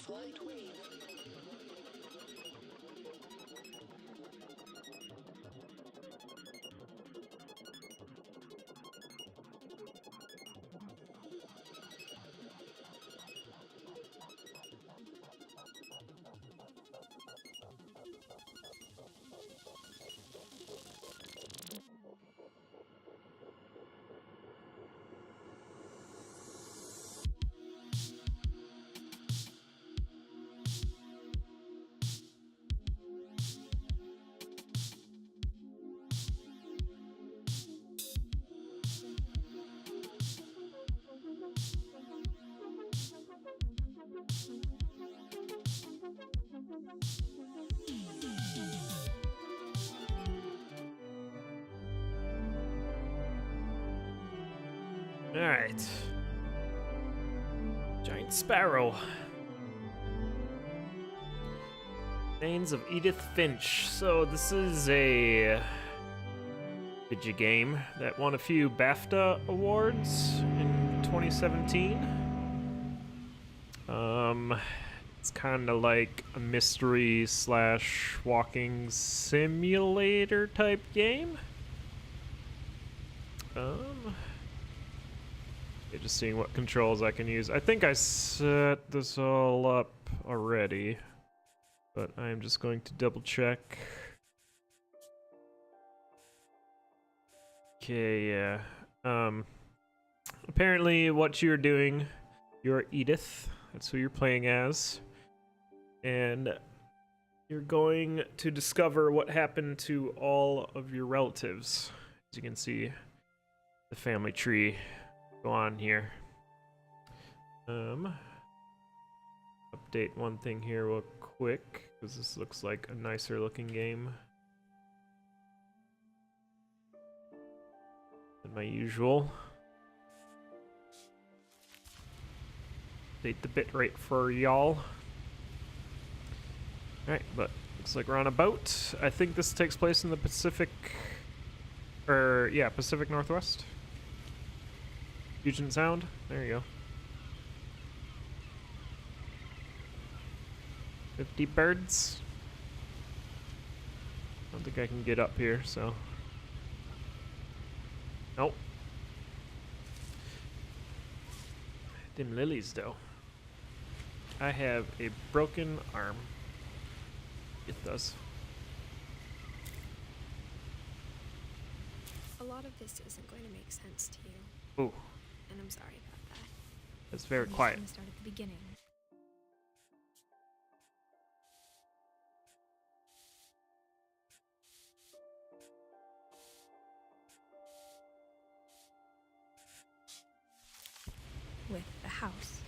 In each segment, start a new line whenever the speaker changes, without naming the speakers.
Flight wave.
Alright. Giant sparrow. Remains of Edith Finch. So this is a video game that won a few BAFTA awards in 2017. It's kind of like a mystery slash walking simulator type game. Just seeing what controls I can use. I think I set this all up already, but I am just going to double check. Okay, yeah. Apparently what you're doing, you're Edith. That's who you're playing as. And you're going to discover what happened to all of your relatives. As you can see, the family tree go on here. Update one thing here real quick, because this looks like a nicer looking game than my usual. Update the bitrate for y'all. Alright, but looks like we're on a boat. I think this takes place in the Pacific, Pacific Northwest. Puget Sound. There you go. 50 birds. I don't think I can get up here, so. Nope. Them lilies, though. I have a broken arm. It does.
A lot of this isn't going to make sense to you.
Ooh.
And I'm sorry about that.
It's very
I'm
quiet.
Just gonna start at the beginning. With the house.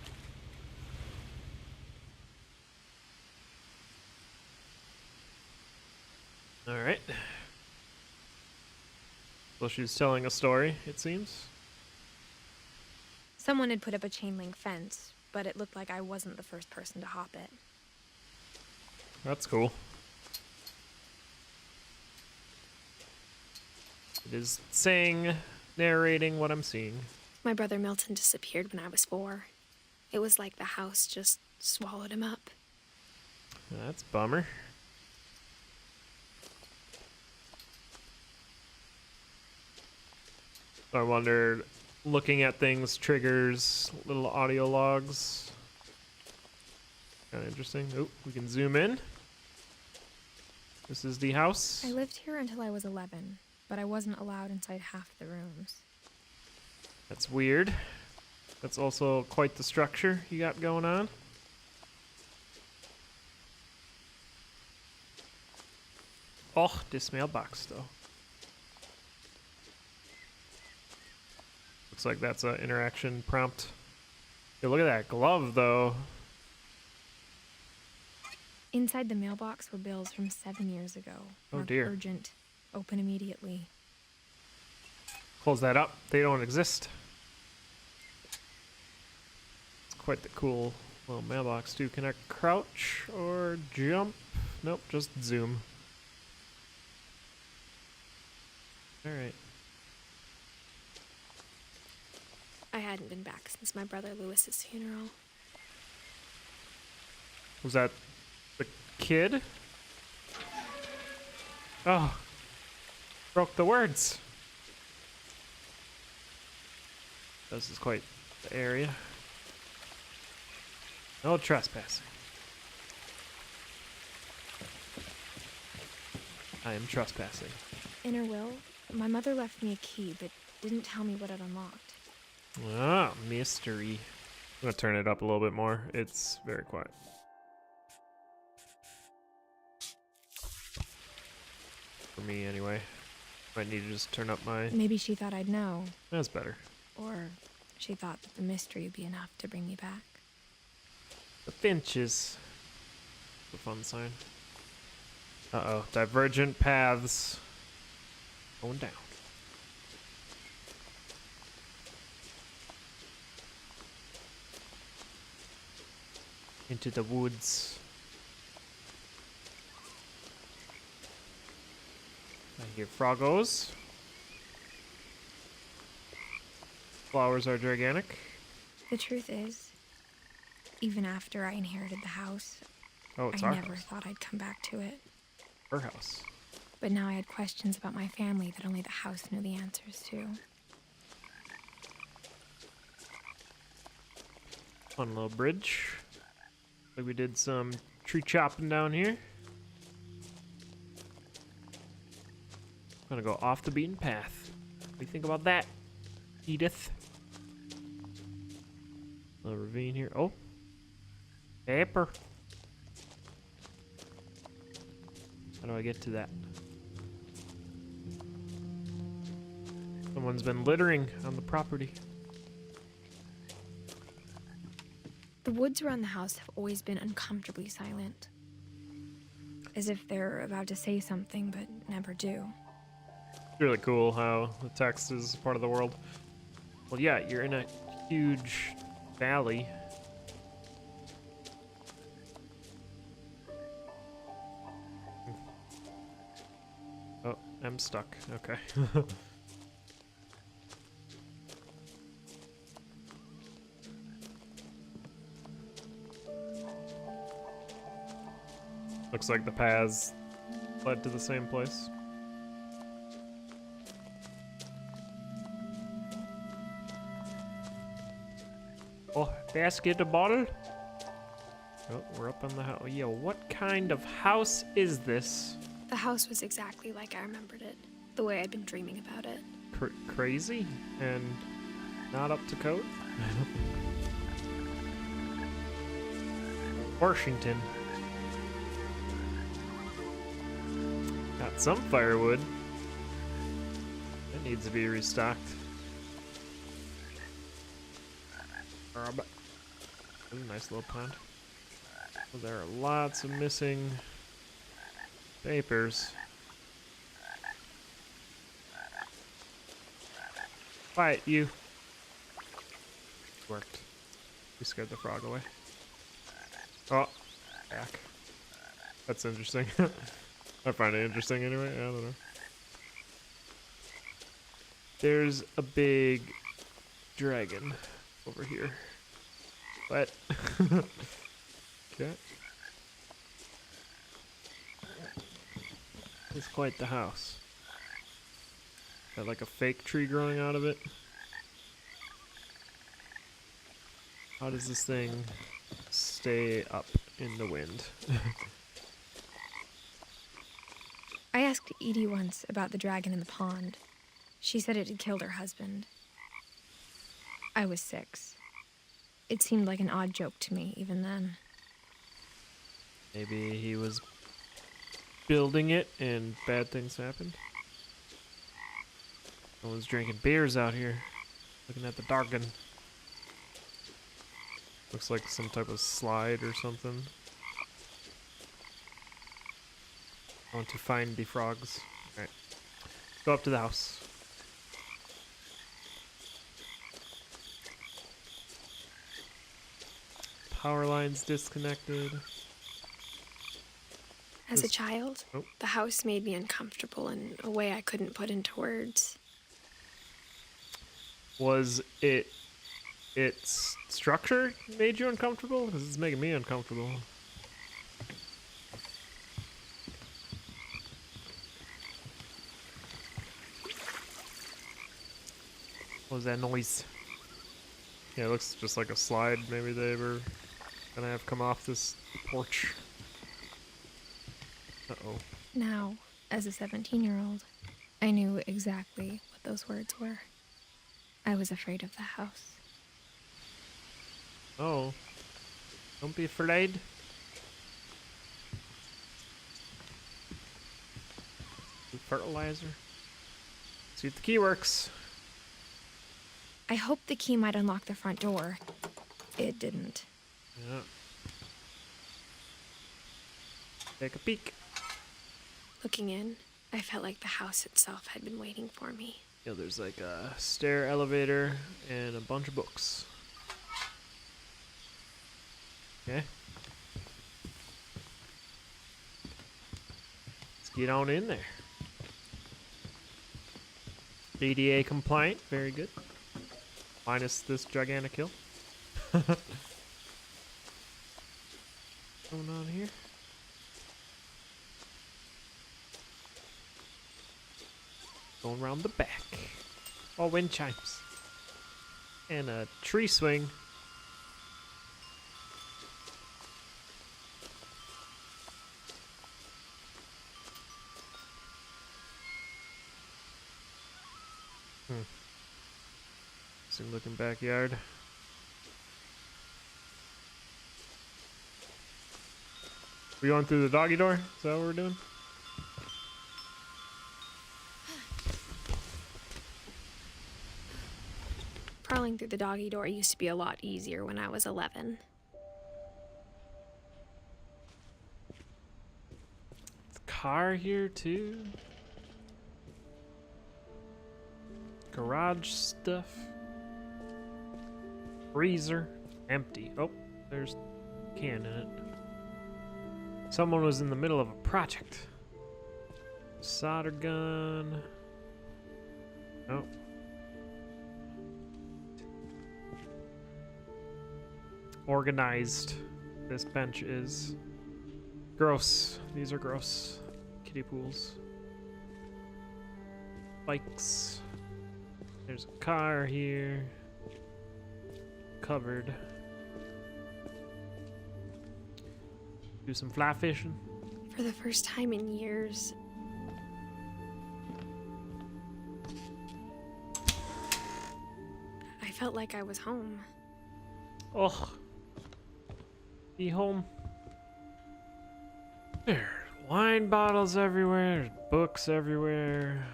Alright. Well, she's telling a story, it seems.
Someone had put up a chain link fence, but it looked like I wasn't the first person to hop it.
That's cool. It is narrating what I'm seeing.
My brother Milton disappeared when I was 4. It was like the house just swallowed him up.
That's a bummer. I wondered, looking at things triggers little audio logs. Kind of interesting. Oh, we can zoom in. This is the house.
I lived here until I was 11, but I wasn't allowed inside half the rooms.
That's weird. That's also quite the structure you got going on. Oh, this mailbox though. Looks like that's an interaction prompt. Hey, look at that glove though.
Inside the mailbox were bills from 7 years ago.
Oh dear.
Urgent. Open immediately.
Close that up. They don't exist. It's quite the cool little mailbox too. Can I crouch or jump? Nope, just zoom. Alright.
I hadn't been back since my brother Lewis's funeral.
Was that the kid? Oh, broke the words. This is quite the area. No trespassing. I am trespassing.
In her will, my mother left me a key, but didn't tell me what it unlocked.
Ah, mystery. I'm gonna turn it up a little bit more. It's very quiet. For me, anyway. Might need to just turn up my...
Maybe she thought I'd know,
That's better.
or she thought that the mystery would be enough to bring me back.
The finches. The fun sign. Uh-oh. Divergent paths. Going down. Into the woods. I hear froggos. Flowers are gigantic.
The truth is, even after I inherited the house,
Oh, it's
I
our
never
house.
thought I'd come back to it.
Her house.
But now I had questions about my family that only the house knew the answers to.
Fun little bridge. Like we did some tree chopping down here. Gonna go off the beaten path. What do you think about that, Edith? A ravine here. Oh, pepper. How do I get to that? Someone's been littering on the property.
The woods around the house have always been uncomfortably silent. As if they're about to say something, but never do.
It's really cool how the text is part of the world. Well, yeah, you're in a huge valley. Oh, I'm stuck. Okay. Looks like the paths led to the same place. Oh, basket, a bottle. Oh, we're up on the house. Yeah, what kind of house is this?
The house was exactly like I remembered it, the way I'd been dreaming about it.
Crazy and not up to code? Washington. Got some firewood. That needs to be restocked. Ooh, nice little pond. Well, there are lots of missing papers. Quiet, you. Worked. We scared the frog away. Oh, back. That's interesting. I find it interesting anyway. I don't know. There's a big dragon over here. What? Okay. It's quite the house. Got like a fake tree growing out of it. How does this thing stay up in the wind?
I asked Edie once about the dragon in the pond. She said it had killed her husband. I was 6. It seemed like an odd joke to me even then.
Maybe he was building it and bad things happened. Someone's drinking beers out here. Looking at the darken. Looks like some type of slide or something. I want to find the frogs. Alright. Go up to the house. Power lines disconnected.
As a child,
Oh.
the house made me uncomfortable in a way I couldn't put into words.
Was it its structure made you uncomfortable? Because it's making me uncomfortable. was that noise? Yeah, it looks just like a slide maybe they were gonna have come off this porch. Uh-oh.
Now, as a 17-year-old, I knew exactly what those words were. I was afraid of the house.
Oh. Don't be afraid. Fertilizer. See if the key works.
I hoped the key might unlock the front door. It didn't.
Yeah. Take a peek.
Looking in, I felt like the house itself had been waiting for me.
Yeah, there's like a stair elevator and a bunch of books. Okay. Let's get on in there. ADA compliant, very good. Minus this gigantic hill. What's going on here? Going around the back. Oh, wind chimes. And a tree swing. Interesting looking backyard. We going through the doggy door? Is that what we're doing?
Crawling through the doggy door used to be a lot easier when I was 11.
Car here too. Garage stuff. Freezer. Empty. Oh, there's a can in it. Someone was in the middle of a project. Solder gun. Oh. Organized. This bench is. Gross. These are gross. Kiddie pools. Bikes. There's a car here. Covered. Do some fly fishing.
For the first time in years, I felt like I was home.
Oh. Be home. There. Wine bottles everywhere. Books everywhere.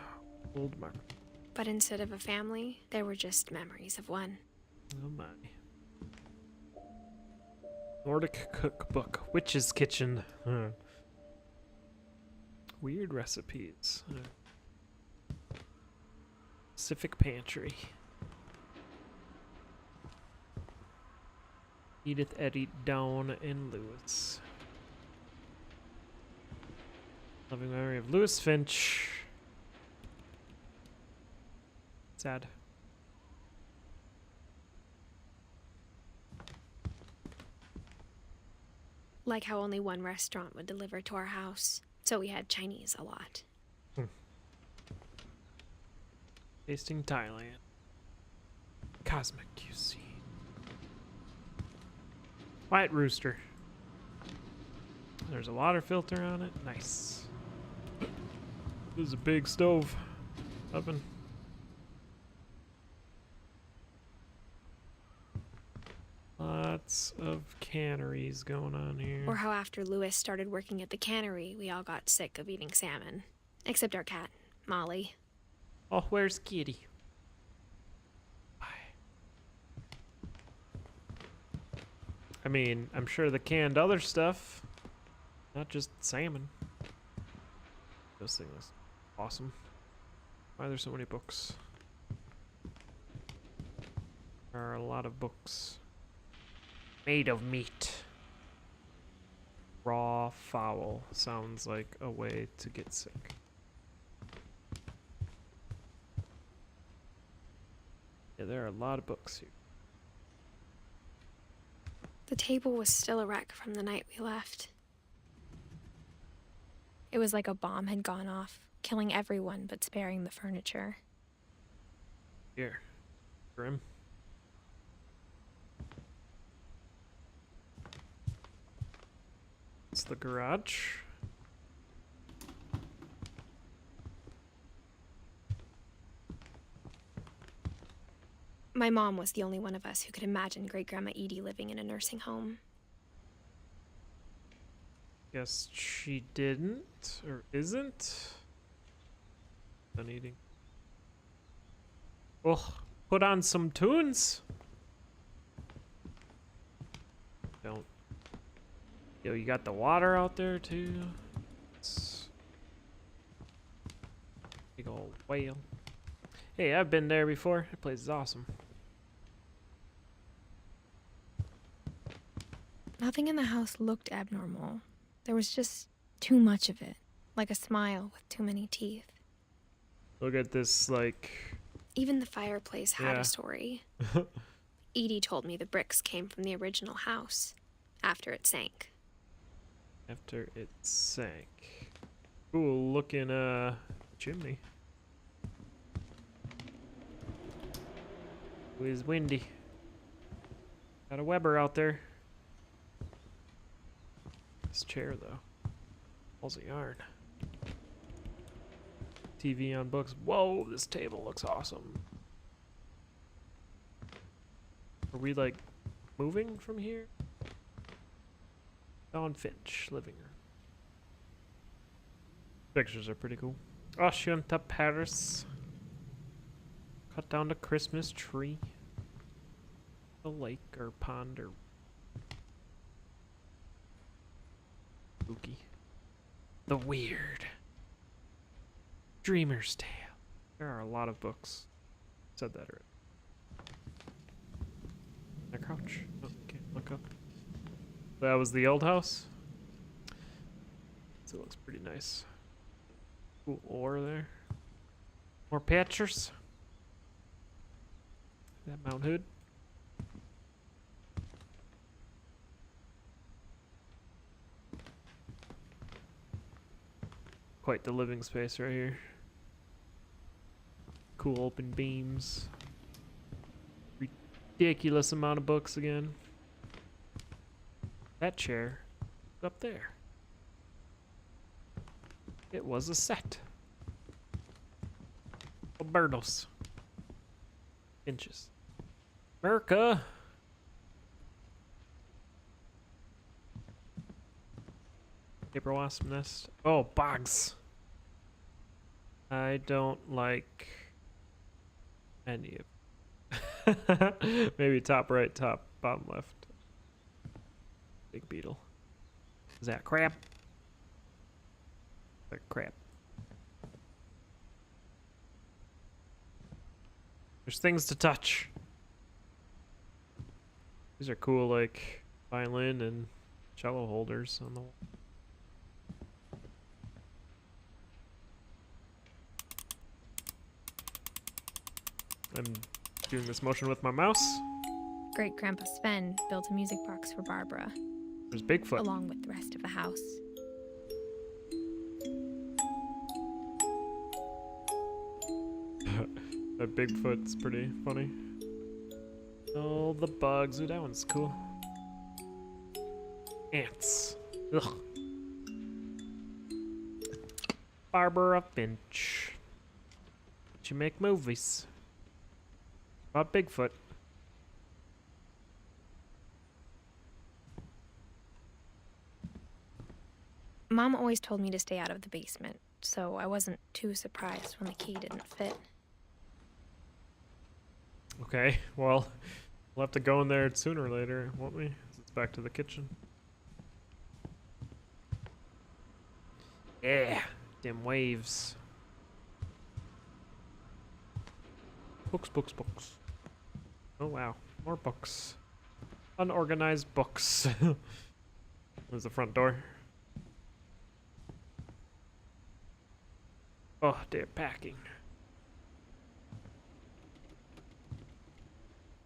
Old mark.
But instead of a family, there were just memories of one.
Oh my. Nordic cookbook. Witch's kitchen. Huh. Weird recipes. Pacific pantry. Edith, Eddie, Dawn, and Lewis. Loving memory of Lewis Finch. Sad.
Like how only one restaurant would deliver to our house, so we had Chinese a lot.
Tasting Thailand. Cosmic QC. White rooster. There's a water filter on it. Nice. This is a big stove oven. Lots of canneries going on here.
Or how after Lewis started working at the cannery, we all got sick of eating salmon. Except our cat, Molly.
Oh, where's Kitty? Bye. I mean, I'm sure the canned other stuff, not just salmon. This thing is awesome. Why are there so many books? There are a lot of books. Made of meat. Raw fowl sounds like a way to get sick. Yeah, there are a lot of books here.
The table was still a wreck from the night we left. It was like a bomb had gone off, killing everyone but sparing the furniture.
Here. Grim. It's the garage.
My mom was the only one of us who could imagine Great Grandma Edie living in a nursing home.
Guess she didn't or isn't. Done eating. Oh, put on some tunes. Don't. Yo, you got the water out there too. It's big old whale. Hey, I've been there before. That place is awesome.
Nothing in the house looked abnormal. There was just too much of it, like a smile with too many teeth.
Look at this, like...
Even the fireplace had
Yeah.
a story. Edie told me the bricks came from the original house, after it sank.
After it sank. Cool looking, chimney. It was windy. Got a Weber out there. This chair, though. Balls of yarn. TV on books. Whoa, this table looks awesome. Are we, like, moving from here? Dawn Finch, living room. Pictures are pretty cool. Oshunta Paris. Cut down the Christmas tree. The lake or pond or spooky. The weird. Dreamer's Tale. There are a lot of books. Said that already. I crouch. Oh, can't look up. That was the old house. So it looks pretty nice. Cool ore there. More pictures. That Mount Hood. Quite the living space right here. Cool open beams. Ridiculous amount of books again. That chair up there. It was a set. Albertos. Inches. America. Paper wasp nest. Oh, bogs. I don't like any of. Maybe top right, top bottom left. Big beetle. Is that crab? Like crab. There's things to touch. These are cool, like violin and cello holders on the wall. I'm doing this motion with my mouse.
Great Grandpa Sven built a music box for Barbara,
There's Bigfoot.
along with the rest of the house.
That Bigfoot's pretty funny. Oh, the bugs. Ooh, that one's cool. Ants. Ugh. Barbara Finch. She make movies about Bigfoot.
Mom always told me to stay out of the basement, so I wasn't too surprised when the key didn't fit.
Okay, well, we'll have to go in there sooner or later, won't we? It's back to the kitchen. Yeah, dim waves. Books, books, books. Oh wow, more books. Unorganized books. There's the front door. Oh, they're packing.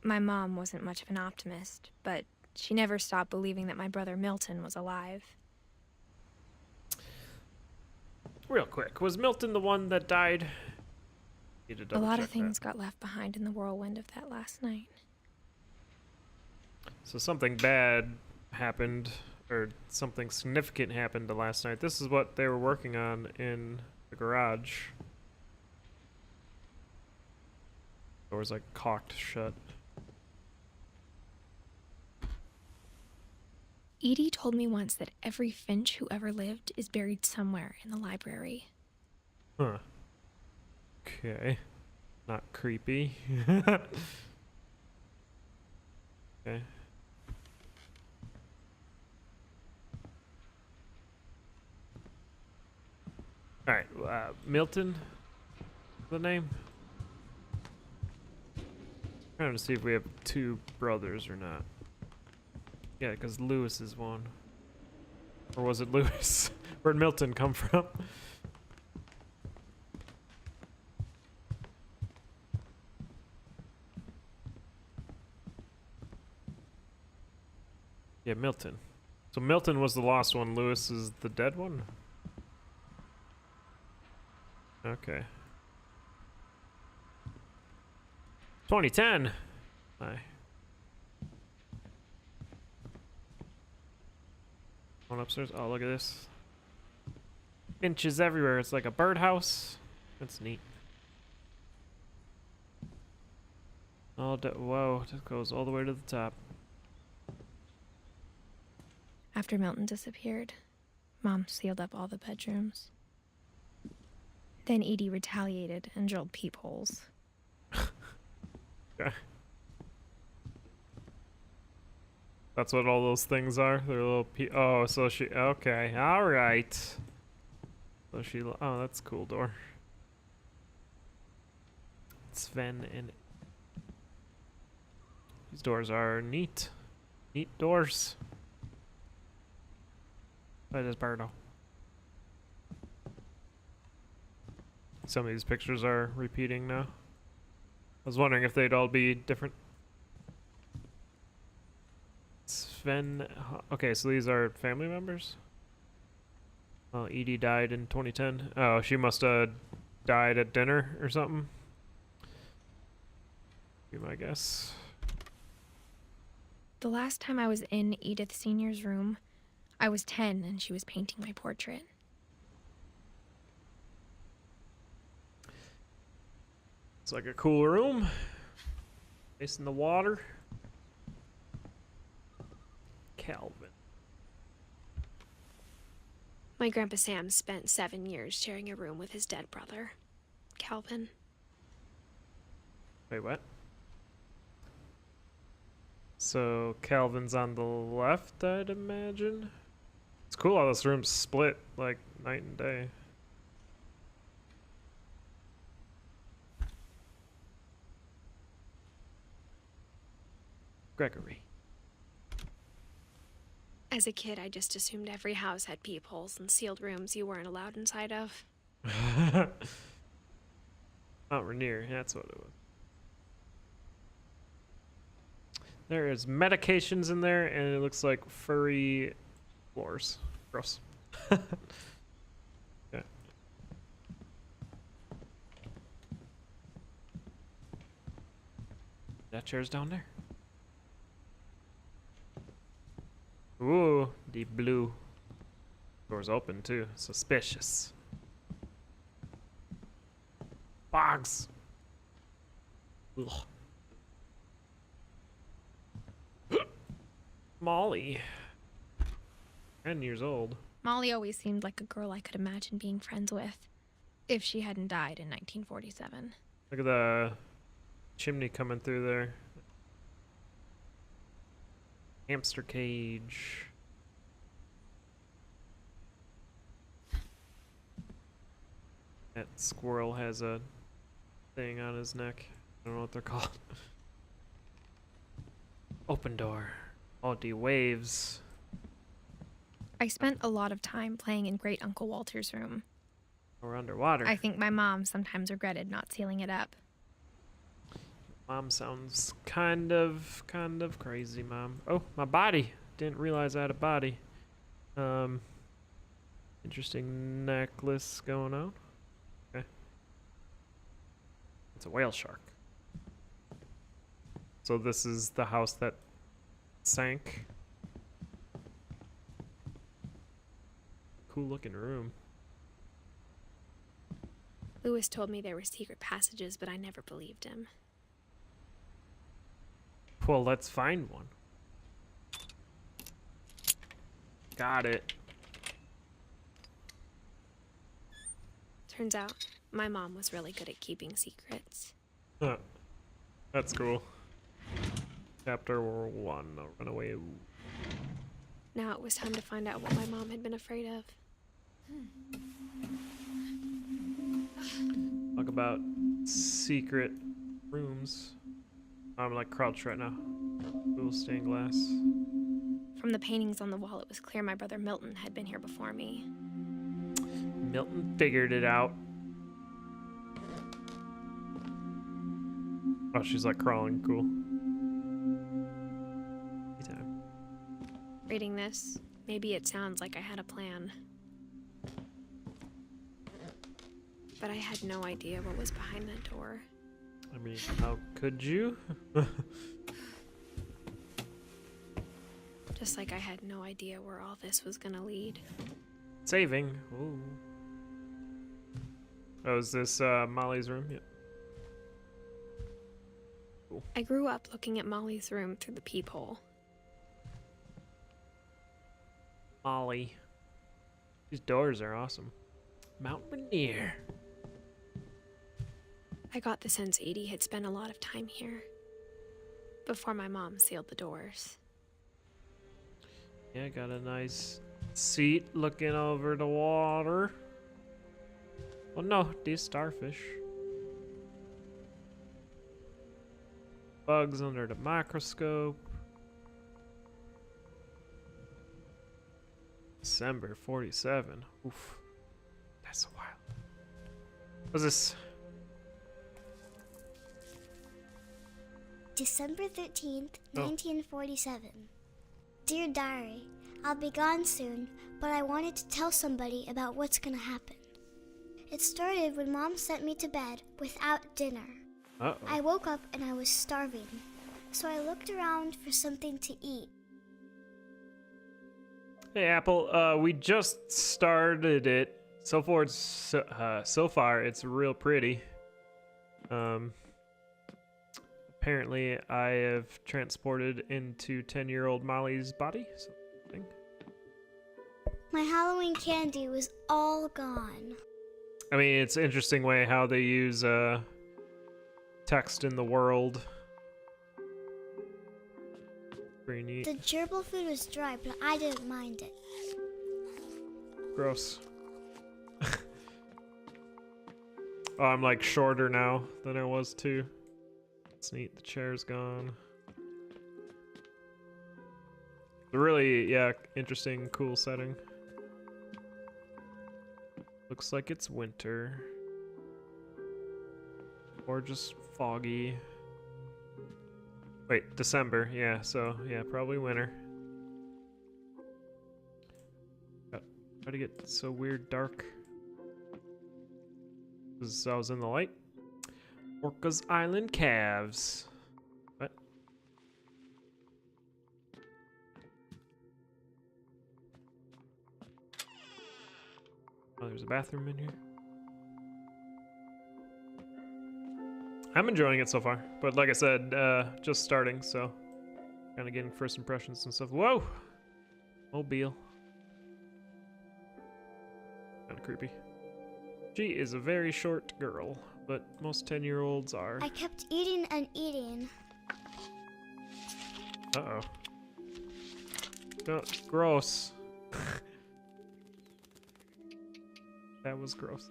My mom wasn't much of an optimist, but she never stopped believing that my brother Milton was alive.
Real quick, was Milton the one that died Need to
A
double
lot
check
of things got left behind in the whirlwind of that last night.
that. So something bad happened, or something significant happened last night. This is what they were working on in the garage. Doors like caulked shut.
Edie told me once that every Finch who ever lived is buried somewhere in the library.
Huh. Okay. Not creepy. Okay. Alright, Milton? The name? Trying to see if we have two brothers or not. Yeah, because Lewis is one. Or was it Lewis? Where'd Milton come from? Yeah, Milton. So Milton was the lost one. Lewis is the dead one? Okay. 2010! Hi. One upstairs. Oh, look at this. Inches everywhere. It's like a birdhouse. That's neat. Whoa, that goes all the way to the top.
After Milton disappeared, Mom sealed up all the bedrooms. Then Edie retaliated and drilled peepholes.
Okay. That's what all those things are? They're little oh, so she... Okay, alright. So she... Oh, that's a cool door. Sven and... These doors are neat. Neat doors. That is Bardo. Some of these pictures are repeating now. I was wondering if they'd all be different. Sven... Okay, so these are family members? Oh, Edie died in 2010. Oh, she must have died at dinner or something. Be my guess.
The last time I was in Edith Sr.'s room, I was 10 and she was painting my portrait.
It's like a cool room. Facing the water. Calvin.
My Grandpa Sam spent 7 years sharing a room with his dead brother, Calvin.
Wait, what? So Calvin's on the left, I'd imagine. It's cool how this room's split like night and day. Gregory.
As a kid, I just assumed every house had peepholes and sealed rooms you weren't allowed inside of.
Mount Rainier, that's what it was. There is medications in there, and it looks like furry floors. Gross. Yeah. That chair's down there. Ooh, deep blue. Door's open too. Suspicious. Bogs. Ugh. Molly. 10 years old.
Molly always seemed like a girl I could imagine being friends with, if she hadn't died in 1947.
Look at the chimney coming through there. Hamster cage. That squirrel has a thing on his neck. I don't know what they're called. Open door. Oh, D waves.
I spent a lot of time playing in Great Uncle Walter's room.
We're underwater.
I think my mom sometimes regretted not sealing it up.
Mom sounds kind of crazy, Mom. Oh, my body. Didn't realize I had a body. Interesting necklace going on. Okay. It's a whale shark. So this is the house that sank. Cool looking room.
Lewis told me there were secret passages, but I never believed him.
Well, let's find one. Got it.
Turns out, my mom was really good at keeping secrets.
Huh. That's cool. Chapter 1, the runaway.
Now it was time to find out what my mom had been afraid of.
Talk about secret rooms. I'm like crouched right now. Cool stained glass.
From the paintings on the wall, it was clear my brother Milton had been here before me.
Milton figured it out. Oh, she's like crawling. Cool. Time.
Reading this, maybe it sounds like I had a plan. But I had no idea what was behind that door.
I mean, how could you?
Just like I had no idea where all this was gonna lead.
Saving. Ooh. Oh, is this Molly's room? Yeah. Cool.
I grew up looking at Molly's room through the peephole.
Molly. These doors are awesome. Mount Rainier.
I got the sense Edie had spent a lot of time here. Before my mom sealed the doors.
Yeah, got a nice seat looking over the water. Oh no, these starfish. Bugs under the microscope. December 47. Oof. That's a while. What's this?
December 13th, 1947. Dear Diary, I'll be gone soon, but I wanted to tell somebody about what's gonna happen. It started when Mom sent me to bed without dinner.
Uh-oh.
I woke up and I was starving, so I looked around for something to eat.
Hey, Apple. We just started it. So far, it's real pretty. Apparently, I have transported into 10-year-old Molly's body. Something.
My Halloween candy was all gone.
I mean, it's an interesting way how they use text in the world. Pretty neat.
The gerbil food was dry, but I didn't mind it.
Gross. Oh, I'm like shorter now than I was too. It's neat. The chair's gone. It's a really, yeah, interesting, cool setting. Looks like it's winter. Or just foggy. Wait, December. Yeah, so, yeah, probably winter. Try to get so weird dark. Because I was in the light. Orca's Island calves. What? Oh, there's a bathroom in here. I'm enjoying it so far, but like I said, just starting, so kind of getting first impressions and stuff. Whoa! Mobile. Kind of creepy. She is a very short girl, but most 10-year-olds are.
I kept eating and eating.
Uh-oh. No, gross. That was gross.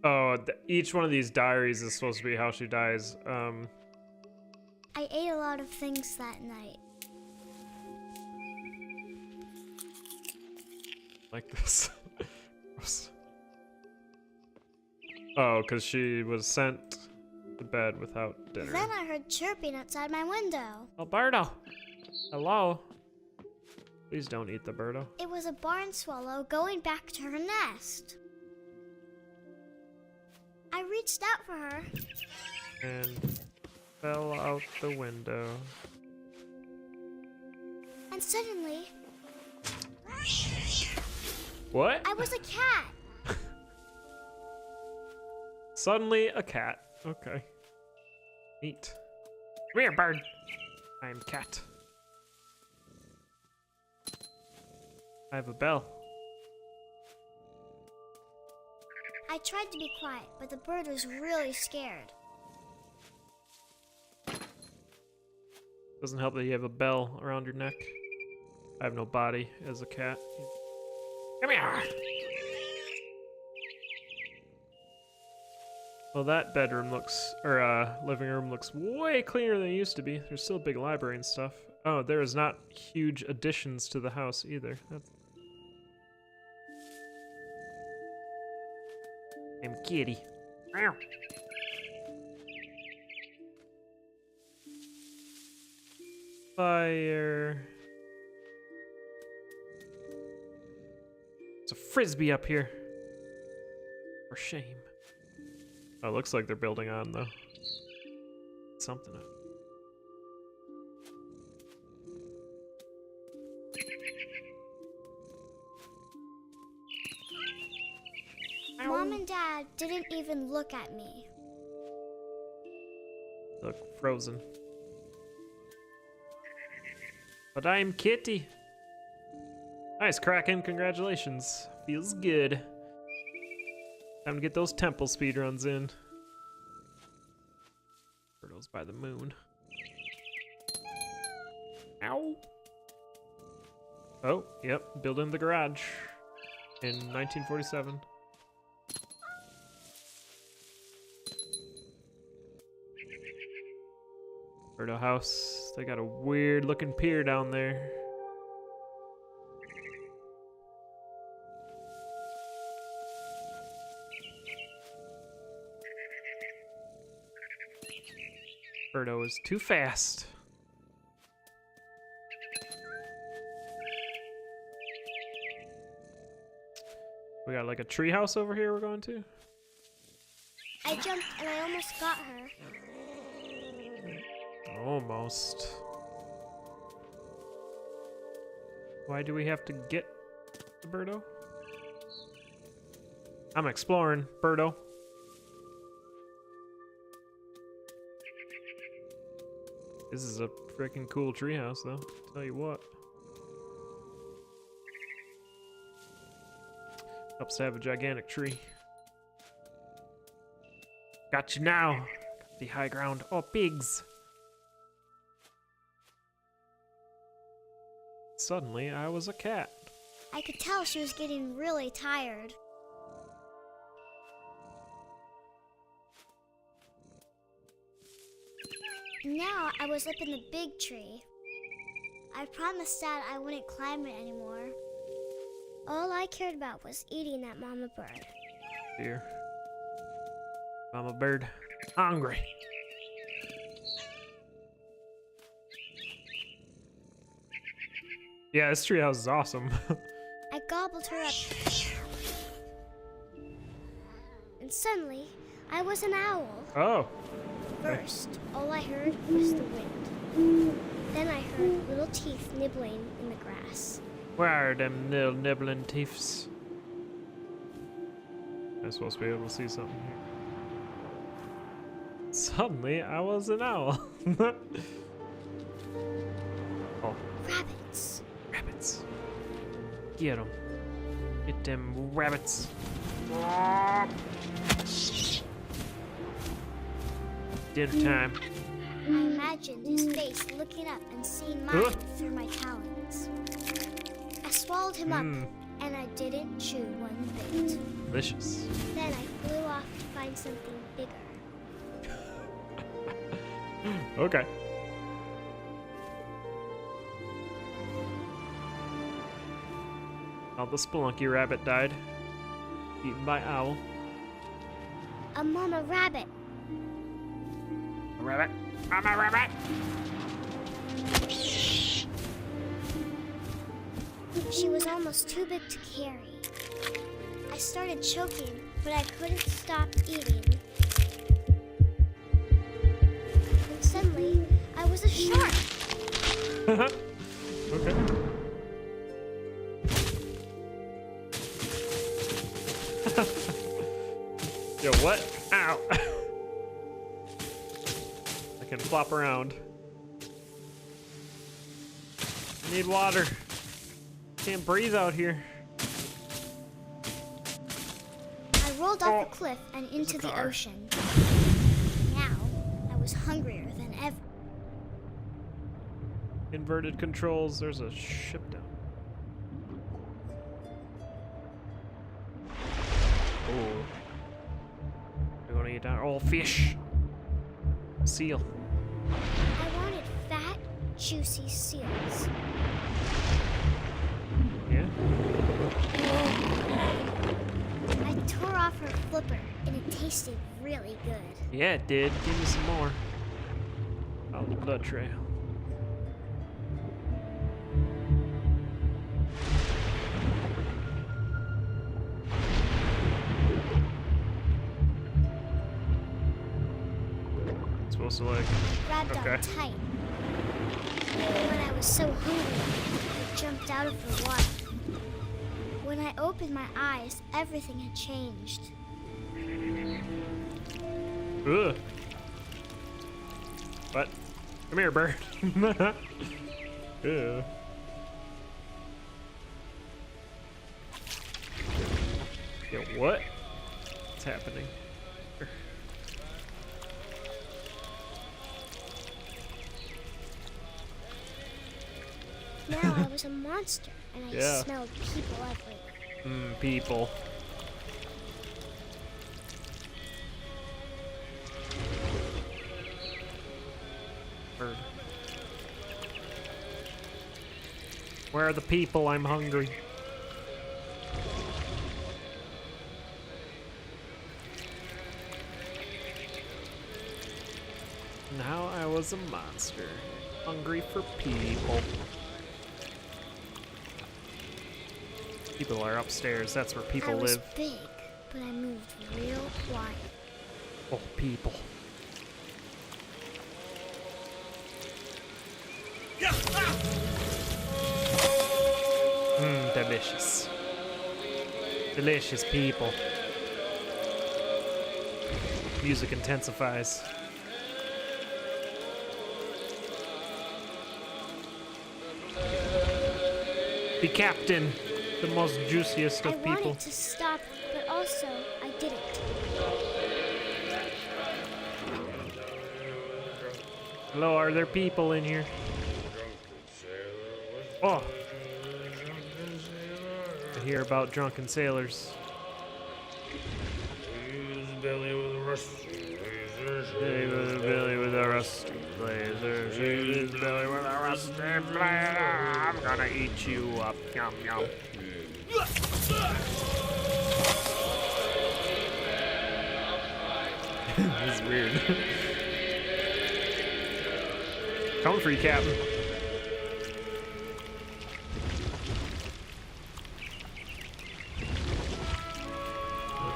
Oh, each one of these diaries is supposed to be how she dies.
I ate a lot of things that night.
Like this. Gross. Oh, because she was sent to bed without dinner.
Then I heard chirping outside my window.
Alberto! Hello? Please don't eat the birdo.
It was a barn swallow going back to her nest. I reached out for her.
And fell out the window.
And suddenly,
What?
I was a cat.
Suddenly a cat. Okay. Neat. Come here, bird. I'm cat. I have a bell.
I tried to be quiet, but the bird was really scared.
Doesn't help that you have a bell around your neck. I have no body as a cat. Come here! Well, that bedroom looks, or living room looks way cleaner than it used to be. There's still a big library and stuff. Oh, there is not huge additions to the house either. That's... I'm kitty. Meow. Fire. There's a frisbee up here. For shame. Oh, it looks like they're building on though. Something up.
Mom and Dad didn't even look at me.
Look, frozen. But I'm Kitty. Nice, Kraken. Congratulations. Feels good. Time to get those temple speedruns in. Turtles by the moon. Ow. Oh, yep. Building the garage in 1947. Birdo house. They got a weird looking pier down there. Birdo is too fast. We got like a tree house over here we're going to.
I jumped and I almost got her.
Almost. Why do we have to get the Birdo? I'm exploring, Birdo. This is a freaking cool treehouse, though. Tell you what. Helps to have a gigantic tree. Got you now. Got the high ground. Oh, pigs. Suddenly, I was a cat.
I could tell she was getting really tired. Now I was up in the big tree. I promised Dad I wouldn't climb it anymore. All I cared about was eating that mama bird.
Dear. Mama bird. Hungry. Yeah, this treehouse is awesome.
I gobbled her up. And suddenly, I was an owl.
Oh.
First, all I heard was the wind. Then I heard little teeth nibbling in the grass.
Where are them little nibbling teeths? I'm supposed to be able to see something here. Suddenly, I was an owl. Oh.
Rabbits.
Rabbits. Get them. Get them rabbits. Dinner time.
I imagined his face looking up and seeing mine through my talons. I swallowed him up, and I didn't chew one bit.
Delicious.
Then I flew off to find something bigger.
Okay. Well, the spelunky rabbit died. Eaten by owl.
A mama rabbit.
A rabbit. Mama rabbit!
She was almost too big to carry. I started choking, but I couldn't stop eating. Suddenly, I was a shark.
Okay. Yo, what? Ow! I can flop around. I need water. Can't breathe out here.
I rolled off the cliff and into the
car.
ocean. Now, I was hungrier than ever.
Inverted controls. There's a ship down. Oh. We're gonna eat down. Oh, fish. Seal.
I wanted fat, juicy seals.
Yeah.
I tore off her flipper, and it tasted really good.
Yeah, it did. Give me some more. Follow the blood trail. Supposed to like.
Grabbed
Okay.
on tight. When I was so hungry, I jumped out of the water. When I opened my eyes, everything had changed.
Ugh. What? Come here, bird. Ew. Yo, what? What's happening?
Now I was a monster, and I
Yeah.
smelled people everywhere.
People. Bird. Where are the people? I'm hungry. Now I was a monster, hungry for people. People are upstairs. That's where people
I was
live.
big, but I moved real quiet.
Oh, people. Delicious. Delicious people. Music intensifies. The captain, the most juiciest
I
of people.
wanted to stop, but also I didn't.
Hello, are there people in here? Oh. I hear about drunken sailors. Billy with a rusty blazer. Billy with a rusty blazer. Billy with a rusty blazer. I'm gonna eat you up. Yum, yum. This is weird. Coming for you, Captain.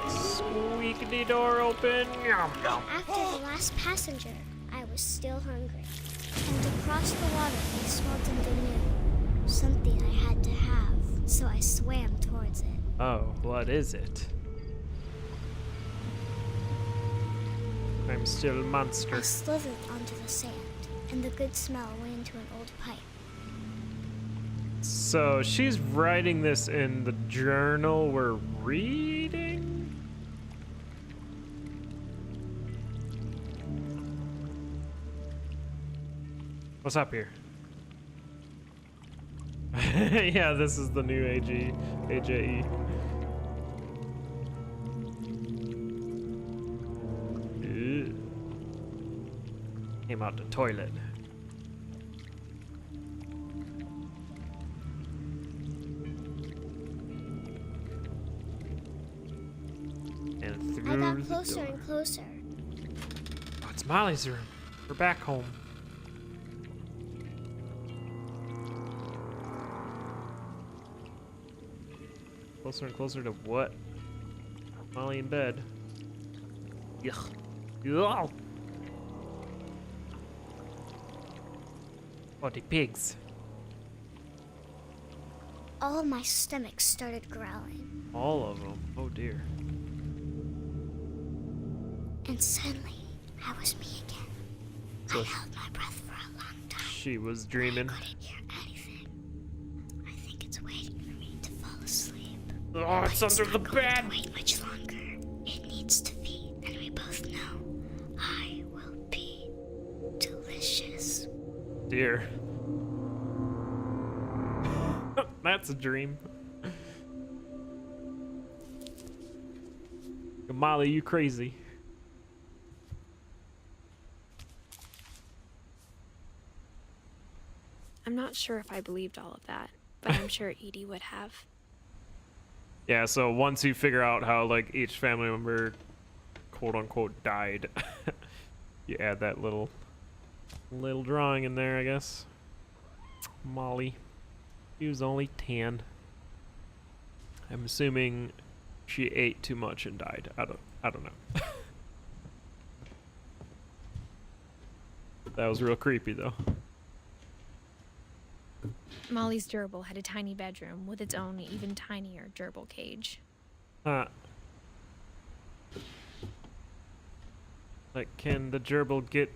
Squeak the door open. Yum, yum.
After the last passenger, I was still hungry. And across the water, I smelled something new. Something I had to have, so I swam towards it.
Oh, what is it? I'm still a
I
monster.
slithered onto the sand, and the good smell went into an old pipe.
So she's writing this in the journal we're reading? What's up here? Yeah, this is the new AJE. Ew. Came out the toilet. And through
I got
the
closer
door.
and closer.
Oh, it's Molly's room. We're back home. Closer and closer to what? Molly in bed. Yuck. Yuck. Oh, the pigs.
All of my stomach started growling,
All of them. Oh dear.
and suddenly I was me again.
So
I held my breath for a long time.
she was dreaming.
I couldn't hear anything. I think it's waiting for me to fall asleep.
Oh, it's under the
Not
bed.
going to wait much longer. It needs to feed, and we both know I will be delicious.
Dear. That's a dream. Molly, you crazy.
I'm not sure if I believed all of that, but I'm sure Edie would have.
Yeah, so once you figure out how like each family member quote unquote died, you add that little drawing in there, I guess. Molly. She was only 10. I'm assuming she ate too much and died. I don't know. That was real creepy though.
Molly's gerbil had a tiny bedroom with its own even tinier gerbil cage.
Like, can the gerbil get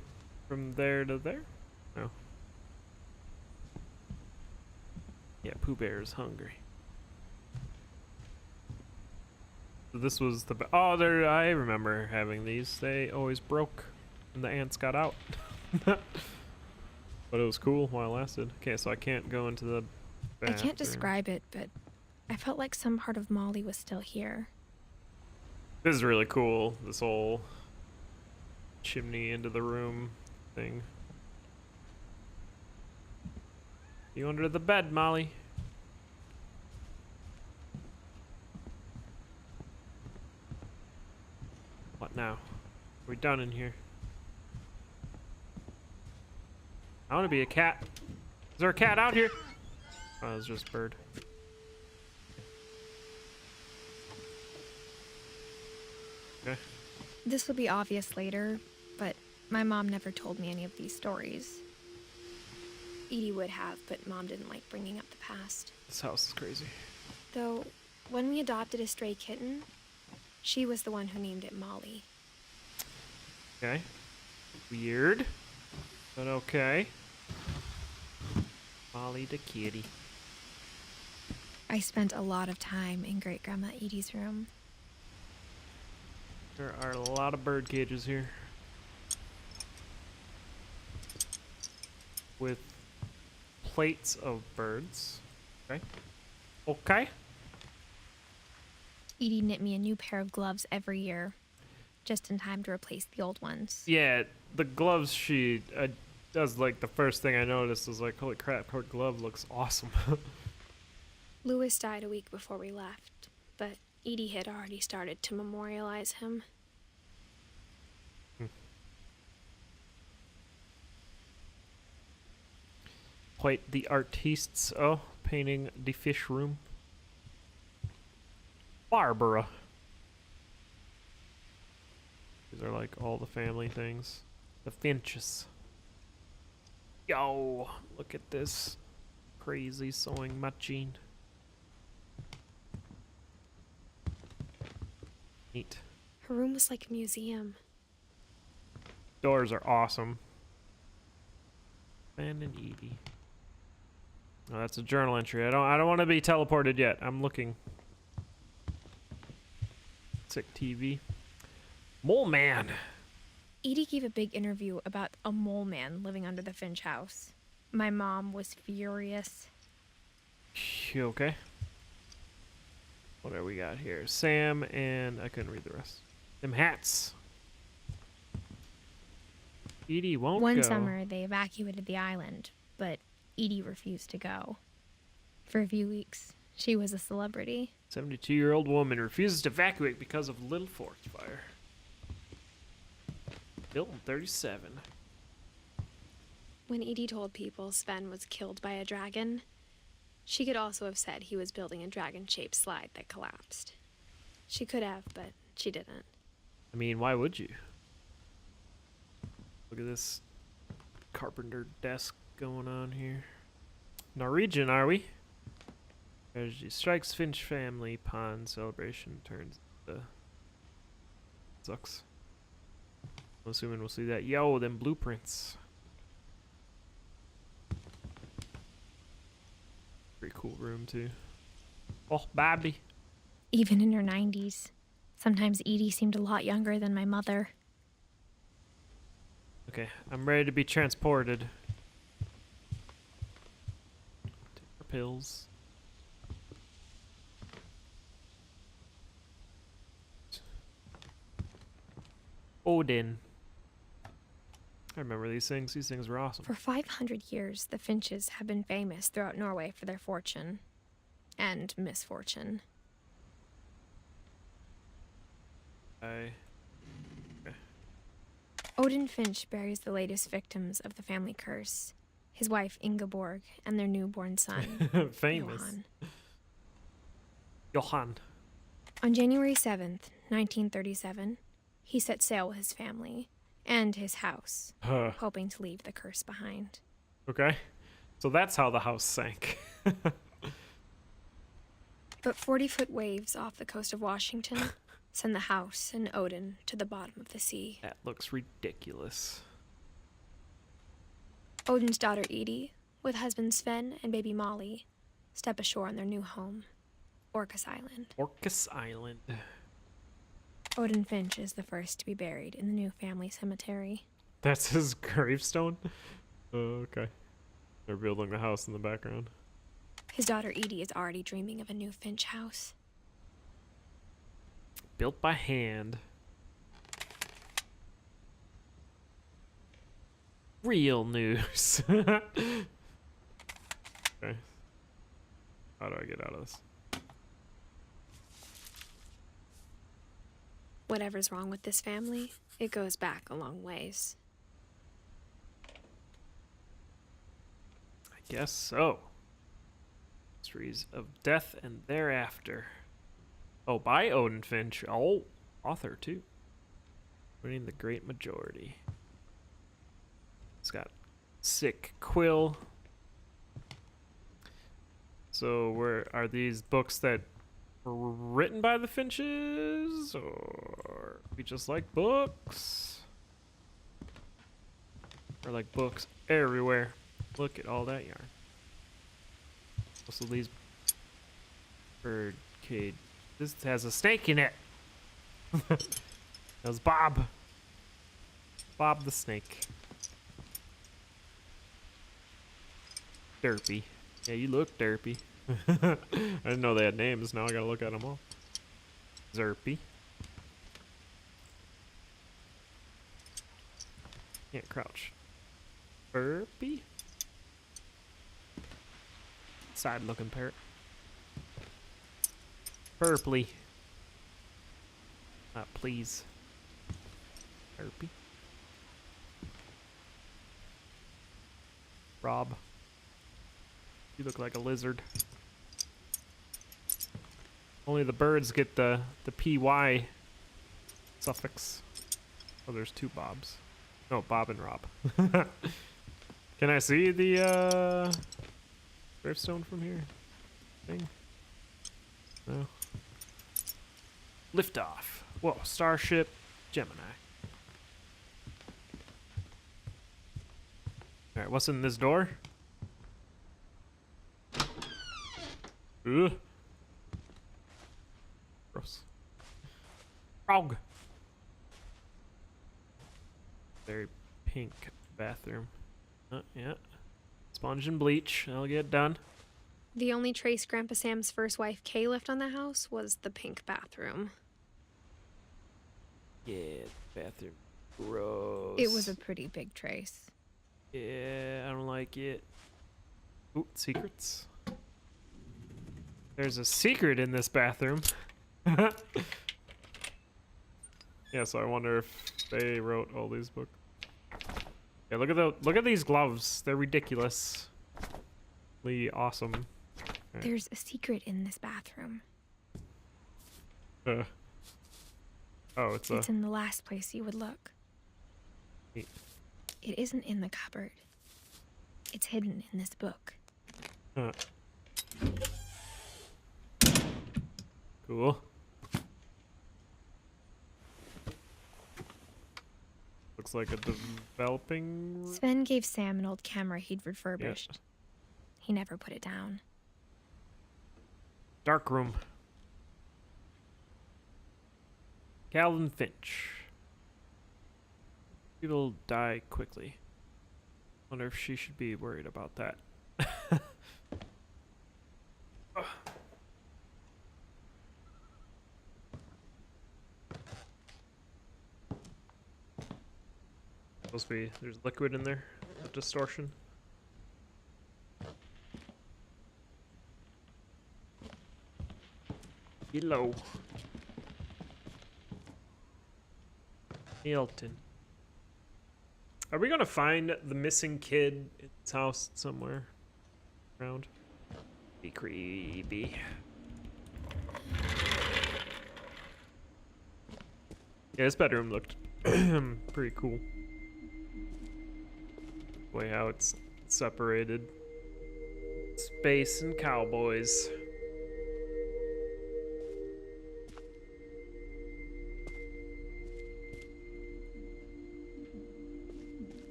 from there to there? No. Yeah, Pooh Bear is hungry. So this was the oh, there. I remember having these. They always broke, and the ants got out. But it was cool while it lasted. Okay, so I can't go into the
I
bathroom.
can't describe it, but I felt like some part of Molly was still here.
This is really cool. This whole chimney into the room thing. You under the bed, Molly? What now? Are we done in here? I want to be a cat. Is there a cat out here? Oh, it's just a bird. Okay.
This will be obvious later, but my mom never told me any of these stories. Edie would have, but Mom didn't like bringing up the past.
This house is crazy.
Though, when we adopted a stray kitten, she was the one who named it Molly.
Okay. Weird. But okay. Molly the kitty.
I spent a lot of time in Great Grandma Edie's room.
There are a lot of bird cages here. With plates of birds. Okay. Okay.
Edie knit me a new pair of gloves every year, just in time to replace the old ones.
Yeah, the gloves she does, like, the first thing I noticed was like, holy crap, her glove looks awesome.
Louis died a week before we left, but Edie had already started to memorialize him.
Quite the artistes. Oh, painting the fish room. Barbara. These are like all the family things. The Finches. Yo, look at this crazy sewing machine. Neat.
Her room was like a museum.
Doors are awesome. Abandoned Edie. Oh, that's a journal entry. I don't want to be teleported yet. I'm looking. Sick TV. Mole Man.
Edie gave a big interview about a mole man living under the Finch house. My mom was furious.
You okay? What do we got here? Sam and I couldn't read the rest. Them hats. Edie won't go.
One summer, they evacuated the island, but Edie refused to go. For a few weeks, she was a celebrity.
72-year-old woman refuses to evacuate because of Little Forest Fire. Built in 37.
When Edie told people Sven was killed by a dragon, she could also have said he was building a dragon-shaped slide that collapsed. She could have, but she didn't.
I mean, why would you? Look at this carpenter desk going on here? Norwegian, are we? Tragedy strikes Finch family. Pond celebration turns the sucks. I'm assuming we'll see that. Yo, them blueprints. Pretty cool room too. Oh, Bobby.
Even in her 90s, sometimes Edie seemed a lot younger than my mother.
Okay, I'm ready to be transported. Take our pills. Odin. I remember these things. These things were awesome.
For 500 years, the Finches have been famous throughout Norway for their fortune and misfortune.
Okay.
Odin Finch buries the latest victims of the family curse, his wife Ingeborg and their newborn son,
Famous.
Johan.
Johan.
On January 7th, 1937, he set sail with his family and his house, hoping to leave the curse behind.
Okay. So that's how the house sank.
But 40-foot waves off the coast of Washington send the house and Odin to the bottom of the sea.
That looks ridiculous.
Odin's daughter Edie, with husband Sven and baby Molly, step ashore on their new home, Orcas Island.
Orcas Island.
Odin Finch is the first to be buried in the new family cemetery.
That's his gravestone? Okay. They're building the house in the background.
His daughter Edie is already dreaming of a new Finch house.
Built by hand. Real news. Okay. How do I get out of this?
Whatever's wrong with this family, it goes back a long ways.
I guess so. Mysteries of Death and Thereafter. Oh, by Odin Finch. Oh, author too. Winning the great majority. It's got sick quill. So, where are these books that were written by the Finches, or we just like books? Or like books everywhere. Look at all that yarn. Also, these bird cage. This has a snake in it. That was Bob. Bob the snake. Derpy. Yeah, you look derpy. I didn't know they had names. Now I gotta look at them all. Zerpy. Can't crouch. Burpy. Side looking parrot. Purply. Please. Burpy. Rob. You look like a lizard. Only the birds get the PY suffix. Oh, there's two Bobs. No, Bob and Rob. Can I see the gravestone from here? Thing? No. Liftoff. Whoa, Starship Gemini. Alright, what's in this door? Ugh. Gross. Frog. Very pink bathroom. Yeah. Sponge and bleach. I'll get done.
The only trace Grandpa Sam's first wife Kay left on the house was the pink bathroom.
Yeah, bathroom. Gross.
It was a pretty big trace.
Yeah, I don't like it. Ooh, secrets. There's a secret in this bathroom. Yeah, so I wonder if they wrote all these books. Yeah, look at these gloves. They're ridiculously awesome. Right.
There's a secret in this bathroom.
Oh, it's
in the last place you would look.
Neat.
It isn't in the cupboard. It's hidden in this book.
Huh. Cool. Looks like a developing...
Sven gave Sam an old camera he'd refurbished.
Yeah.
He never put it down.
Dark room. Calvin Finch. People die quickly. Wonder if she should be worried about that. Supposed to be, there's liquid in there. Distortion. Hello. Hilton. Are we gonna find the missing kid in his house somewhere around? Be creepy. Yeah, his bedroom looked pretty cool. Way how it's separated. Space and cowboys.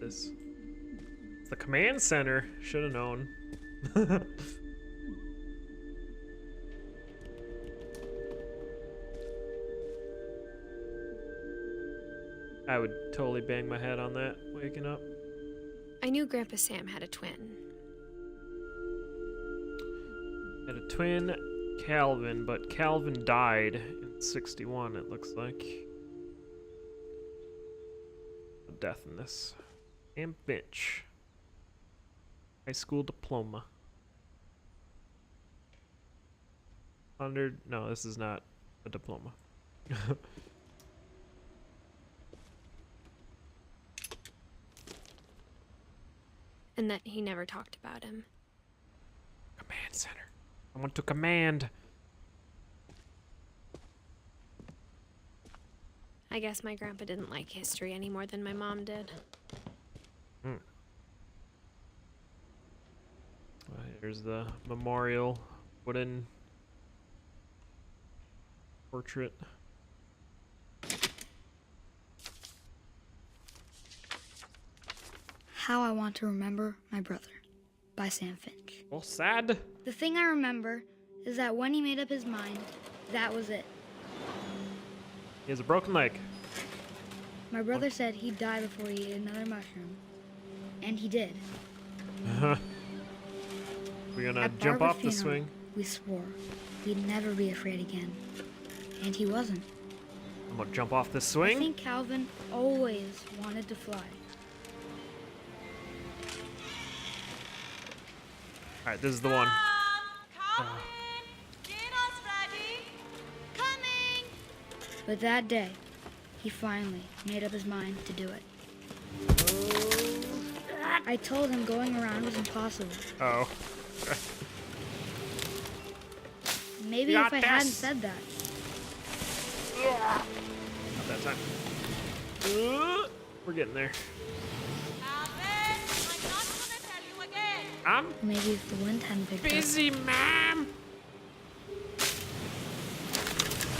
This. It's the command center. Should have known. I would totally bang my head on that waking up.
I knew Grandpa Sam had a twin.
Had a twin, Calvin, but Calvin died in 61, it looks like. A death in this. And Finch. High school diploma. No, this is not a diploma.
And that he never talked about him.
Command center. I want to command.
I guess my grandpa didn't like history any more than my mom did.
Well, here's the memorial wooden portrait.
How I Want to Remember My Brother by Sam Finch.
Well, sad.
The thing I remember is that when he made up his mind, that was it.
He has a broken leg.
My brother said he'd die before he ate another mushroom. And he did.
We're gonna
At
jump
Barbara's
off the
funeral,
swing.
We swore we'd never be afraid again. And he wasn't.
I'm gonna jump off this
I
swing.
think Calvin always wanted to fly.
Alright, this is the one.
Calvin, dinner's ready. Coming.
But that day, he finally made up his mind to do it. I told him going around was impossible.
Oh.
Maybe
You
if
got
I hadn't
this.
said that.
Not that time. We're getting there.
Calvin, I'm not gonna tell you again.
I'm
Maybe if the wind hadn't picked up.
busy, ma'am.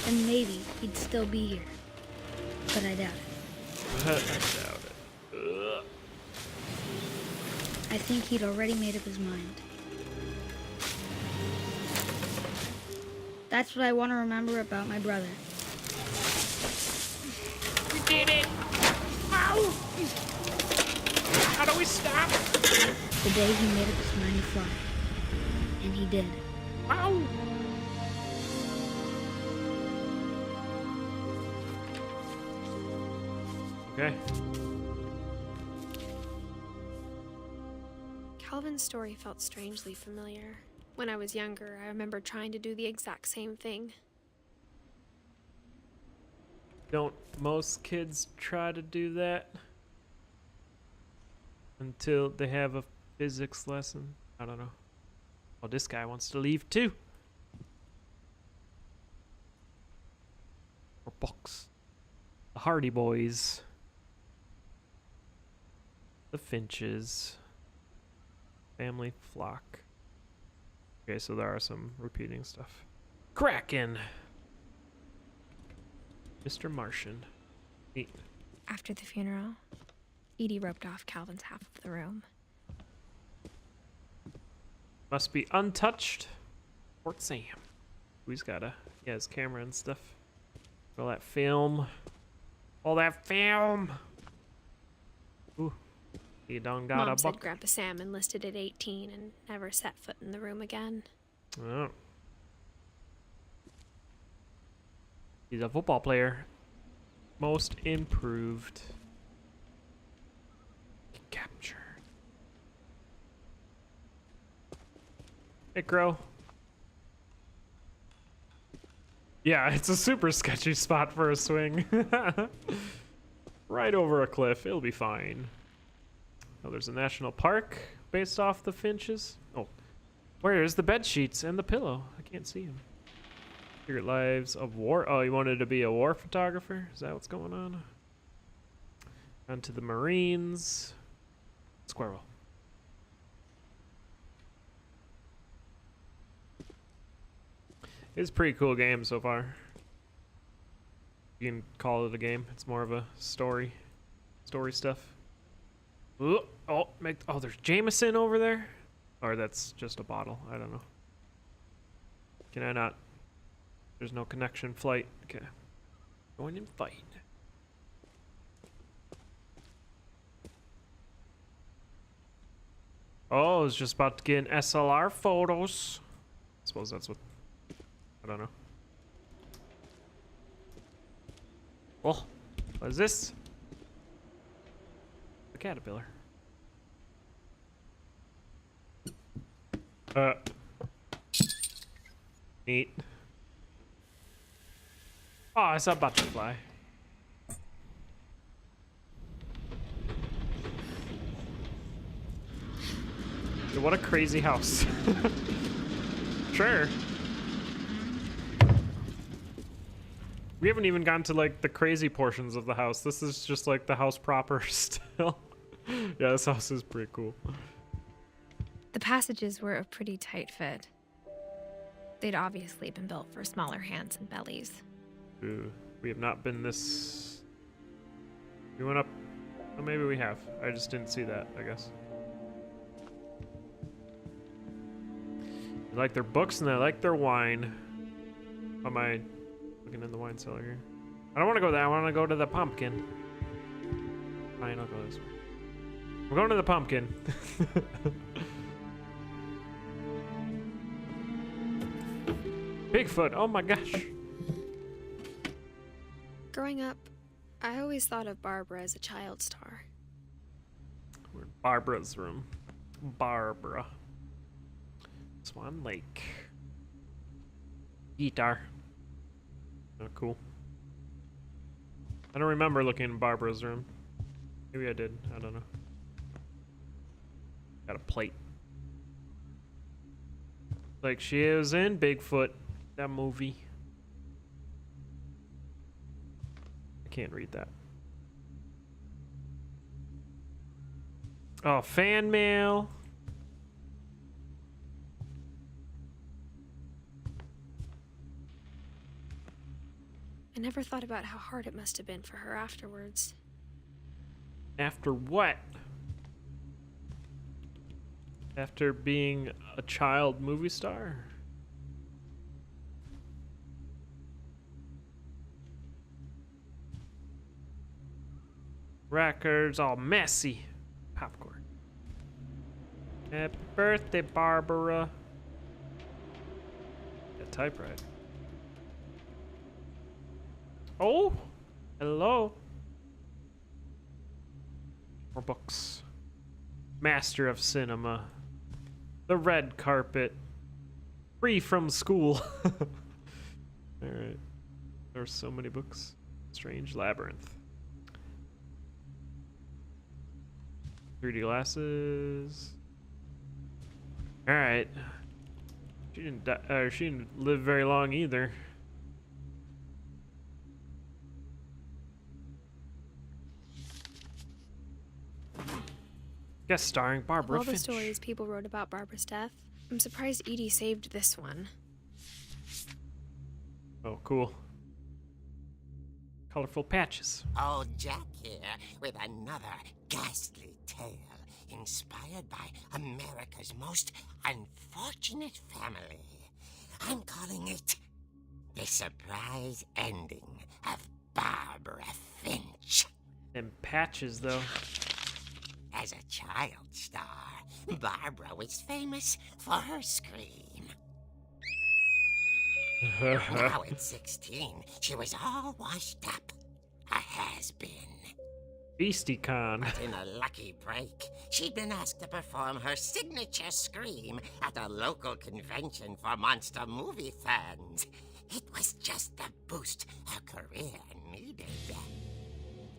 And maybe he'd still be here. But I doubt it.
I doubt it. Ugh.
I think he'd already made up his mind. That's what I want to remember about my brother.
We did it! Ow! How do we stop?
The day he made up his mind to fly. And he did.
Ow! Okay.
Calvin's story felt strangely familiar. When I was younger, I remember trying to do the exact same thing.
Don't most kids try to do that? Until they have a physics lesson? I don't know. Oh, this guy wants to leave too. Or books. The Hardy Boys. The Finches. Family flock. Okay, so there are some repeating stuff. Kraken! Mr. Martian. Neat.
After the funeral, Edie roped off Calvin's half of the room.
Must be untouched. Fort Sam. He's got his camera and stuff. All that film. All that film! Ooh. He done got
Mom
a
said
buck.
Grandpa Sam enlisted at 18 and never set foot in the room again.
Oh. He's a football player. Most improved. Capture. Hey, Crow. Yeah, it's a super sketchy spot for a swing. Right over a cliff. It'll be fine. Oh, there's a national park based off the finches. Oh, where's the bed sheets and the pillow? I can't see them. Secret Lives of War. Oh, you wanted to be a war photographer? Is that what's going on? On to the Marines. Squirrel. It's a pretty cool game so far. You can call it a game. It's more of a story stuff. Ooh, oh, there's Jameson over there? Or that's just a bottle. I don't know. Can I not? There's no connection flight. Okay. Going in fight. Oh, I was just about to get in SLR photos. I suppose that's what... I don't know. Oh, what is this? The caterpillar. Neat. Oh, it's a butterfly. Dude, what a crazy house. Sure. We haven't even gotten to like the crazy portions of the house. This is just like the house proper still. Yeah, this house is pretty cool.
The passages were a pretty tight fit. They'd obviously been built for smaller hands and bellies.
Ooh, we have not been this... We went up... Oh, maybe we have. I just didn't see that, I guess. They like their books and they like their wine. How am I looking in the wine cellar here? I don't want to go there. I want to go to the pumpkin. Fine, I'll go this way. We're going to the pumpkin. Bigfoot, oh my gosh.
Growing up, I always thought of Barbara as a child star.
We're in Barbara's room. Barbara. Swan Lake. Guitar. Oh, cool. I don't remember looking in Barbara's room. Maybe I did. I don't know. Got a plate. Like she was in Bigfoot, that movie. I can't read that. Oh, fan mail.
I never thought about how hard it must have been for her afterwards.
After what? After being a child movie star? Records all messy. Popcorn. Happy birthday, Barbara. A typewriter. Oh, hello. More books. Master of Cinema. The Red Carpet. Free from School. Alright. There are so many books. Strange Labyrinth. 3D glasses. Alright. She didn't die, or she didn't live very long either. Guest starring
Of
Barbara
all the
Finch.
stories people wrote about Barbara's death, I'm surprised Edie saved this one.
Oh, cool. Colorful patches.
Old Jack here with another ghastly tale inspired by America's most unfortunate family. I'm calling it The Surprise Ending of Barbara Finch.
Them patches, though.
As a child star, Barbara was famous for her scream. Now at 16, she was all washed up. A has-been.
BeastieCon.
But in a lucky break, she'd been asked to perform her signature scream at a local convention for monster movie fans. It was just the boost her career needed.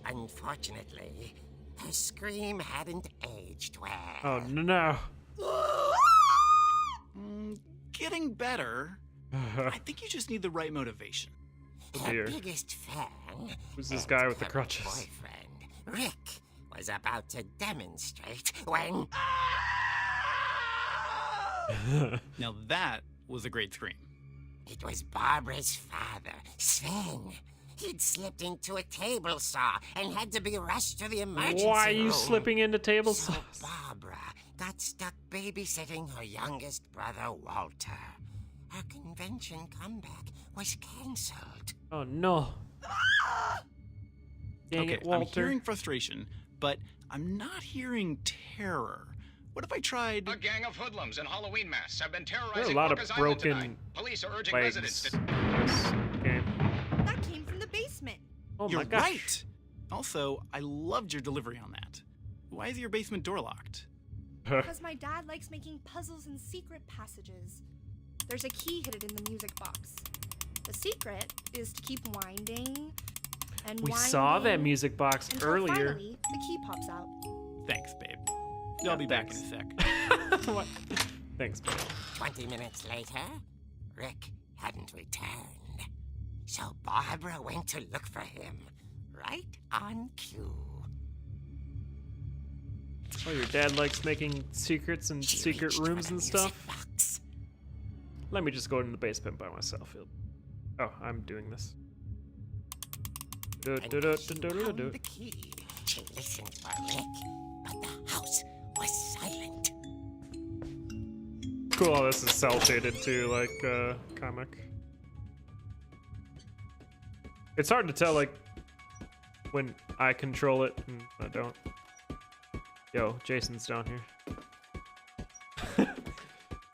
Unfortunately, her scream hadn't aged well.
Oh, no.
Getting better. I think you just need the right motivation.
Her
Dear.
biggest fan,
Who's this
and
guy with the
current
crutches?
boyfriend, Rick, was about to demonstrate when...
Now that was a great scream.
It was Barbara's father, Sven. He'd slipped into a table saw and had to be rushed to the emergency
Why are you
room.
slipping into table
So
saws?
Barbara got stuck babysitting her youngest brother, Walter. Her convention comeback was cancelled.
Oh, no. Dang
Okay,
it,
I'm
Walter.
hearing frustration, but I'm not hearing terror. What if I tried...
A gang of hoodlums in Halloween masks have been
There are
terrorizing
a lot of
Orcas Island tonight.
broken
Police are urging residents
legs
to...
in this game.
That came from the basement.
Oh,
You're
my gosh.
right! Also, I loved your delivery on that. Why is your basement door locked?
Because my dad likes making puzzles and secret passages. There's a key hidden in the music box. The secret is to keep winding and
We
winding
saw that music box
until
earlier.
finally the key pops out.
Thanks, babe. I'll be back in a sec.
What? Thanks, babe.
20 minutes later, Rick hadn't returned. So Barbara went to look for him, right on cue.
Oh, your dad likes making secrets and
She
secret
reached for
rooms
the
and
music
stuff.
box.
Let me just go in the basement by myself. Oh, I'm doing this.
And as she found the key, she listened for Rick, but the house was silent.
Cool, this is cell shaded too, like comic. It's hard to tell, like, when I control it and I don't. Yo, Jason's down here.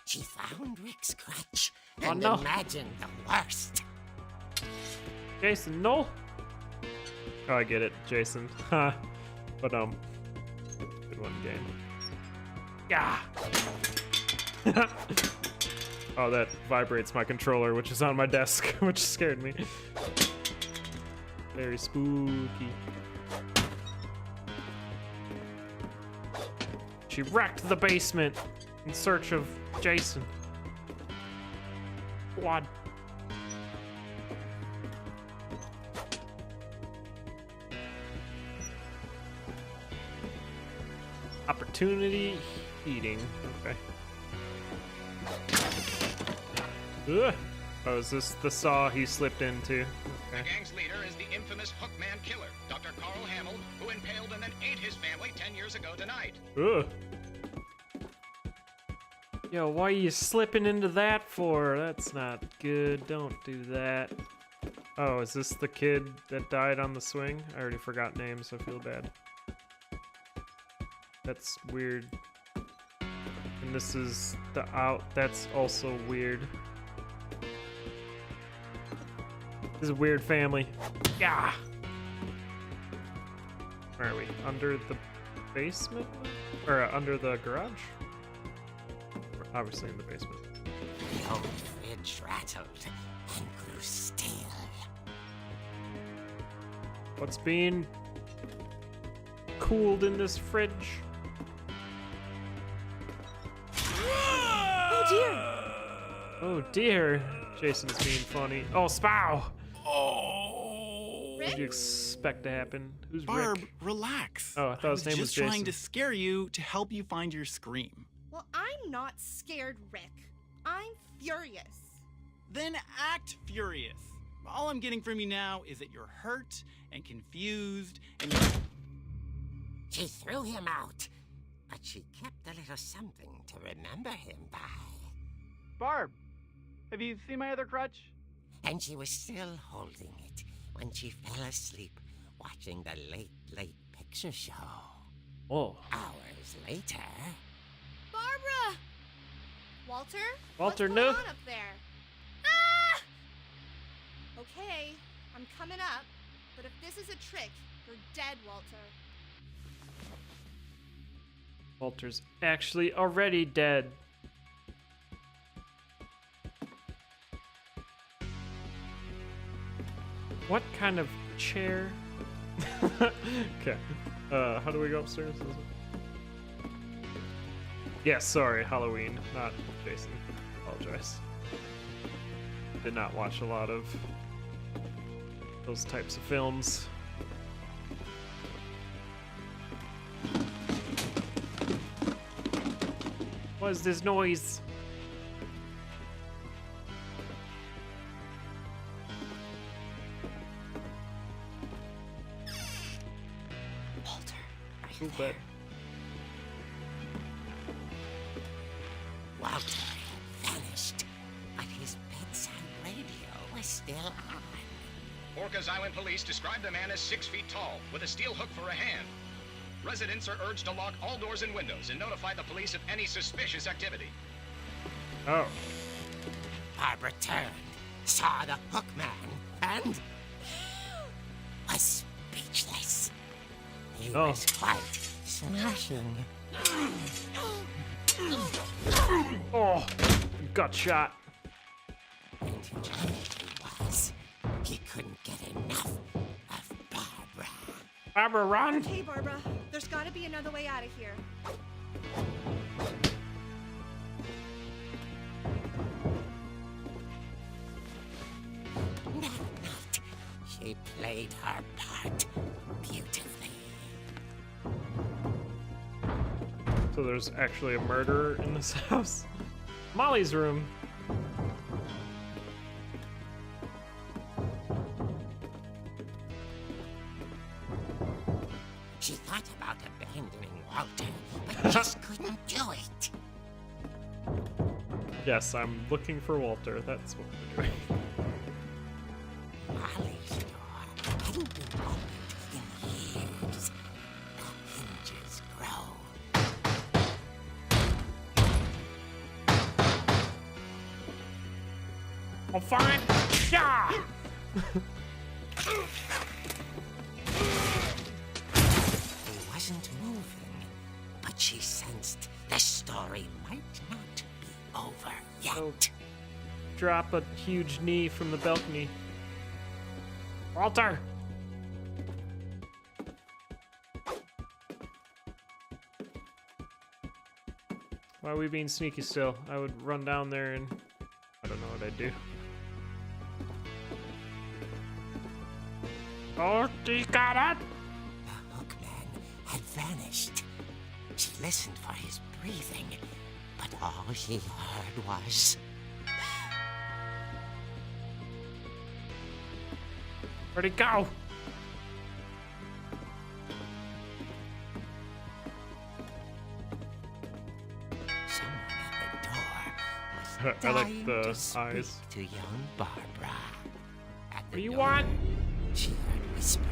She found Rick's crutch
Oh,
and
no.
imagined the worst.
Jason, no! Oh, I get it, Jason. Ha. But, good one, game. Yeah! Oh, that vibrates my controller, which is on my desk, which scared me. Very spooky. She wrecked the basement in search of Jason. Quad. Opportunity heating. Okay. Ugh. Oh, is this the saw he slipped into?
The
Okay.
gang's leader is the infamous Hookman Killer, Dr. Carl Hamill, who impaled and then ate his family 10 years ago tonight.
Ugh. Yo, why are you slipping into that for? That's not good. Don't do that. Oh, is this the kid that died on the swing? I already forgot names, I feel bad. That's weird. And this is the out. That's also weird. This is a weird family. Yeah. Where are we? Under the basement? Or under the garage? We're obviously in the basement.
The old fridge rattled and grew still.
What's being cooled in this fridge?
Oh dear!
Oh dear. Jason's being funny. Oh, Spow!
Oh,
What do you expect to happen? Who's
Barb,
Rick?
relax.
Oh, I thought his name was
just trying
Jason.
to scare you to help you find your scream.
Well, I'm not scared, Rick. I'm furious.
Then act furious. All I'm getting from you now is that you're hurt and confused and you're...
She threw him out, but she kept a little something to remember him by.
Barb, have you seen my other crutch?
And she was still holding it when she fell asleep watching the late picture show.
Oh.
Hours later...
Barbara! Walter?
Walter,
what's
no.
going on up there? Ah! Okay, I'm coming up, but if this is a trick, you're dead, Walter.
Walter's actually already dead. What kind of chair? Okay. How do we go upstairs? Yeah, sorry, Halloween, not Jason. Apologize. Did not watch a lot of those types of films. What is this noise?
Walter, are
Too
you
bad.
there? Walter had vanished, but his bedside radio was still on.
Orcas Island police describe the man as 6 feet tall, with a steel hook for a hand. Residents are urged to lock all doors and windows and notify the police of any suspicious activity.
Oh.
Barbara turned, saw the hook man, and was speechless. He
Oh.
was quite smashing.
Oh, got shot.
And he was. He couldn't get enough of Barbara.
Barbara, run!
Okay, Barbara, there's gotta be another way out of here.
That night, she played her part beautifully.
So there's actually a murderer in this house. Molly's room.
She thought about abandoning Walter, but just couldn't do it.
Yes, I'm looking for Walter. That's what we're doing.
Molly's door hadn't been opened in years. The hinges grow.
I'll find. Yeah.
He wasn't moving, but she sensed the story might not be over yet.
Oh. Drop a huge knee from the balcony. Walter. Why are we being sneaky still? I would run down there and I don't know what I'd do. Oh, you got it!
The hookman had vanished. She listened for his breathing, but all she heard was...
Where'd he go?
Someone at the door was
I like
dying
the
to speak
eyes.
to young Barbara. At
What
the
do you
door,
want?
She heard whispering.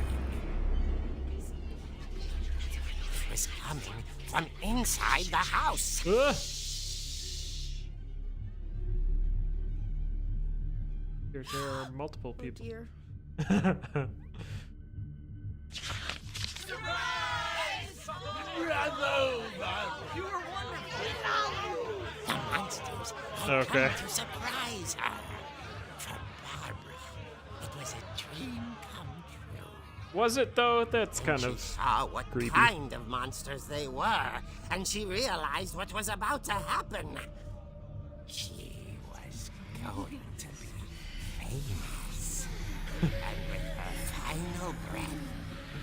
It was coming from inside the house.
Ugh. There are multiple
Oh
people.
dear.
The monsters had
Okay.
come to surprise her. For Barbara, it was a dream come true.
Was it though? That's
And
kind
she
of
saw what
creepy.
kind of monsters they were, and she realized what was about to happen. She was going to be famous. And with her final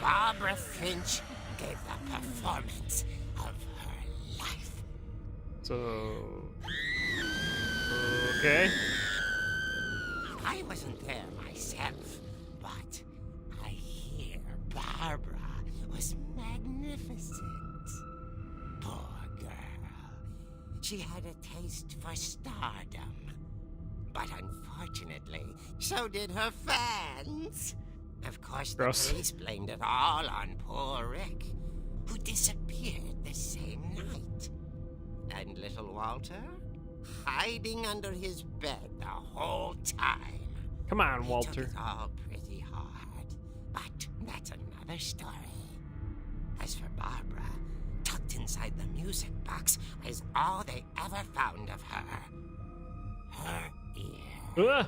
Barbara Finch gave the performance of her life.
So... Okay.
I wasn't there myself, but I hear Barbara was magnificent. Poor girl. She had a taste for stardom. But unfortunately, so did her fans. Of course, the
Gross.
police blamed it all on poor Rick, who disappeared the same night. And little Walter? Hiding under his bed the whole time.
Come on,
He
Walter.
took it all pretty hard, but that's another story. As for Barbara, tucked inside the music box is all they ever found of her. Her ear.
Ugh.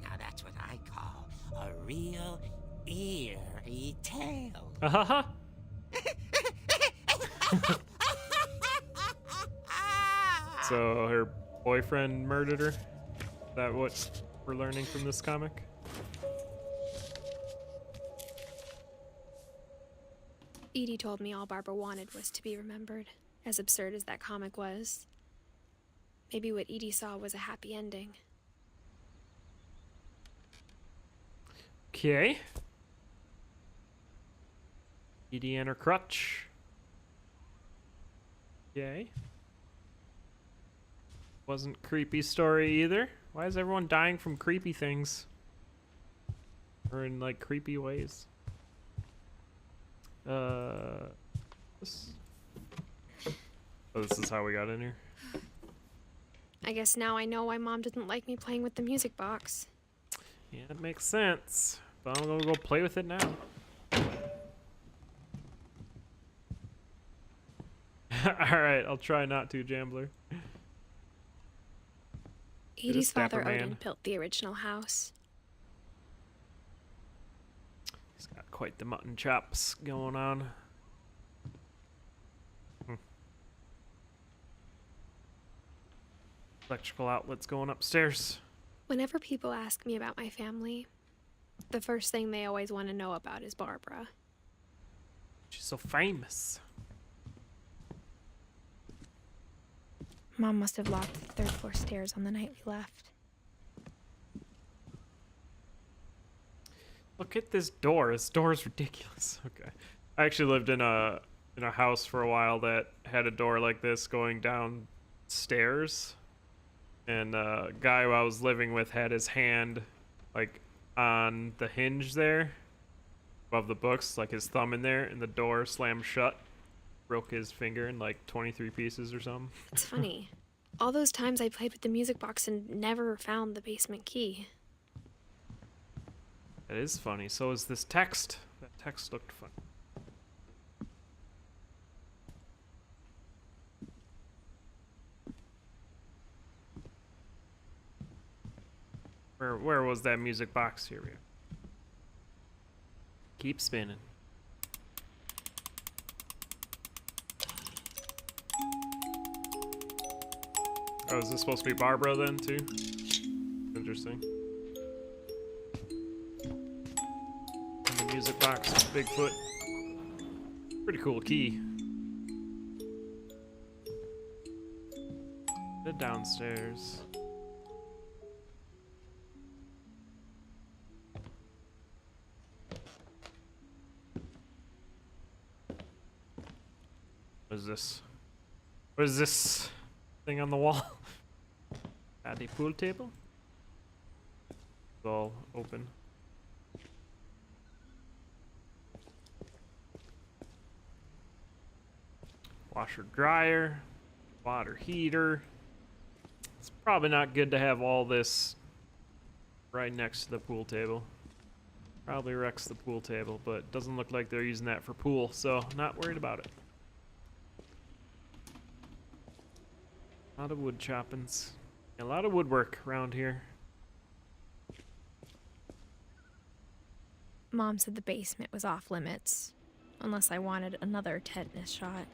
Now that's what I call a real eerie tale.
Ha So her boyfriend murdered her? Is that what we're learning from this comic?
Edie told me all Barbara wanted was to be remembered, as absurd as that comic was. Maybe what Edie saw was a happy ending.
Okay. Edie and her crutch. Okay. Wasn't creepy story either. Why is everyone dying from creepy things? Or in like creepy ways? This... Oh, this is how we got in here.
I guess now I know why Mom didn't like me playing with the music box.
Yeah, it makes sense. But I'm gonna go play with it now. Alright, I'll try not to, Jambler.
Edie's
dapper
father,
man.
Odin, built the original house.
He's got quite the mutton chops going on. Electrical outlets going upstairs.
Whenever people ask me about my family, the first thing they always want to know about is Barbara.
She's so famous.
Mom must have locked the third floor stairs on the night we left.
Look at this door. This door is ridiculous. Okay. I actually lived in a house for a while that had a door like this going downstairs. And a guy who I was living with had his hand like on the hinge there above the books, like his thumb in there, and the door slammed shut. Broke his finger in like 23 pieces or something.
It's funny. All those times I played with the music box and never found the basement key.
That is funny. So is this text. That text looked funny. Where was that music box? Here we are. Keep spinning. Oh, is this supposed to be Barbara then too? Interesting. And the music box, Bigfoot. Pretty cool key. The downstairs. What is this? What is this thing on the wall? At a pool table? It's all open. Washer dryer, water heater. It's probably not good to have all this right next to the pool table. Probably wrecks the pool table, but doesn't look like they're using that for pool, so not worried about it. A lot of wood choppings. A lot of woodwork around here.
Mom said the basement was off limits, unless I wanted another tetanus shot.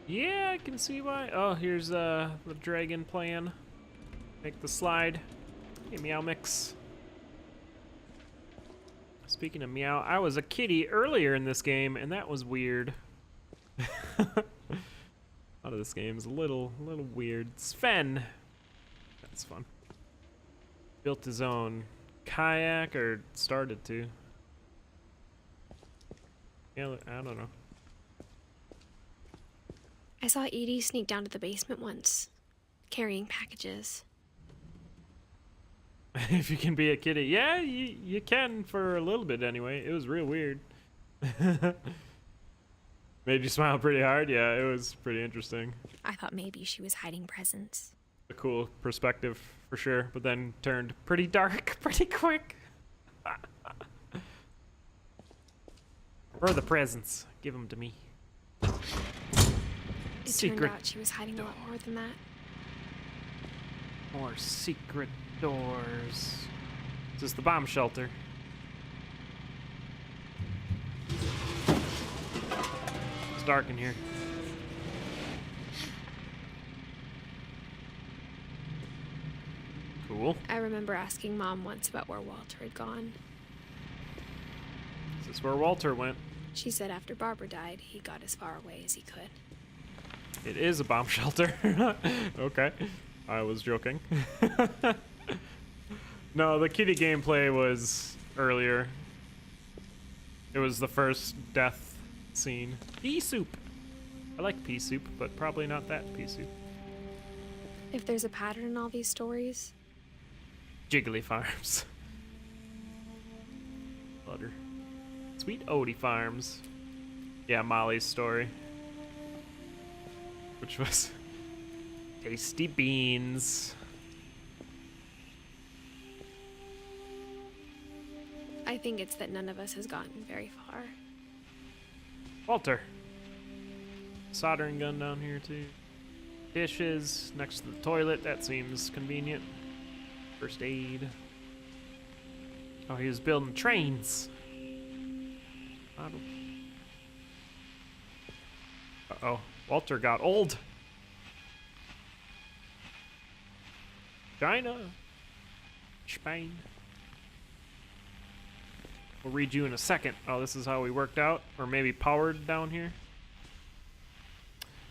Yeah, I can see why. Oh, here's the dragon plan. Make the slide. Hey, Meow Mix. Speaking of meow, I was a kitty earlier in this game, and that was weird. A lot of this game is a little weird. Sven. That's fun. Built his own kayak, or started to. Yeah, I don't know.
I saw Edie sneak down to the basement once, carrying packages.
If you can be a kitty. Yeah, you can for a little bit anyway. It was real weird. Made you smile pretty hard? Yeah, it was pretty interesting.
I thought maybe she was hiding presents.
A cool perspective for sure, but then turned pretty dark pretty quick. Where are the presents? Give them to me.
It turned out she was hiding a lot more than that.
More secret doors. This is the bomb shelter. It's dark in here. Cool.
I remember asking Mom once about where Walter had gone.
Is this where Walter went?
She said after Barbara died, he got as far away as he could.
It is a bomb shelter. Okay. I was joking. No, the kitty gameplay was earlier. It was the first death scene. Pea soup. I like pea soup, but probably not that pea soup.
If there's a pattern in all these stories,
Jiggly Farms. Butter. Sweet Odie Farms. Yeah, Molly's story. Which was tasty beans.
I think it's that none of us has gotten very far.
Walter. Soldering gun down here too. Dishes next to the toilet. That seems convenient. First aid. Oh, he was building trains. Uh-oh. Walter got old. China. Spain. We'll read you in a second. Oh, this is how we worked out. Or maybe powered down here.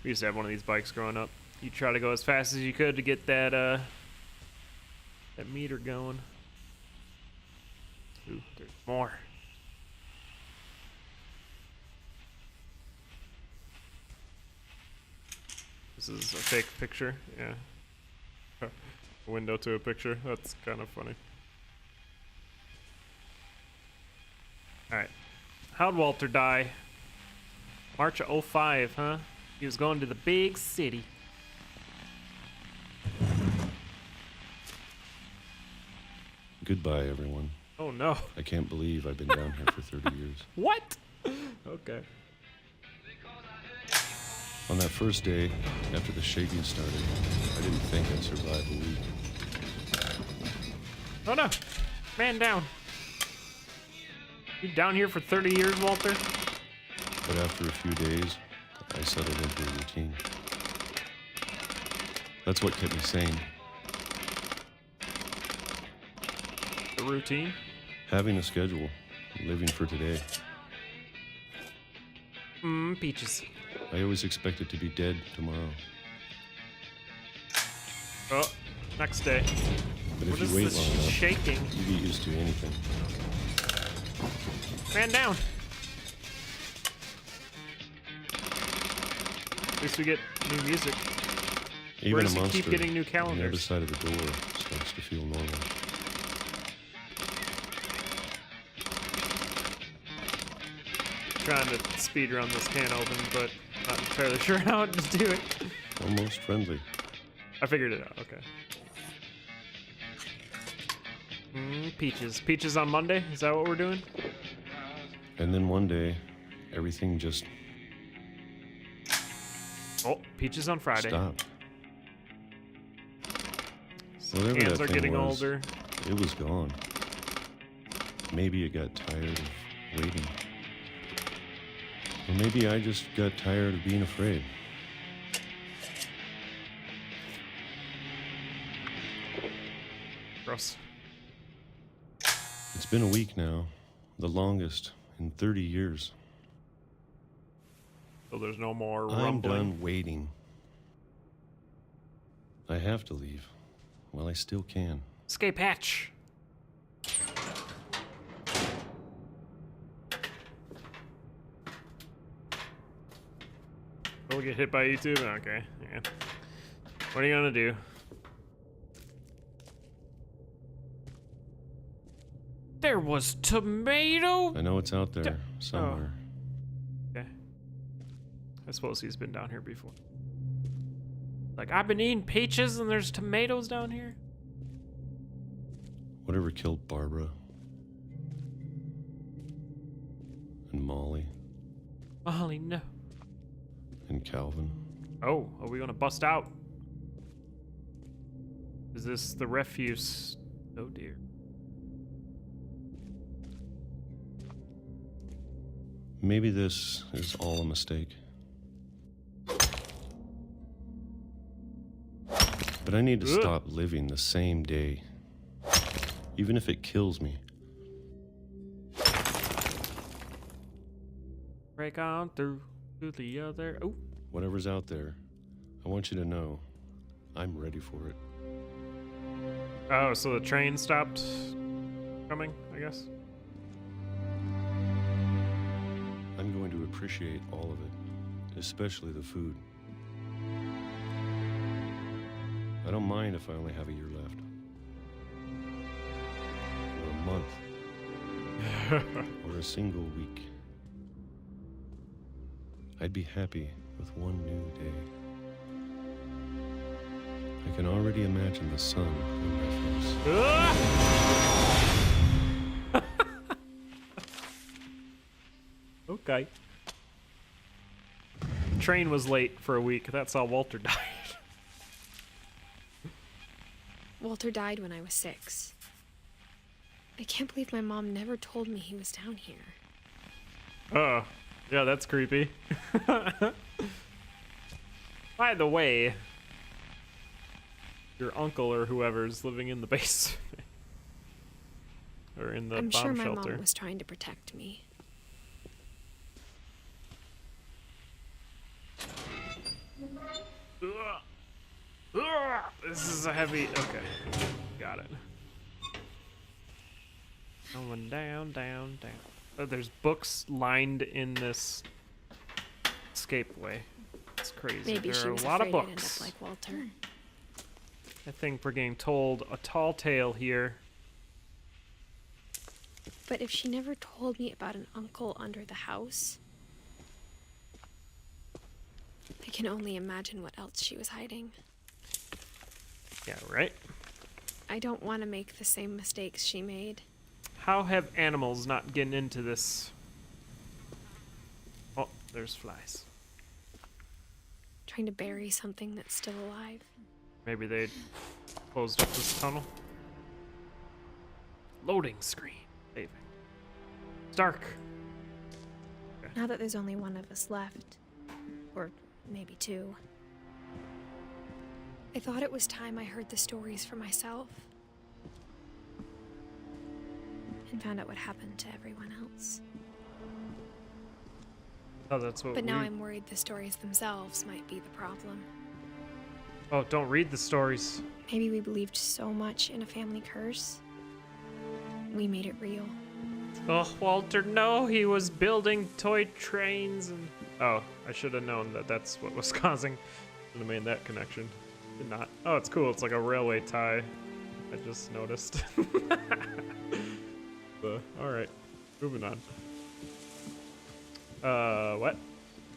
We used to have one of these bikes growing up. You try to go as fast as you could to get that that meter going. Ooh, there's more. This is a fake picture, yeah. A window to a picture, that's kind of funny. Alright. How'd Walter die? March of 05, huh? He was going to the big city.
Goodbye, everyone.
Oh no.
I can't believe I've been down here for 30 years.
What? Okay.
On that first day, after the shaking started, I didn't think I'd survive a week.
Oh no! Man down. You down here for 30 years, Walter?
But after a few days, I settled into a routine. That's what kept me sane.
The routine?
Having a schedule, living for today.
Peaches.
I always expected to be dead tomorrow.
Oh, next day.
But
What
if
is
you wait
this
long enough,
shaking?
you get used to anything.
Man down. At least we get new music.
Even
Where
a
does he
monster
keep getting new
on the other
calendars?
side of the door starts to feel normal.
Trying to speed run this can open, but not entirely sure how to do it.
Almost friendly.
I figured it out, okay. Peaches. Peaches on Monday? Is that what we're doing?
And then one day, everything just
Oh, peaches on Friday.
stopped. Whatever
Hands
that
are
thing
getting
was,
older.
it was gone. Maybe it got tired of waiting. Or maybe I just got tired of being afraid.
Gross.
It's been a week now. The longest in 30 years.
So there's no more
I'm
rumbling.
done waiting. I have to leave. Well, I still can.
Escape hatch. We'll get hit by you too? Okay, yeah. What are you gonna do? There was tomato?
I know it's out there somewhere.
Okay. I suppose he's been down here before. Like, I've been eating peaches and there's tomatoes down here?
Whatever killed Barbara. And Molly.
Molly, no.
And Calvin.
Oh, are we gonna bust out? Is this the refuse? Oh dear.
Maybe this is all a mistake. But I need to stop living the same day. Even if it kills me.
Break on through to the other. Oh.
Whatever's out there, I want you to know I'm ready for it.
Oh, so the train stopped coming, I guess?
I'm going to appreciate all of it, especially the food. I don't mind if I only have a year left. Or a month. Or a single week. I'd be happy with one new day. I can already imagine the sun in my face.
Okay. Train was late for a week. That's how Walter died.
Walter died when I was 6. I can't believe my mom never told me he was down here.
Oh, yeah, that's creepy. By the way, your uncle or whoever's living in the basement. Or in the
I'm
bomb
sure my
shelter.
mom was trying to protect me.
This is a heavy. Okay, got it. Going down, down, down. Oh, there's books lined in this escape way. It's crazy.
Maybe
there
she
are
was
a lot of
afraid I'd end
books.
up like Walter.
I think we're getting told a tall tale here.
But if she never told me about an uncle under the house, I can only imagine what else she was hiding.
Yeah, right?
I don't want to make the same mistakes she made.
How have animals not getting into this? Oh, there's flies.
Trying to bury something that's still alive.
Maybe they closed up this tunnel. Loading screen. Saving. It's dark. Okay.
Now that there's only one of us left, or maybe 2, I thought it was time I heard the stories for myself and found out what happened to everyone else.
Oh, that's what
But now I'm worried the stories themselves might be the problem.
Oh, don't read the stories.
Maybe we believed so much in a family curse, we made it real.
Oh, Walter, no, he was building toy trains and... Oh, I should have known that that's what was causing... Should have made that connection. Did not. Oh, it's cool. It's like a railway tie. I just noticed. Alright. Moving on. What?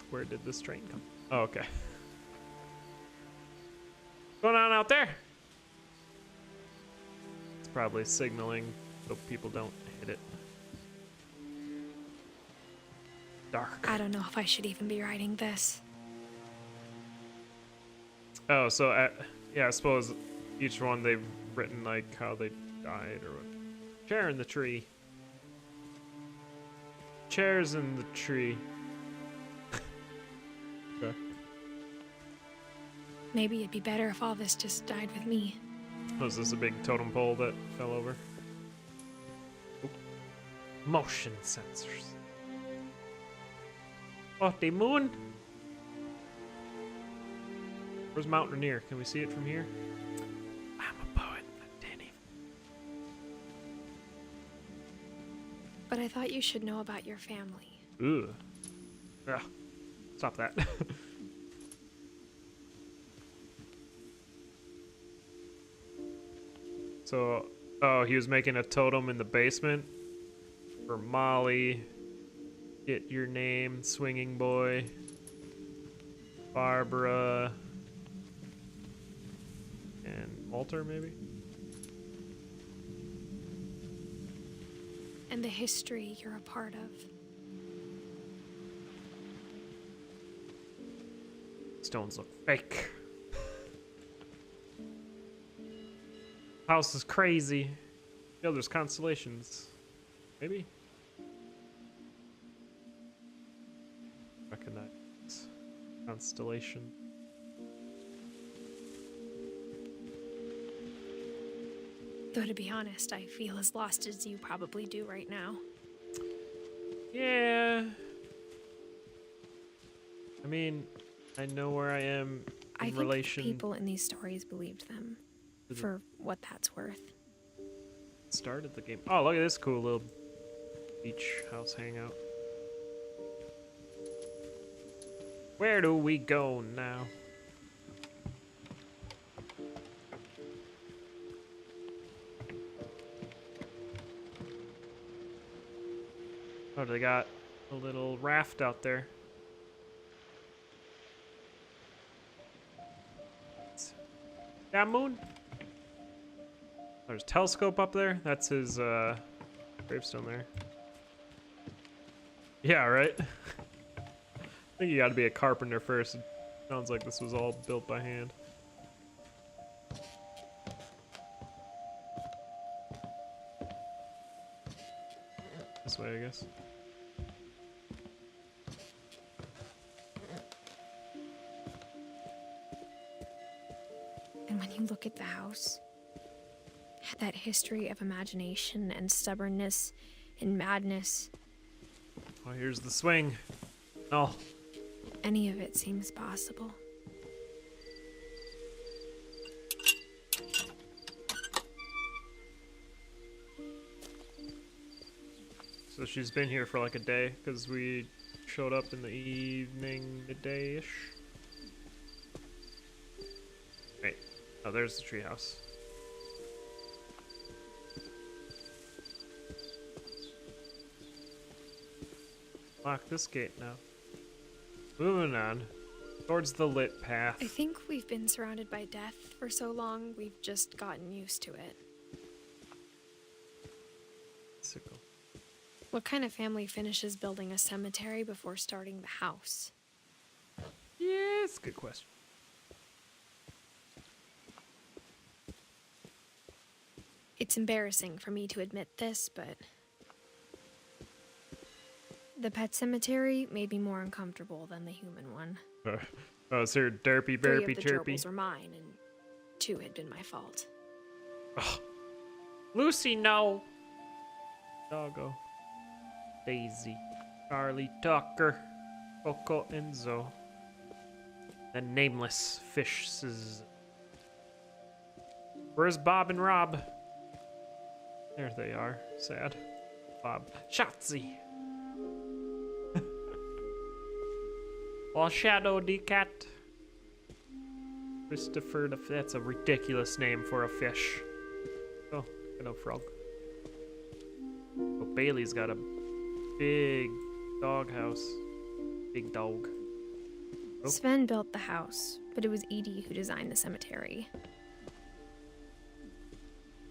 Where did this train come? Oh, okay. What's going on out there? It's probably signaling so people don't hit it. Dark.
I don't know if I should even be writing this.
Oh, so yeah, I suppose each one they've written like how they died or what. Chair in the tree. Chairs in the tree. Okay.
Maybe it'd be better if all this just died with me.
Was this a big totem pole that fell over? Oop. Motion sensors. Oh, the moon. Where's Mount Rainier? Can we see it from here? I'm a poet, Danny.
But I thought you should know about your family.
Ugh. Ugh. Stop that. So, oh, he was making a totem in the basement for Molly. Get your name, swinging boy. Barbara. And Walter, maybe?
And the history you're a part of.
Stones look fake. House is crazy. Yo, there's constellations. Maybe? Recognize constellation.
Though to be honest, I feel as lost as you probably do right now.
Yeah. I mean, I know where I am
I
in
think
relation.
people in these stories believed them, for what that's worth.
Started the game. Oh, look at this cool little beach house hangout. Where do we go now? Oh, they got a little raft out there. Yeah, moon. There's a telescope up there. That's his gravestone there. Yeah, right? I think you gotta be a carpenter first. It sounds like this was all built by hand. This way, I guess.
And when you look at the house, that history of imagination and stubbornness and madness,
Oh, here's the swing. Oh,
any of it seems possible.
so she's been here for like a day because we showed up in the evening, midday-ish. Wait. Oh, there's the treehouse. Lock this gate now. Moving on. Towards the lit path.
I think we've been surrounded by death for so long, we've just gotten used to it.
Sickle.
What kind of family finishes building a cemetery before starting the house?
Yes, good question.
It's embarrassing for me to admit this, but the pet cemetery made me more uncomfortable than the human one.
Oh, is there derpy,
3
burpy,
of the
chirpy?
gerbils were mine, and 2 had been my fault.
Oh. Lucy, no! Doggo. Daisy. Charlie Tucker. Coco Enzo. The nameless fishes. Where's Bob and Rob? There they are. Sad. Bob. Shotzi. All Shadow the cat. Christopher the that's a ridiculous name for a fish. Oh, hello frog. Oh, Bailey's got a big doghouse. Big dog. Oh.
Sven built the house, but it was Edie who designed the cemetery.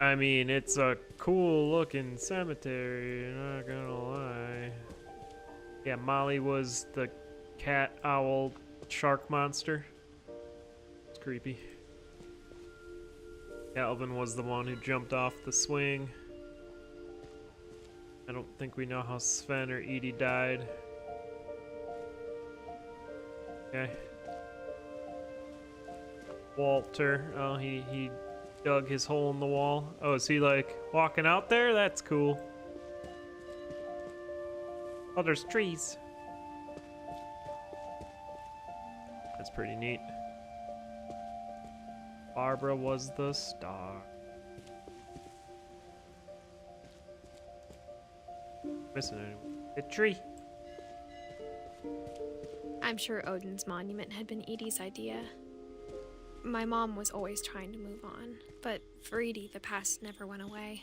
I mean, it's a cool looking cemetery, not gonna lie. Yeah, Molly was the cat, owl, shark monster. It's creepy. Calvin was the one who jumped off the swing. I don't think we know how Sven or Edie died. Okay. Walter, oh, he dug his hole in the wall. Oh, is he like walking out there? That's cool. Oh, there's trees. That's pretty neat. Barbara was the star. Missing anyone? A tree.
I'm sure Odin's monument had been Edie's idea. My mom was always trying to move on, but for Edie, the past never went away.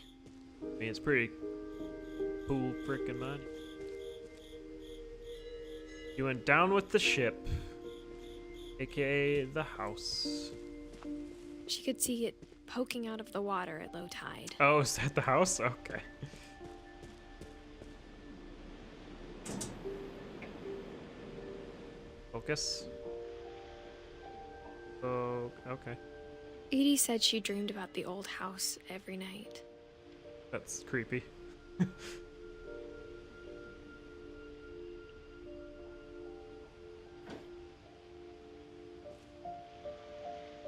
I mean, it's pretty cool frickin' money. You went down with the ship, aka the house.
She could see it poking out of the water at low tide.
Oh, is that the house? Okay. Focus. Oh, okay.
Edie said she dreamed about the old house every night.
That's creepy.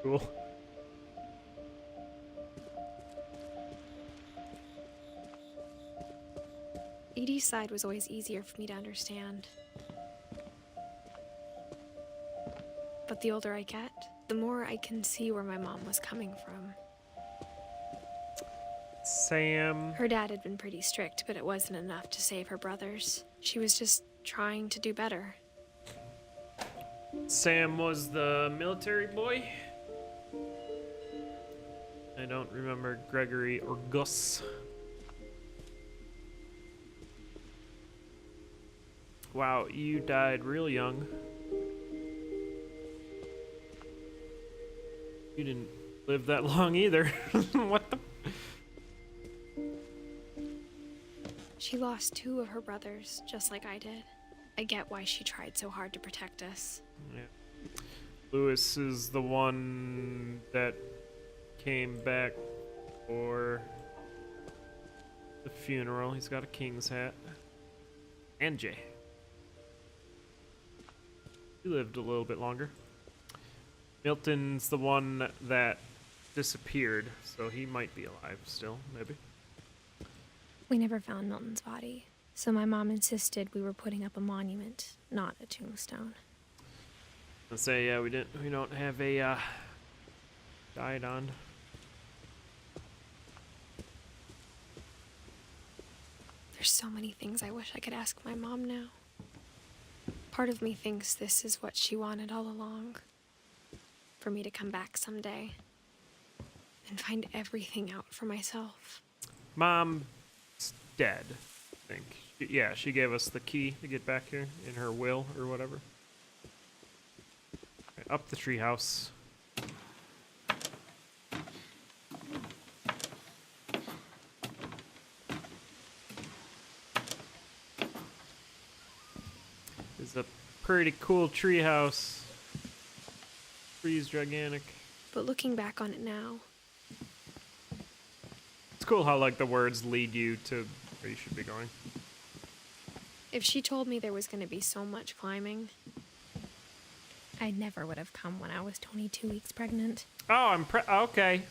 Cool.
Edie's side was always easier for me to understand. But the older I get, the more I can see where my mom was coming from.
Sam.
Her dad had been pretty strict, but it wasn't enough to save her brothers. She was just trying to do better.
Sam was the military boy. I don't remember Gregory or Gus. Wow, you died real young. You didn't live that long either. What the?
She lost 2 of her brothers, just like I did. I get why she tried so hard to protect us.
Yeah. Lewis is the one that came back for the funeral. He's got a king's hat. And Jay. He lived a little bit longer. Milton's the one that disappeared, so he might be alive still, maybe.
We never found Milton's body, so my mom insisted we were putting up a monument, not a tombstone.
Let's say, yeah, we don't have a died on.
There's so many things I wish I could ask my mom now. Part of me thinks this is what she wanted all along. For me to come back someday and find everything out for myself.
Mom's dead, I think. Yeah, she gave us the key to get back here in her will or whatever. Right, up the treehouse. It's a pretty cool treehouse. Tree's gigantic.
But looking back on it now,
It's cool how like the words lead you to where you should be going.
if she told me there was going to be so much climbing, I never would have come when I was 22 weeks pregnant.
Oh, okay.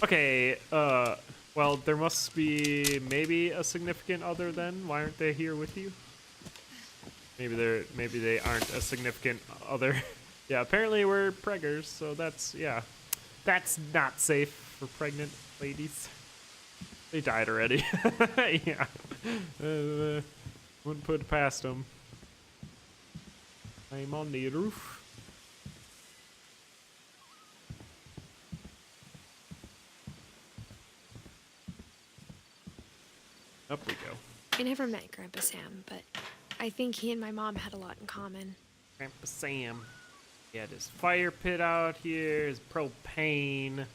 Okay, well, there must be maybe a significant other then. Why aren't they here with you? Maybe they aren't a significant other. Yeah, apparently we're preggers, so that's not safe for pregnant ladies. They died already. Yeah. Wouldn't put it past them. I'm on the roof. Up we go.
I never met Grandpa Sam, but I think he and my mom had a lot in common.
Grandpa Sam. He had his fire pit out here, his propane.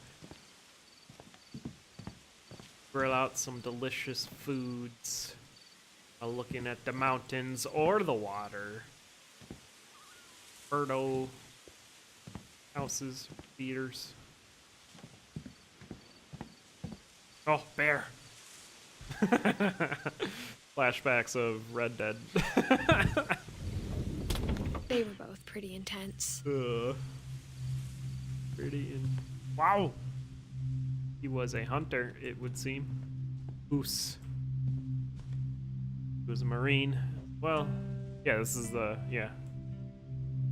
Grill out some delicious foods while looking at the mountains or the water. Birdo houses, feeders. Oh, bear. Flashbacks of Red Dead.
They were both pretty intense.
Wow. He was a hunter, it would seem. Goose. He was a Marine. Well, yeah, this is the, yeah.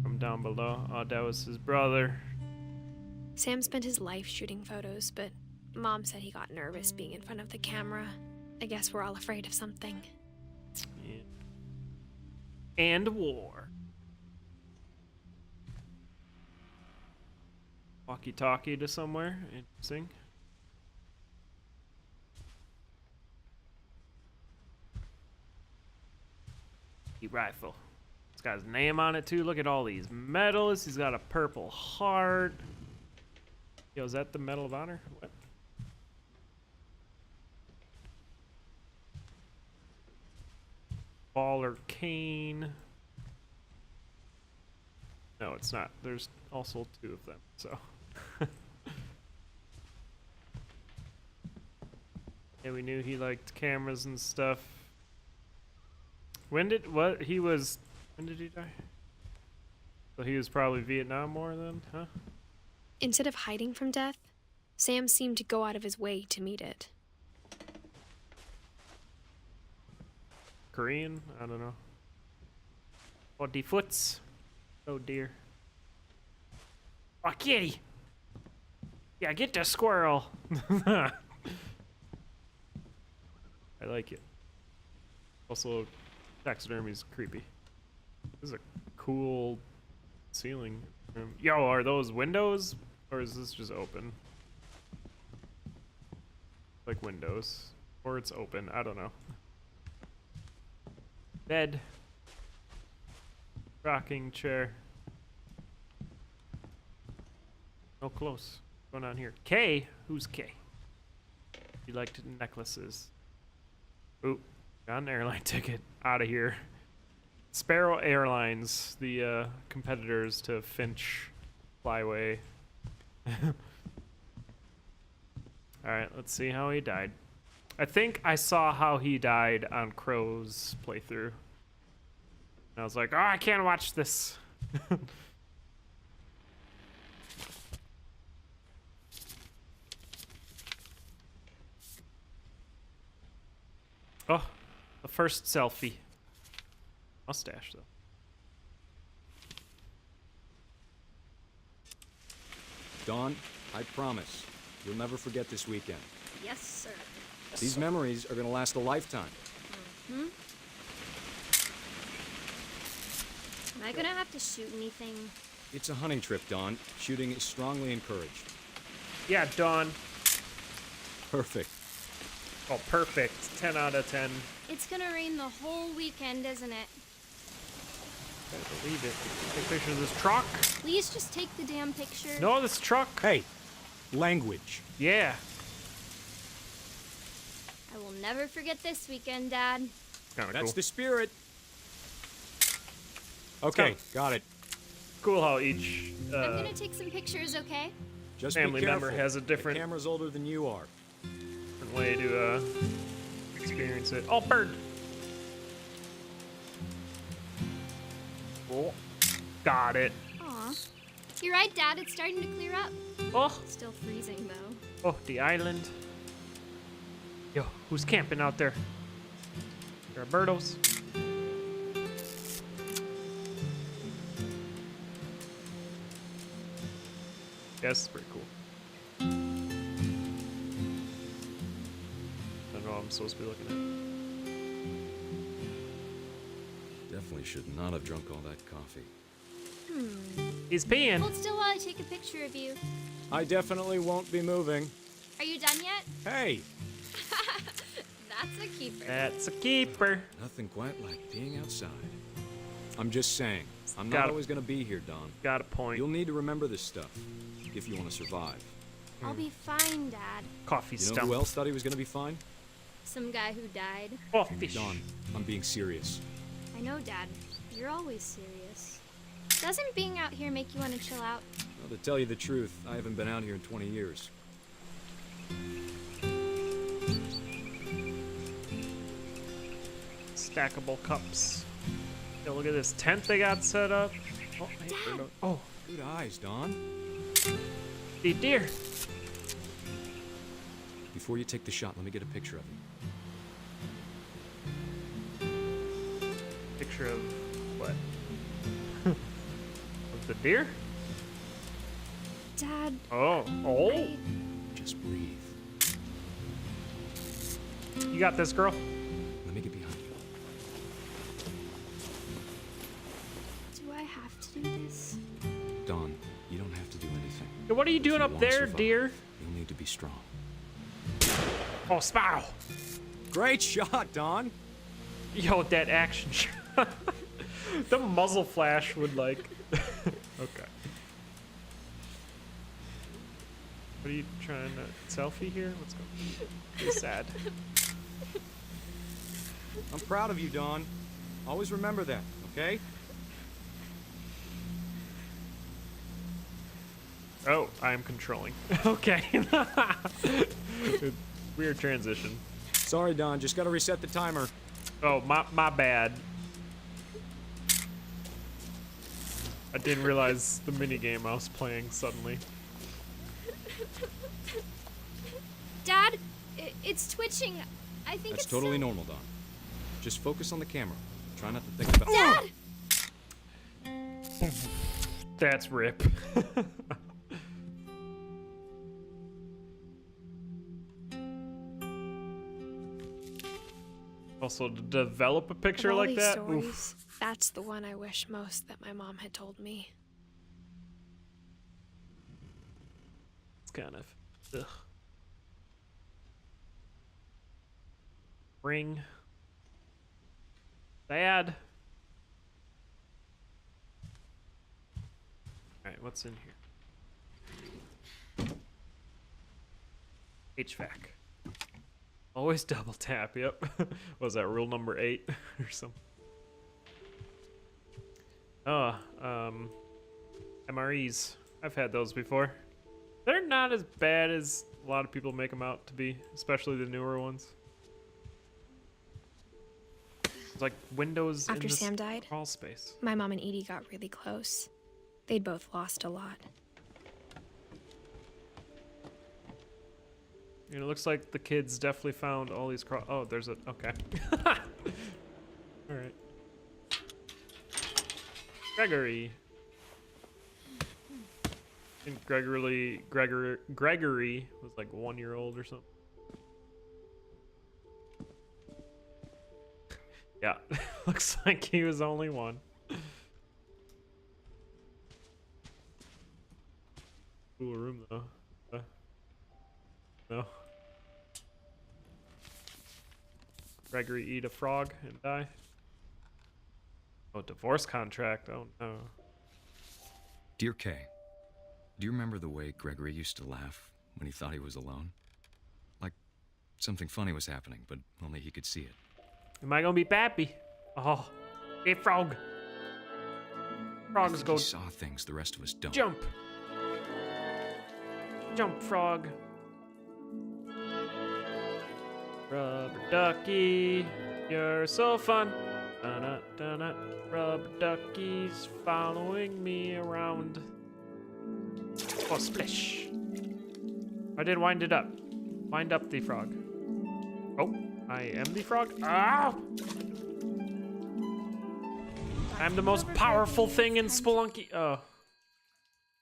From down below. Oh, that was his brother.
Sam spent his life shooting photos, but Mom said he got nervous being in front of the camera. I guess we're all afraid of something.
Yeah. And war. Walkie-talkie to somewhere. Interesting. Rifle. It's got his name on it too. Look at all these medals. He's got a Purple Heart. Yo, is that the Medal of Honor? What? Baller cane. No, it's not. There's also 2 of them, so. Yeah, we knew he liked cameras and stuff. When did he die? So he was probably Vietnam War then, huh?
Instead of hiding from death, Sam seemed to go out of his way to meet it.
Korean? I don't know. Oh, the foots. Oh dear. Oh, kitty. Yeah, get the squirrel. I like it. Also, taxidermy's creepy. This is a cool ceiling. Yo, are those windows? Or is this just open? Like windows. Or it's open. I don't know. Bed. Rocking chair. Oh, close. What's going on here? K? Who's K? You liked necklaces. Ooh, got an airline ticket. Out of here. Sparrow Airlines, the competitors to Finch Flyway. Alright, let's see how he died. I think I saw how he died on Crow's playthrough. And I was like, oh, I can't watch this. Oh, the first selfie. Mustache, though.
Dawn, I promise, you'll never forget this weekend.
Yes, sir.
These memories are gonna last a lifetime.
Hmm? Am I gonna have to shoot anything?
It's a hunting trip, Dawn. Shooting is strongly encouraged.
Yeah, Dawn.
Perfect.
Oh, perfect. 10 out of 10.
It's gonna rain the whole weekend, isn't it?
Can't believe it. Take a picture of this truck.
Please just take the damn picture.
No, this truck.
Hey, language.
Yeah.
I will never forget this weekend, Dad.
Kinda
That's
cool.
the spirit. Okay, got it.
Cool how each
I'm gonna take some pictures, okay?
Just
family
be careful.
member has a different
The camera's older than you are.
way to experience it. Oh, bird. Oh, got it.
Aw. You're right, Dad. It's starting to clear up.
Oh,
Still freezing, though.
oh, the island. Yo, who's camping out there? There are birdos. Yeah, this is pretty cool. I don't know what I'm supposed to be looking at.
Definitely should not have drunk all that coffee.
He's peeing.
Hold still while I take a picture of you.
I definitely won't be moving.
Are you done yet?
Hey!
That's a keeper.
That's a keeper.
Nothing quite like being outside. I'm just saying, I'm
Got
not
it.
always gonna be here, Don.
Got a point.
You'll need to remember this stuff if you want to survive.
I'll be fine, Dad.
Coffee
You know
stump.
who else thought he was gonna be fine?
Some guy who died.
Oh, fish.
Don, I'm being serious.
I know, Dad. You're always serious. Doesn't being out here make you want to chill out?
Well, to tell you the truth, I haven't been out here in 20 years.
Stackable cups. Yo, look at this tent they got set up. Oh, hey,
Dad!
oh,
Good eyes, Don.
the deer.
Before you take the shot, let me get a picture of you.
picture of what? Of the deer?
Dad.
Oh.
Just breathe.
You got this, girl.
Let me get behind you.
Do I have to do this?
Dawn, you don't have to do anything.
Hey, what are you doing
If
up
want
there,
survive,
deer?
You'll need to be strong.
Oh, spow!
Great shot, Dawn.
Yo, that action shot. The muzzle flash would like. Okay. What are you trying to selfie here? Let's go. He's sad.
I'm proud of you, Dawn. Always remember that, okay?
Oh, I am controlling. Okay. Weird transition.
Sorry, Dawn. Just gotta reset the timer.
Oh, my bad. I didn't realize the minigame I was playing suddenly.
Dad, it's twitching. I think
That's
it's
totally
silly.
normal, Dawn. Just focus on the camera. Try not to think about.
Dad!
That's rip. Also, to develop a picture
Of all
like
these
that,
stories,
oof.
that's the one I wish most that my mom had told me.
It's kind of, ugh. Ring. Sad. Alright, what's in here? HVAC. Always double tap, yep. Was that rule number 8 or something? Oh, MREs. I've had those before. They're not as bad as a lot of people make them out to be, especially the newer ones. It's like windows
After
in this
Sam died,
crawl space.
my mom and Edie got really close. They'd both lost a lot.
It looks like the kids definitely found all these oh, there's a, okay. All right. Gregory. I think Gregory was like 1 year old or something. Yeah, looks like he was only 1. Cool room though. No. Gregory eat a frog and die. Oh, divorce contract. Oh no.
Dear Kay, do you remember the way Gregory used to laugh when he thought he was alone? Like something funny was happening, but only he could see it.
Am I gonna be Pappy? Oh, hey frog. Frogs go.
He saw things the rest of us don't.
Jump. Jump, frog. Rubber ducky, you're so fun. Dun dun. Rubber duckies following me around. Oh, splish. I did wind it up. Wind up the frog. Oh, I am the frog. Ah! I'm the most powerful thing in Spelunky. Oh.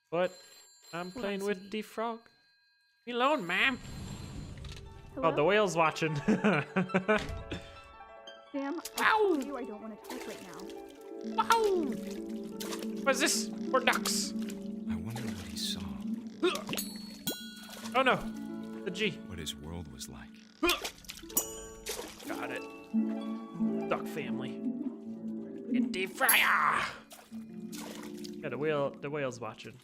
What? I'm playing with the frog. Leave me alone, ma'am.
Hello?
Oh, the whale's watching.
Sam, I told you I don't want to talk right now.
Wow! What's this? We're ducks.
I wonder what he saw.
Oh no, the G.
What his world was like.
Got it. Duck family. In the fryer. Yeah, the whale's watching.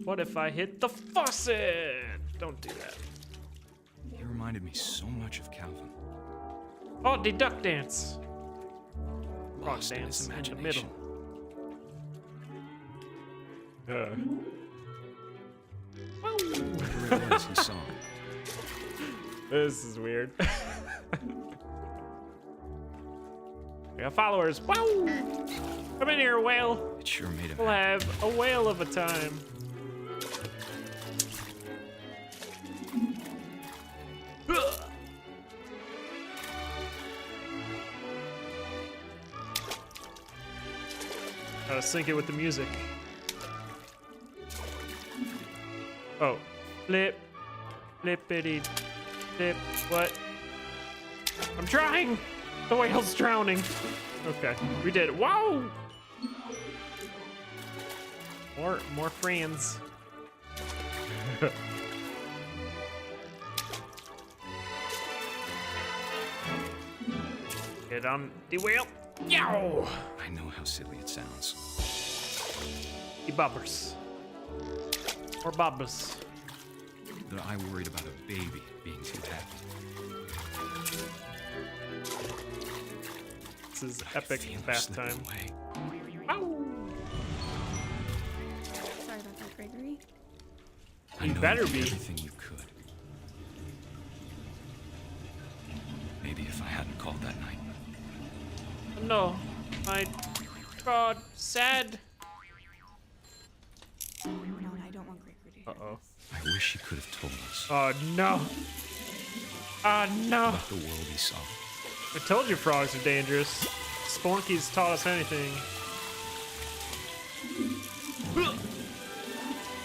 What if I hit the faucet? Don't do that.
He reminded me so much of Calvin.
Oh, the duck dance. Frog
Lost in
dance
his
in the
imagination.
middle.
Whatever it was he saw.
This is weird. We got followers. Wow! Come in here, whale.
It sure made him
We'll
happy.
have a whale of a time. Gotta sync it with the music. Oh. Flip. Flippity. Flip. What? I'm trying! The whale's drowning. Okay, we did it. Whoa! More friends. Get on the whale. Yow!
I know how silly it sounds.
The bobbers. More bobbers.
But I worried about a baby being too happy.
This is epic bath time. Ow!
Sorry about that, Gregory.
I
You
know
better
you did
be.
everything you could. Maybe if I hadn't called that night.
No, my God, sad.
No, I don't want Gregory to hear
Uh-oh.
I wish he could have told us
Oh no. Oh no.
about the world he saw.
I told you frogs are dangerous. Spelunky's taught us anything.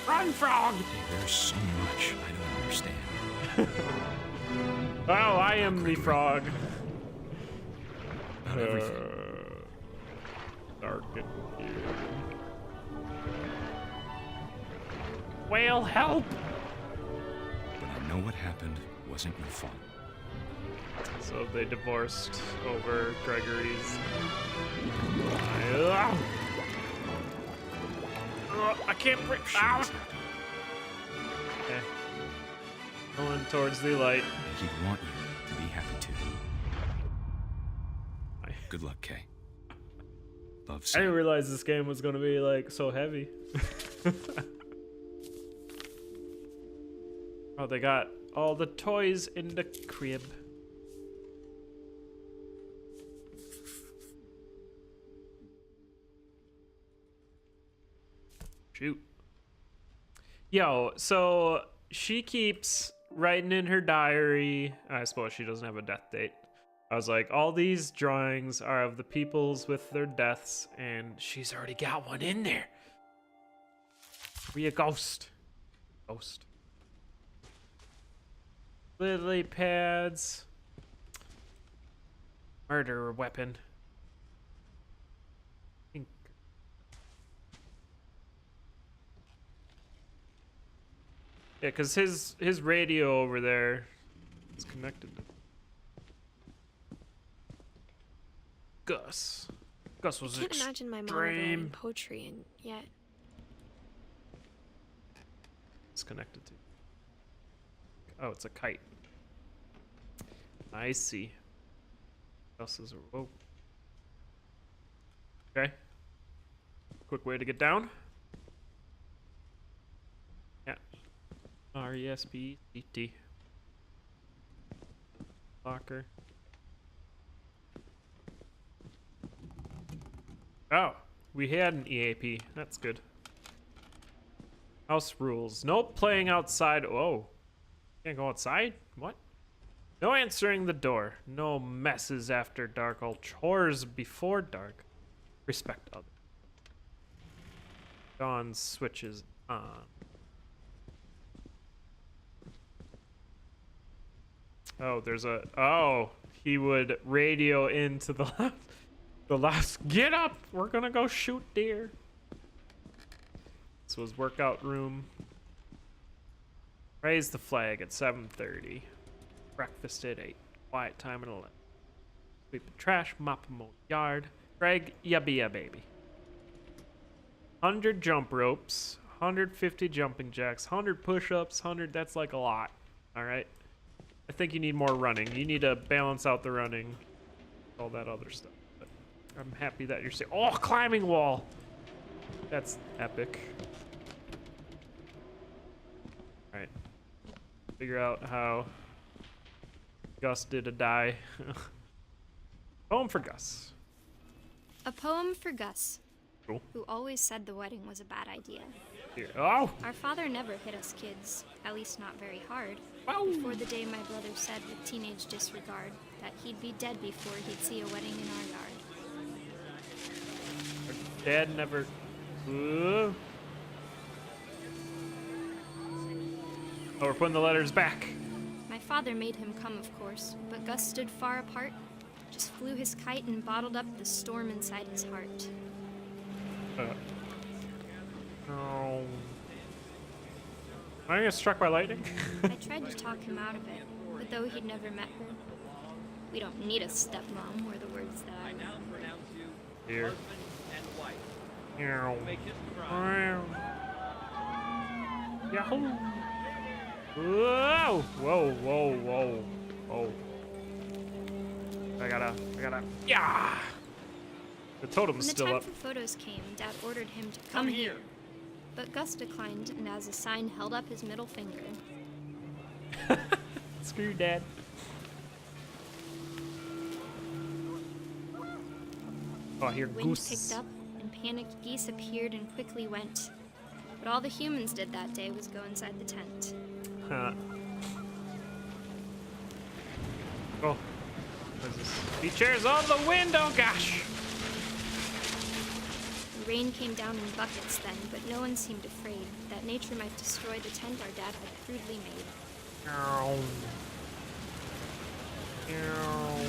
Run, frog!
There's so much I don't understand.
Oh, I am the frog.
About everything.
Dark in here. Whale, help!
But I know what happened wasn't your fault.
So they divorced over Gregory's. I can't break out. Okay. Going towards the light.
And he'd want you to be happy too. Good luck, Kay. Love,
I
Sam.
didn't realize this game was gonna be like so heavy. Oh, they got all the toys in the crib. Shoot. Yo, so she keeps writing in her diary. I suppose she doesn't have a death date. I was like, all these drawings are of the peoples with their deaths, and she's already got one in there. Be a ghost. Ghost. Lily pads. Murder weapon. Ink. Yeah, because his radio over there is connected to Gus. Gus was
I can't imagine my mom ever writing
extreme.
poetry, and yet
It's connected to. Oh, it's a kite. I see. Gus is a rope. Okay. Quick way to get down. Yeah. RESPCT. Locker. Oh, we had an EAP. That's good. House rules. No playing outside. Oh. Can't go outside? What? No answering the door. No messes after dark. All chores before dark. Respect others. Dawn switches on. Oh, there's a... Oh, he would radio into the left. The last... Get up! We're gonna go shoot deer. This was workout room. Raise the flag at 7:30. Breakfast at 8. Quiet time at 11. Sweep the trash, mop and mow the yard. Greg, ya be a baby. 100 jump ropes, 150 jumping jacks, 100 push-ups, 100, that's like a lot. Alright? I think you need more running. You need to balance out the running. All that other stuff. But I'm happy that you're saying, oh, climbing wall! That's epic. Alright. Figure out how Gus did a die. Poem for Gus.
A poem for Gus,
Cool.
who always said the wedding was a bad idea.
Here. Oh!
Our father never hit us kids, at least not very hard.
Wow.
Before the day my brother said with teenage disregard that he'd be dead before he'd see a wedding in our yard.
Dad never. Oh, we're putting the letters back.
My father made him come, of course, but Gus stood far apart, just flew his kite and bottled up the storm inside his heart.
Oh. Am I gonna get struck by lightning?
I tried to talk him out of it, but though he'd never met her, we don't need a stepmom, were the words that I know.
Here. Yahoo! Whoa! Whoa! Whoa! Whoa! Whoa! I gotta. Yeah! The totem's still
When
up.
the time for photos came, Dad ordered him to come here. But Gus declined, and as a sign, held up his middle finger.
Screw you, Dad. Oh, I hear
The wind
goose.
picked up, and panicked geese appeared and quickly went. But all the humans did that day was go inside the tent.
Huh. Oh. What is this? Be chairs on the wind, oh gosh!
The rain came down in buckets then, but no one seemed afraid that nature might destroy the tent our dad had crudely made.
Ow. Ow.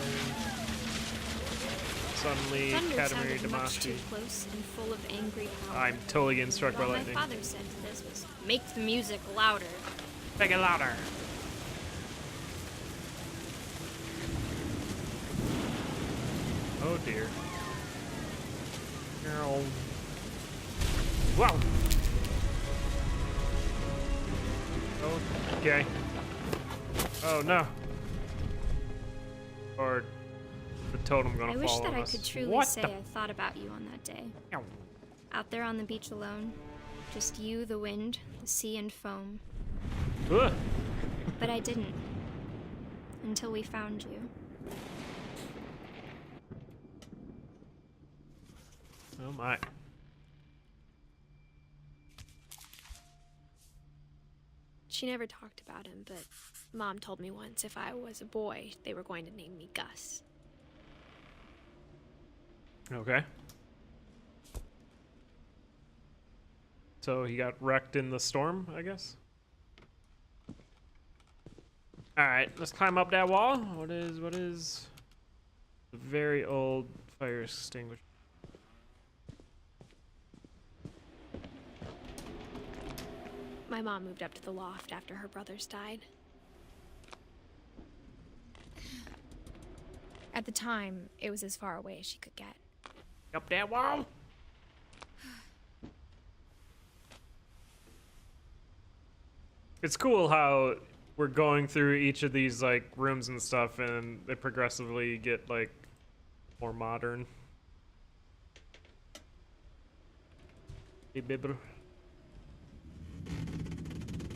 Suddenly,
Thunder
Katamari
sounded much too
Damacy.
close and full of angry power.
I'm totally getting struck
But
by
all
lightning.
my father said to this was, "Make the music louder."
Make it louder. Oh dear. Ow. Wow. Okay. Oh no. Or the totem gonna
I
fall
wish
on
that I
us.
could truly
What
say
the?
I thought about you on that day.
Ow.
Out there on the beach alone, just you, the wind, the sea, and foam.
Ugh.
But I didn't. Until we found you.
Oh my.
She never talked about him, but Mom told me once if I was a boy, they were going to name me Gus.
Okay. So he got wrecked in the storm, I guess? Alright, let's climb up that wall. What is a very old fire extinguisher?
My mom moved up to the loft after her brothers died.
At the time, it was as far away as she could get.
Up that wall? It's cool how we're going through each of these like rooms and stuff, and they progressively get like more modern. Hey, Bibber.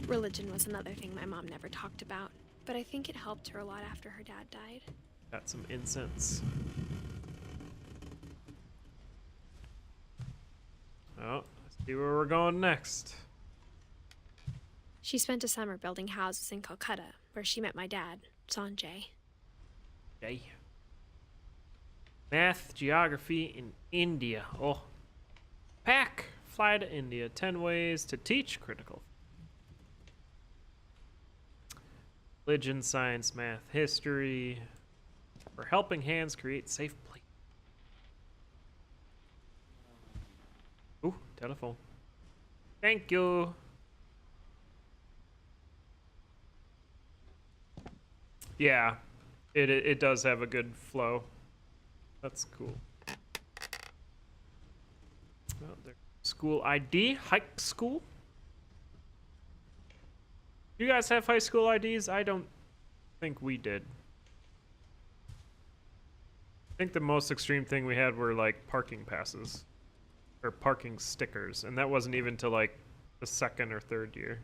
Religion was another thing my mom never talked about, but I think it helped her a lot after her dad died.
Got some incense. Oh, let's see where we're going next.
She spent a summer building houses in Calcutta, where she met my dad, Sanjay.
Yay. Math, geography in India. Oh. Pack. Fly to India. 10 ways to teach critical. Religion, science, math, history. For helping hands create safe place. Ooh, telephone. Thank you. Yeah, it does have a good flow. That's cool. Oh, there. School ID, high school. You guys have high school IDs? I don't think we did. I think the most extreme thing we had were like parking passes or parking stickers, and that wasn't even till like the second or third year.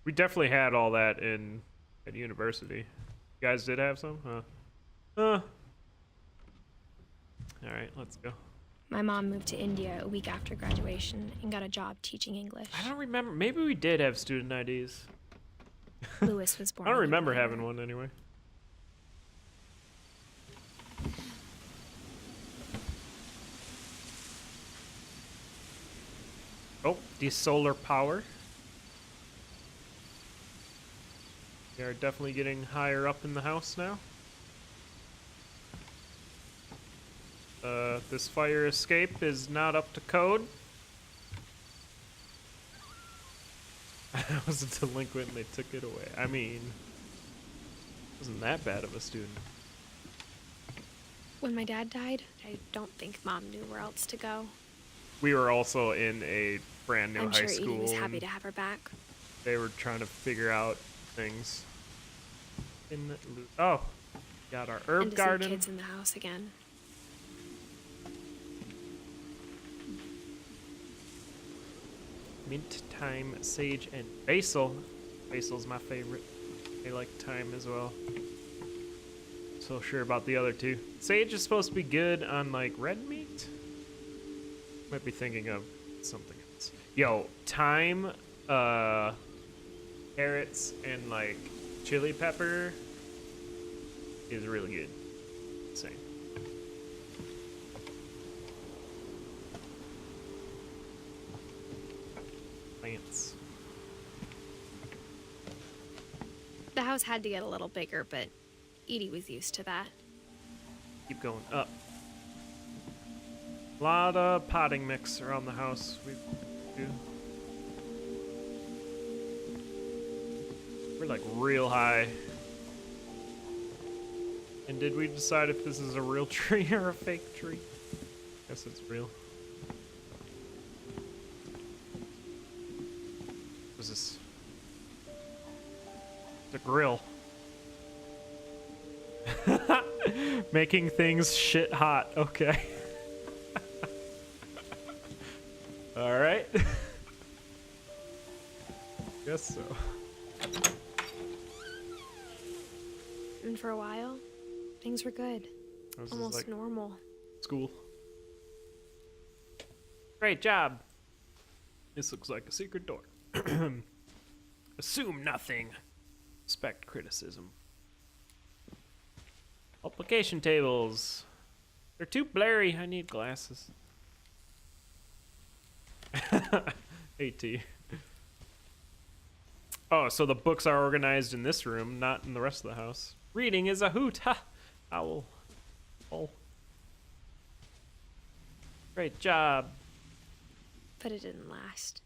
We definitely had all that at university. You guys did have some? Huh. All right, let's go.
My mom moved to India a week after graduation and got a job teaching English.
I don't remember. Maybe we did have student IDs.
Lewis was born.
I don't
a year
remember
later.
having one anyway. the solar power. We are definitely getting higher up in the house now. This fire escape is not up to code. I was a delinquent and they took it away. I mean, wasn't that bad of a student.
When my dad died, I don't think Mom knew where else to go.
We were also in a brand new
I'm
high
sure
school.
Edie was happy
and
to have her back.
they were trying to figure out things. Oh, got our herb
and to
garden.
see kids in the house again.
Mint, thyme, sage, and basil. Basil's my favorite. I like thyme as well. So sure about the other two. Sage is supposed to be good on like red meat. Might be thinking of something else. Yo, thyme, carrots, and like chili pepper is really good. Same. Plants.
The house had to get a little bigger, but Edie was used to that.
Keep going up. A lot of potting mix around the house. We're like real high. And did we decide if this is a real tree or a fake tree? Guess it's real. What's this? The grill. Making things shit hot. Okay. All right. Guess so.
And for a while, things were good.
This is
Almost
like
normal.
school. Great job. This looks like a secret door. Assume nothing. Expect criticism. Multiplication tables. They're too blurry. I need glasses. AT. Oh, so the books are organized in this room, not in the rest of the house. Reading is a hoot. Ha! Owl. Oh. Great job.
But it didn't last.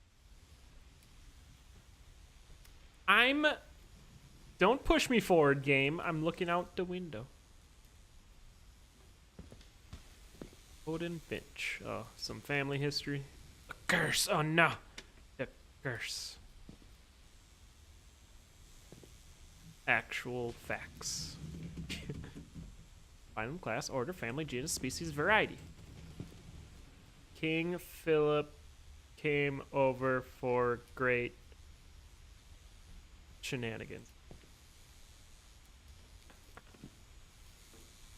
Don't push me forward, game. I'm looking out the window. Odin Finch. Oh, some family history. A curse. Oh no. A curse. Actual facts. Phylum, class, order, family, genus, species, variety. King Philip came over for great shenanigans.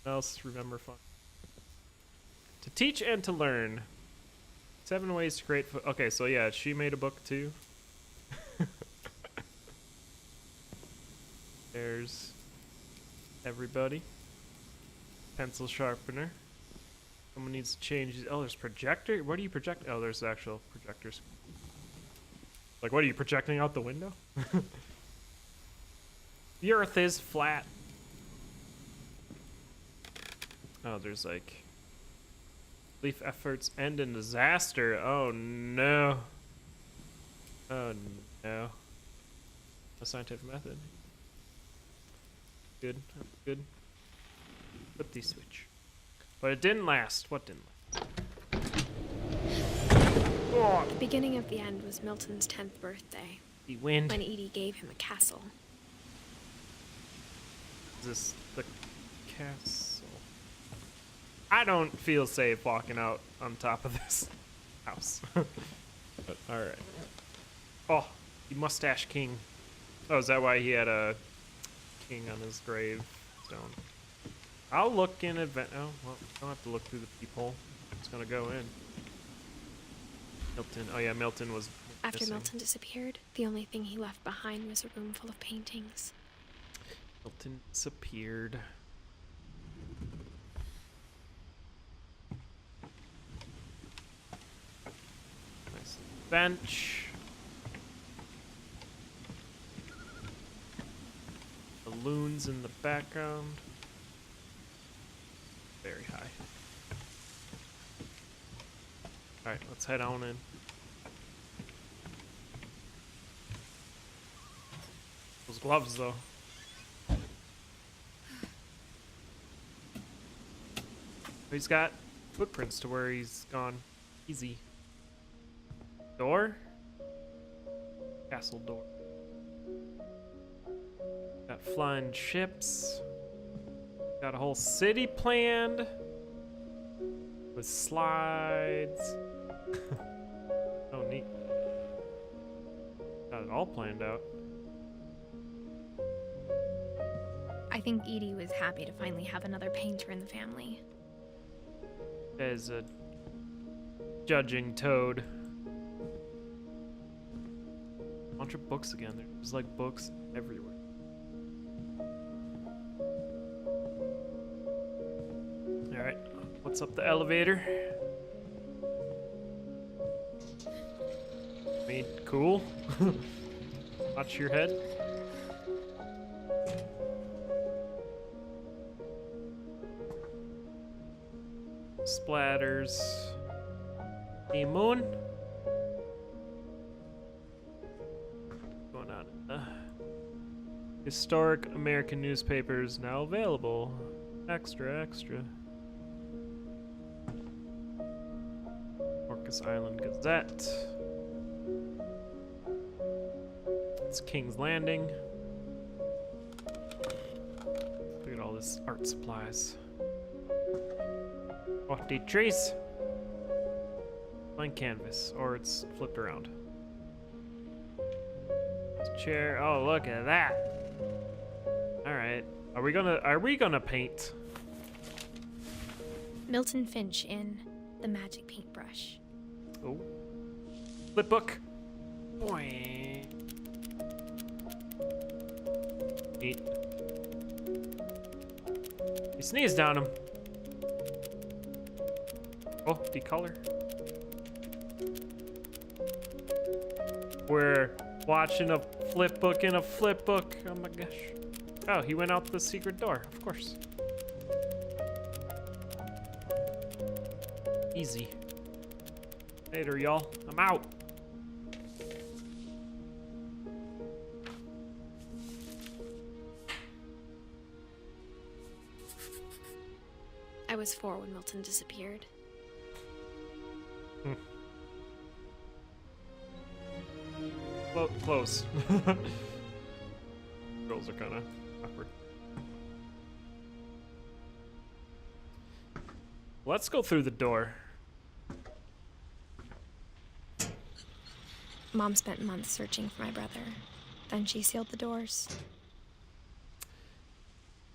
What else? Remember fun. To teach and to learn. 7 ways to create. Okay, so yeah, she made a book too. There's everybody. Pencil sharpener. Someone needs to change. Oh, there's projector. What do you project? Oh, there's actual projectors. Like, what are you projecting out the window? The Earth is flat. Oh, there's like relief efforts end in disaster. Oh no. Oh no. A scientific method. Good. Good. Flip the switch. But it didn't last. What didn't last? Oh.
The beginning of the end was Milton's 10th birthday.
The wind.
When Edie gave him a castle.
Is this the castle? I don't feel safe walking out on top of this house. But alright. Oh, the mustache king. Oh, is that why he had a king on his gravestone? I'll look in advance. Oh, well, I don't have to look through the peephole. I'm just gonna go in. Milton. Oh yeah, Milton was
After
missing.
Milton disappeared, the only thing he left behind was a room full of paintings.
Milton disappeared. Nice. bench. Balloons in the background. Very high. Alright, let's head on in. Those gloves, though. He's got footprints to where he's gone. Easy. Door? Castle door. Got flying ships. Got a whole city planned. With slides. Oh, neat. Got it all planned out.
I think Edie was happy to finally have another painter in the family.
As a judging toad. Bunch of books again. There's like books everywhere. Alright, what's up the elevator? I mean, cool. Watch your head. Splatters. The moon. Going on. Historic American newspapers now available. Extra, extra. Orcas Island Gazette. It's King's Landing. Look at all this art supplies. Oh, the trees. Blank canvas, or it's flipped around. Chair. Oh, look at that. All right. Are we gonna paint?
Milton Finch in The Magic Paintbrush.
Oh. Flip book. Boing. Neat. He sneezed on him. Oh, decolor. We're watching a flip book in a flip book. Oh my gosh. Oh, he went out the secret door, of course. Easy. Later, y'all. I'm out.
I was 4 when Milton disappeared.
Close. Girls are kind of awkward. Let's go through the door.
Mom spent months searching for my brother. Then she sealed the doors.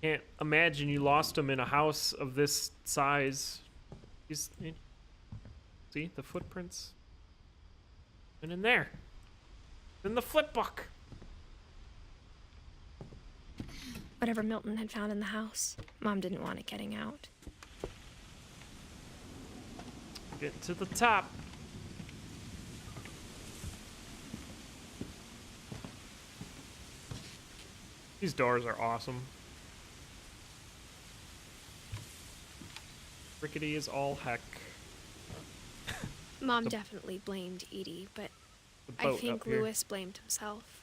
Can't imagine you lost him in a house of this size. See the footprints? And in there. In the flip book.
Whatever Milton had found in the house, Mom didn't want it getting out.
Get to the top. These doors are awesome. Rickety as all heck.
Mom definitely blamed Edie, but I think Lewis blamed himself.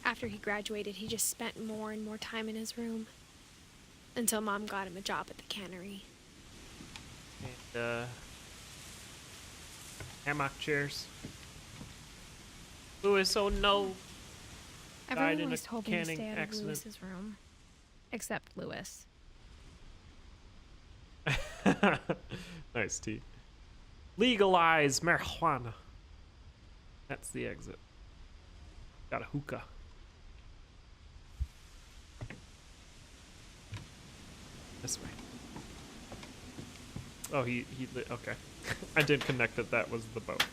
After he graduated, he just spent more and more time in his room. Until Mom got him a job at the cannery.
And, hammock chairs. Lewis, oh no!
Everyone always told me to stay out of Lewis's room. Except Lewis.
Nice tea. Legalize marijuana. That's the exit. Got a hookah. This way. Oh, he okay. I did connect that was the boat.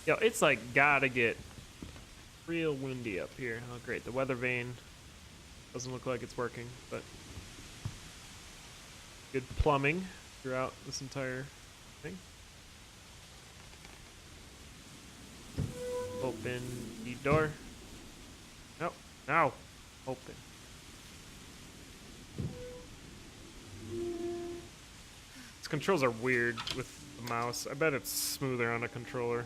Yo, it's like gotta get real windy up here. Oh, great. The weather vane doesn't look like it's working, but good plumbing throughout this entire thing. Open the door. No, no. Open. These controls are weird with the mouse. I bet it's smoother on a controller.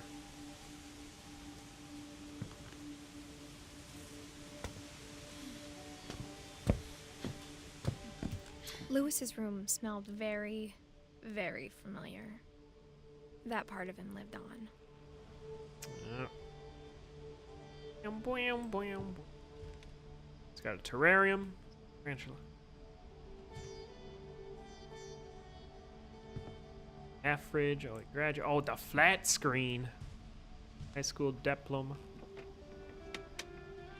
Lewis's room smelled very, very familiar. That part of him lived on.
It's got a terrarium. Tarantula. Half fridge. Oh, graduate. Oh, the flat screen. High school diploma.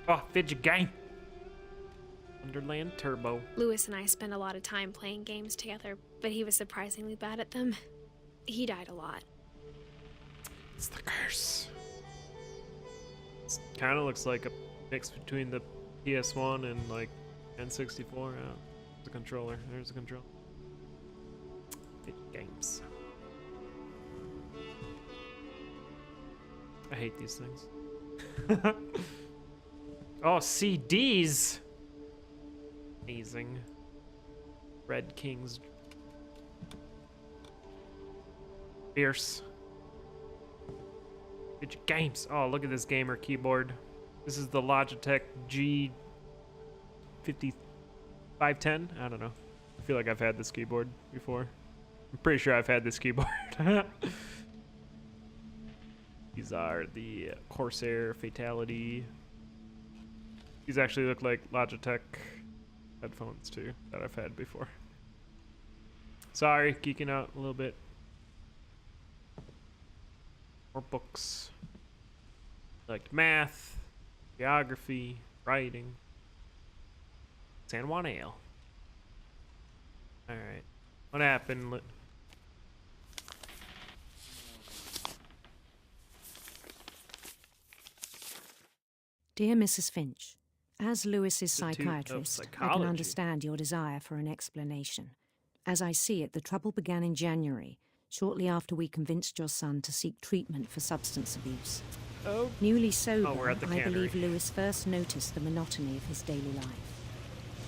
Oh, fidget game. Wonderland Turbo.
Lewis and I spent a lot of time playing games together, but he was surprisingly bad at them. He died a lot.
It's the curse. It kind of looks like a mix between the PS1 and like N64. Yeah, the controller. There's the controller. Fidget games. I hate these things. Oh, CDs. Amazing. Red King's fierce. Fidget games. Oh, look at this gamer keyboard. This is the Logitech G5510. I don't know. I feel like I've had this keyboard before. I'm pretty sure I've had this keyboard. These are the Corsair Fatality. These actually look like Logitech headphones too that I've had before. Sorry, geeking out a little bit. More books. Like math, geography, writing. San Juan Ale. Alright. What happened?
Dear Mrs. Finch, as Lewis's psychiatrist, I can understand your desire for an explanation. As I see it, the trouble began in January, shortly after we convinced your son to seek treatment for substance abuse.
Oh.
Newly sober,
we're at the
I
cannery.
believe Lewis first noticed the monotony of his daily life.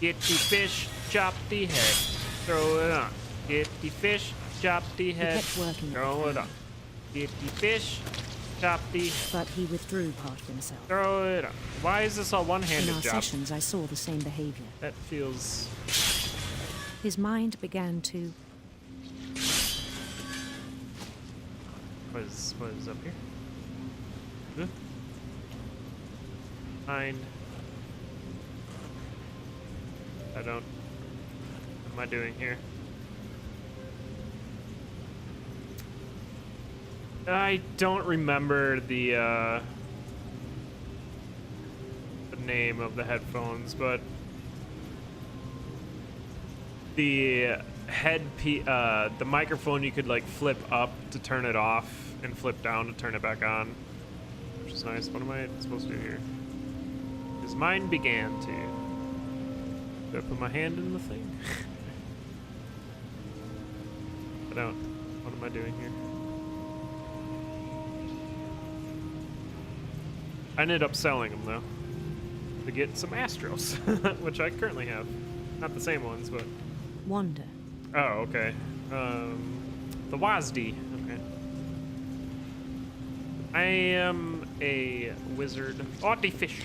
Get the fish, chop the head, throw it on. Get the fish, chop the head,
kept working at
throw
the
it on. Get the fish, chop the
But he withdrew part of himself.
throw it on. Why is this a one-handed
In our
job?
sessions, I saw the same behavior.
That feels...
His mind began to...
What is up here? Huh? Mind. I don't... What am I doing here? I don't remember the name of the headphones, but the the microphone you could like flip up to turn it off and flip down to turn it back on, which is nice. What am I supposed to do here? His mind began to. Do I put my hand in the thing? I don't. What am I doing here? I ended up selling them though to get some Astros, which I currently have. Not the same ones, but.
Wander.
Oh, okay. The WASD. Okay. I am a wizard. Oh, the fish.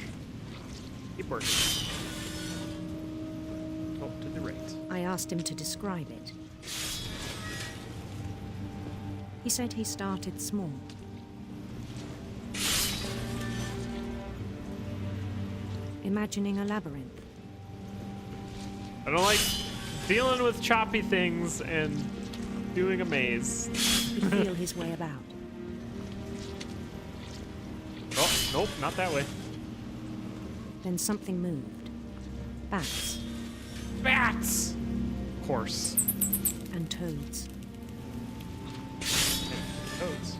Keep working. Oh, to the right.
I asked him to describe it. He said he started small. Imagining a labyrinth.
I don't like dealing with choppy things and doing a maze.
He could feel his way about.
Oh, nope, not that way.
Then something moved. Bats.
Bats! Of course.
And toads.
Toads.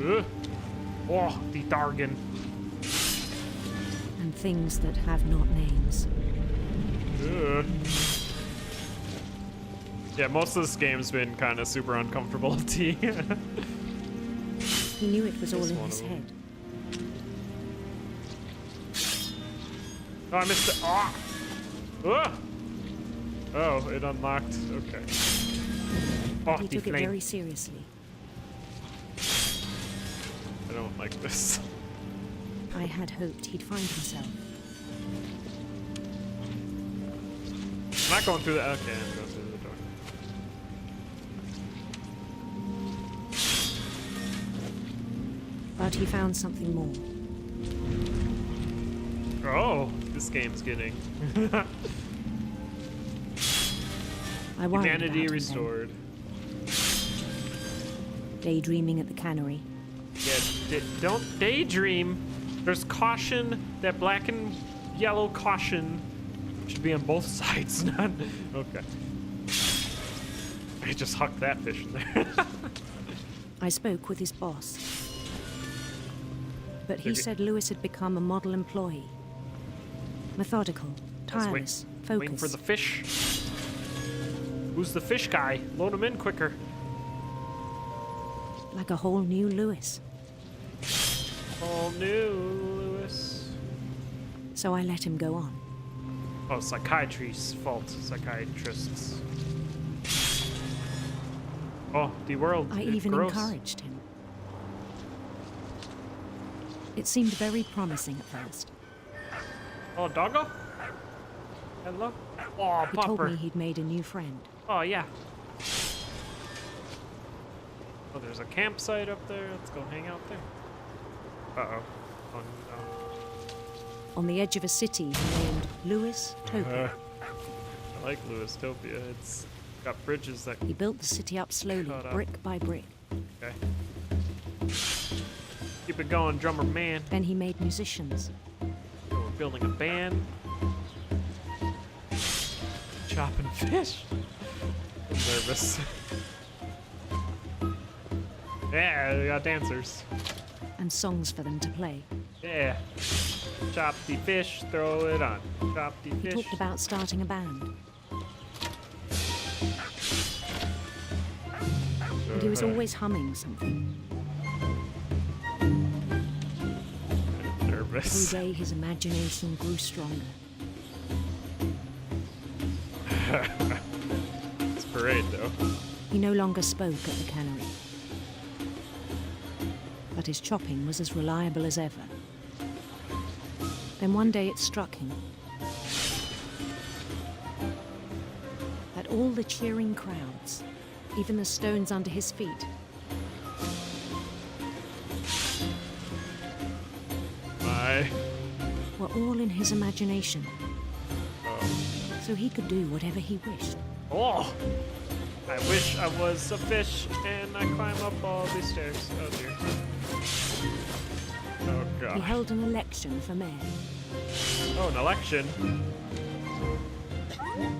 Ugh. Oh, the Dargan.
And things that have not names.
Ugh. Yeah, most of this game's been kind of super uncomfortable to T.
He knew it was all in his head.
Oh, I missed it. Oh! Ah! Oh, it unlocked. Okay. Oh,
He took it very seriously.
I don't like this.
I had hoped he'd find himself.
I'm not going through the. Okay, I'm going through the door.
But he found something more.
Oh, this game's getting.
I worried
Humanity
about
restored.
Daydreaming at the cannery.
Yeah, don't daydream. There's caution. That black and yellow caution should be on both sides. Not okay. I just hucked that fish in there.
I spoke with his boss. But he said Lewis had become a model employee. Methodical, tireless, focused.
Waiting for the fish. Who's the fish guy? Load him in quicker.
Like a whole new Lewis.
All new Lewis.
So I let him go on.
Oh, psychiatry's fault. Psychiatrists. Oh, the world.
I even encouraged him. It seemed very promising at first.
Oh, doggo? Hello? Oh,
he told me he'd made a new friend.
Oh, yeah. Oh, there's a campsite up there. Let's go hang out there. Uh-oh. Oh, no.
On the edge of a city named Lewis Topia.
I like Lewis Topia. It's got bridges that...
He built the city up slowly, brick by brick.
Okay. Keep it going, drummer man.
Then he made musicians.
Oh, we're building a band. Chopping fish. I'm nervous. Yeah, we got dancers.
And songs for them to play.
Yeah. Chop the fish, throw it on. Chop the fish.
He talked about starting a band. And he was always humming something.
I'm nervous.
Every day his imagination grew stronger.
It's parade, though.
He no longer spoke at the cannery. But his chopping was as reliable as ever. Then one day it struck him that all the cheering crowds, even the stones under his feet, were all in his imagination. So he could do whatever he wished.
Oh! I wish I was a fish and I climb up all these stairs. Oh dear. Oh god.
He held an election for mayor.
Oh, an election?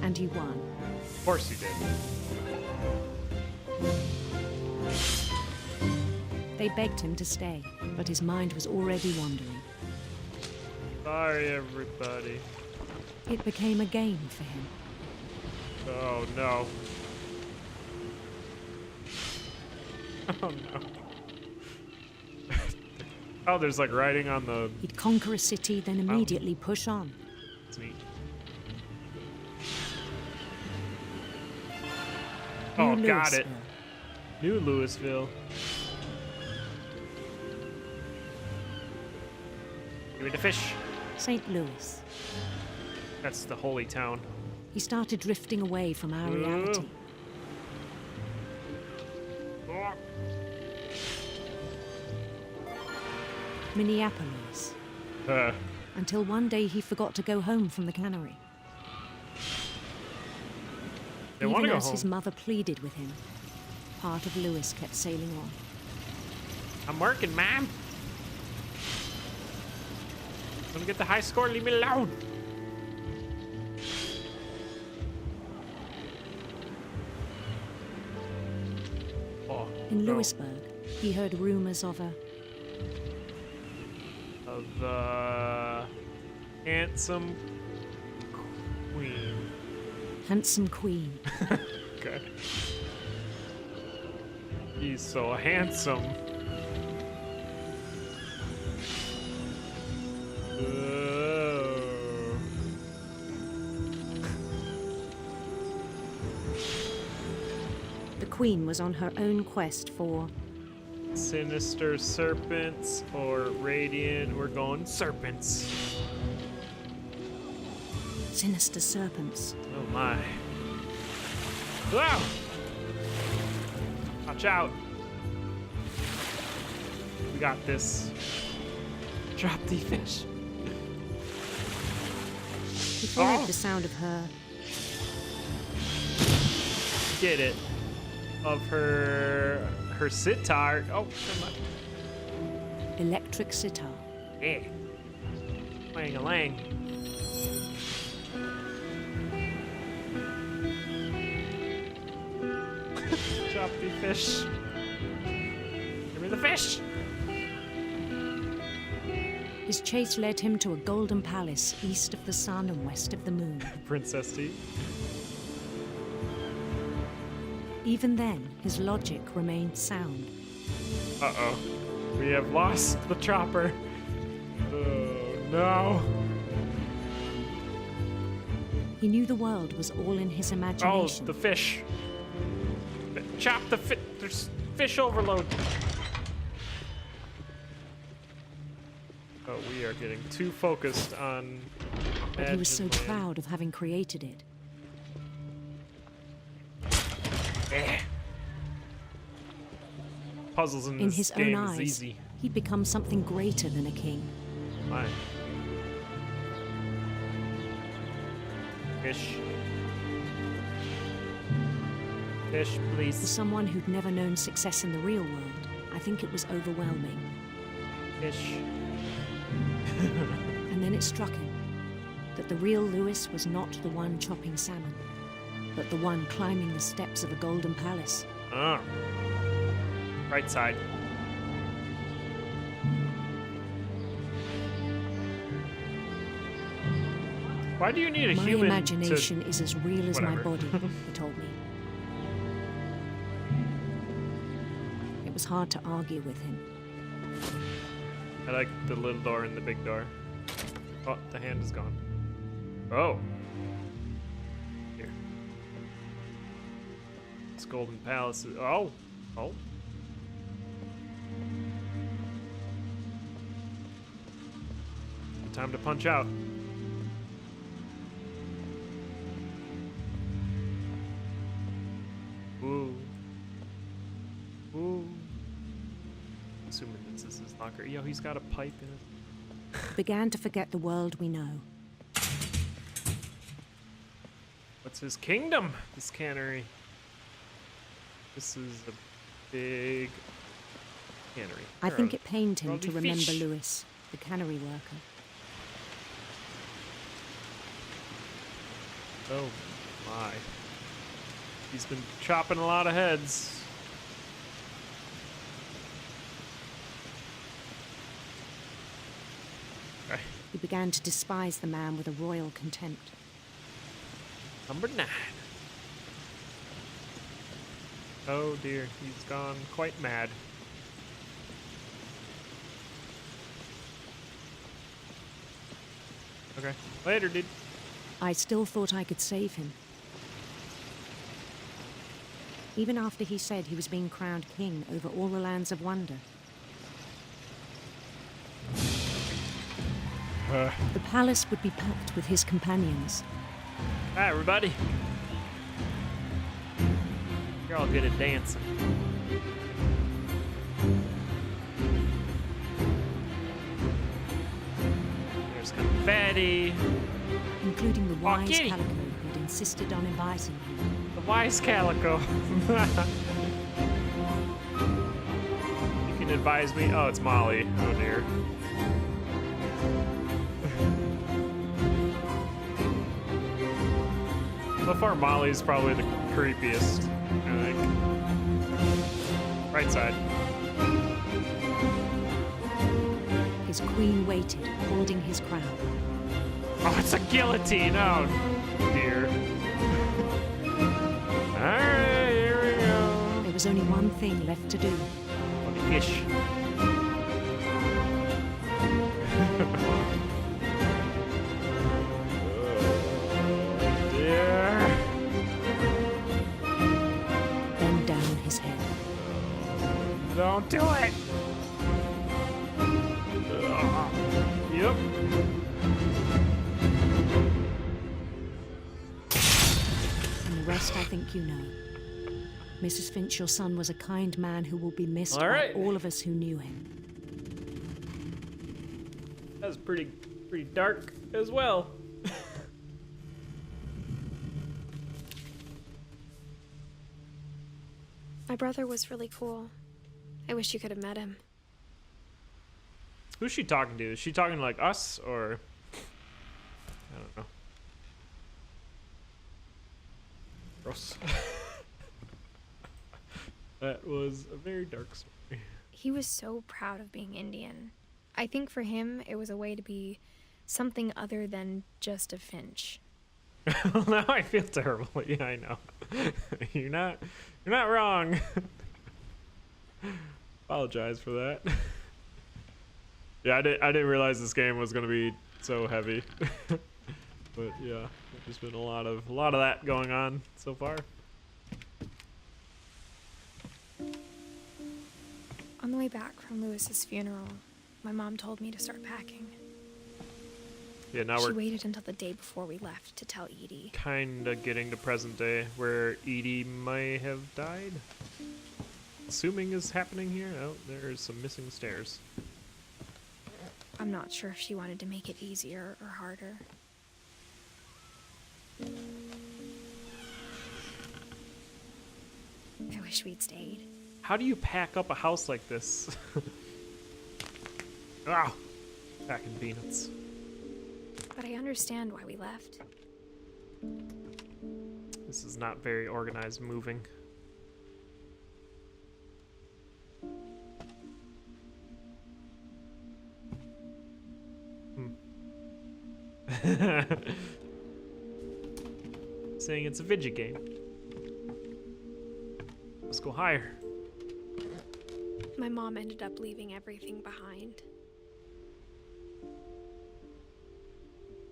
And he won.
Of course he did.
They begged him to stay, but his mind was already wandering.
Sorry, everybody.
It became a game for him.
Oh no. Oh no. Oh, there's like writing on the...
He'd conquer a city, then immediately push on.
That's neat. Oh, got it. New Louisville. Give me the fish.
St. Louis.
That's the holy town.
He started drifting away from our reality. Minneapolis. Until one day he forgot to go home from the cannery. Even as his mother pleaded with him, part of Lewis kept sailing on.
I'm working, ma'am. I'm gonna get the high score, leave me alone. Oh,
in Lewisburg, he heard rumors of a...
handsome queen.
Handsome queen.
Okay. He's so handsome.
The Queen was on her own quest for
sinister serpents or radiant. We're going serpents.
sinister serpents.
Oh my. Wow! Watch out. We got this. Drop the fish.
He followed the sound of her.
Get it. Of her sitar. Oh, come on.
Electric sitar.
Yeah. Lang-a-lang. Drop the fish. Give me the fish.
His chase led him to a golden palace east of the sun and west of the moon.
Princess T.
Even then, his logic remained sound.
Uh-oh. We have lost the chopper. Oh, no.
He knew the world was all in his imagination.
Oh, the fish. Chop the fish. There's fish overload. Oh, we are getting too focused on...
But he was so proud of having created it.
Puzzles in
his
this game
own
is
eyes,
easy.
he'd become something greater than a king.
Why? Fish. Fish, please.
For someone who'd never known success in the real world, I think it was overwhelming.
Fish.
And then it struck him that the real Lewis was not the one chopping salmon, but the one climbing the steps of a golden palace.
Oh. Right side. Why do you need a
my
human
imagination
to...
is as real as
Whatever.
my body, he told me. It was hard to argue with him.
I like the little door and the big door. Oh, the hand is gone. Oh. Here. This golden palace is... Oh. Oh. Time to punch out. Ooh. Ooh. Assuming this is his locker. Yo, he's got a pipe in it.
Began to forget the world we know.
What's his kingdom? This cannery. This is a big cannery.
I think it pained him to remember
fish.
Lewis, the cannery worker.
Oh my. He's been chopping a lot of heads. Okay.
He began to despise the man with a royal contempt.
Number 9. Oh dear, he's gone quite mad. Okay, later, dude.
I still thought I could save him. Even after he said he was being crowned king over all the lands of wonder. The palace would be packed with his companions.
Hi, everybody. You're all good at dancing. There's confetti.
Including the wise Calico who'd insisted on inviting him.
The wise Calico. You can advise me. Oh, it's Molly. Oh dear. So far, Molly's probably the creepiest, I think. Right side.
His queen waited, holding his crown.
Oh, it's a guillotine! Oh, dear. Alright.
was only one thing left to do.
Fish.
Bend down his head.
Don't do it! Yep.
And the rest I think you know. Mrs. Finch, your son was a kind man who will be missed by all of us who knew him.
That was pretty dark as well.
My brother was really cool. I wish you could have met him.
Who's she talking to? Is she talking to, like, us, or... I don't know. Gross. That was a very dark story.
He was so proud of being Indian. I think for him, it was a way to be something other than just a Finch.
Now I feel terrible. Yeah, I know. You're not wrong. Apologize for that. Yeah, I didn't realize this game was gonna be so heavy. But yeah, there's been a lot of that going on so far.
On the way back from Lewis's funeral, my mom told me to start packing.
Yeah, now
She waited until the day before we left to tell Edie.
Kinda getting to present day where Edie may have died. Assuming is happening here. Oh, there's some missing stairs.
I'm not sure if she wanted to make it easier or harder. I wish we'd stayed.
How do you pack up a house like this? Ah, packing peanuts.
But I understand why we left.
This is not very organized moving. Saying it's a video game. Let's go higher.
My mom ended up leaving everything behind.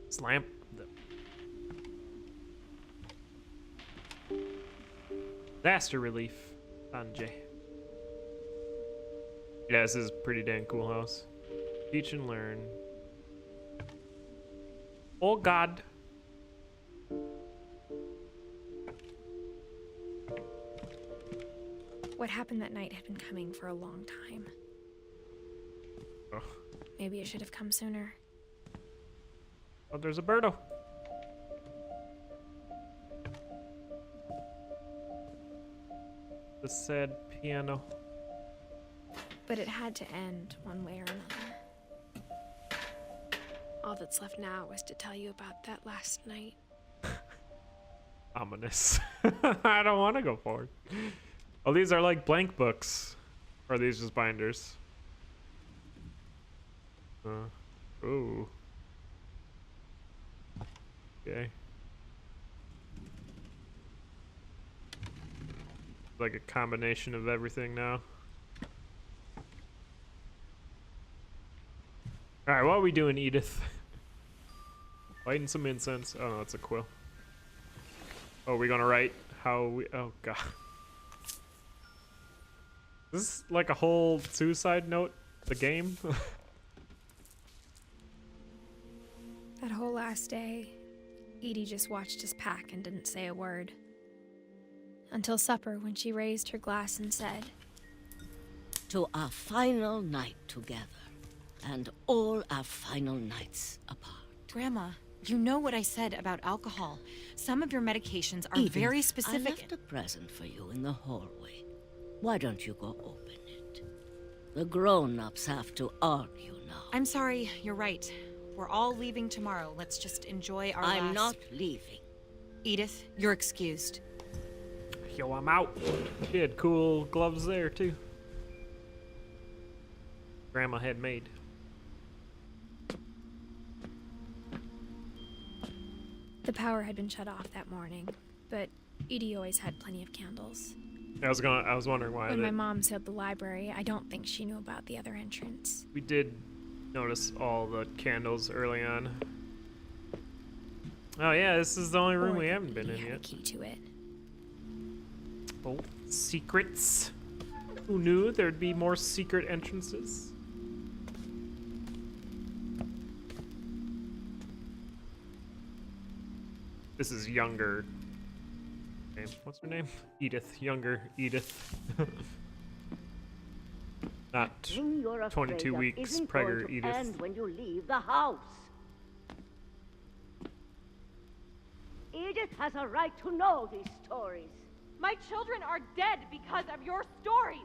Slam. Disaster relief. Sanjay. Yeah, this is a pretty dang cool house. Teach and learn. Oh God.
What happened that night had been coming for a long time.
Oh,
Maybe it should have come sooner.
oh there's a birdo. The sad piano.
But it had to end one way or another.
All that's left now is to tell you about that last night.
Ominous. I don't want to go forward. Oh, these are like blank books. Or are these just binders? Ooh. Okay. Like a combination of everything now. Alright, what are we doing, Edith? Lighting some incense. Oh no, it's a quill. Oh, we're gonna write how we. Oh god. This is like a whole suicide note, the game.
That whole last day, Edie just watched us pack and didn't say a word. Until supper, when she raised her glass and said,
"To our final night together, and all our final nights apart."
Grandma, you know what I said about alcohol. Some of your medications are
Edith,
very specific.
I left a present for you in the hallway. Why don't you go open it? The grown-ups have to argue now.
I'm sorry, you're right. We're all leaving tomorrow. Let's just enjoy our
I'm
last...
not leaving.
Edith, you're excused.
Yo, I'm out. She had cool gloves there too. Grandma had made.
The power had been shut off that morning, but Edie always had plenty of candles.
I was wondering why.
When my mom sealed the library, I don't think she knew about the other entrance.
We did notice all the candles early on. Oh yeah, this is the only room we haven't been in yet.
Key to it.
Oh, secrets. Who knew there'd be more secret entrances? This is younger. What's her name? Edith. Younger Edith. Not 22 weeks pregger Edith.
And when you leave the house. Edith has a right to know these stories.
My children are dead because of your stories.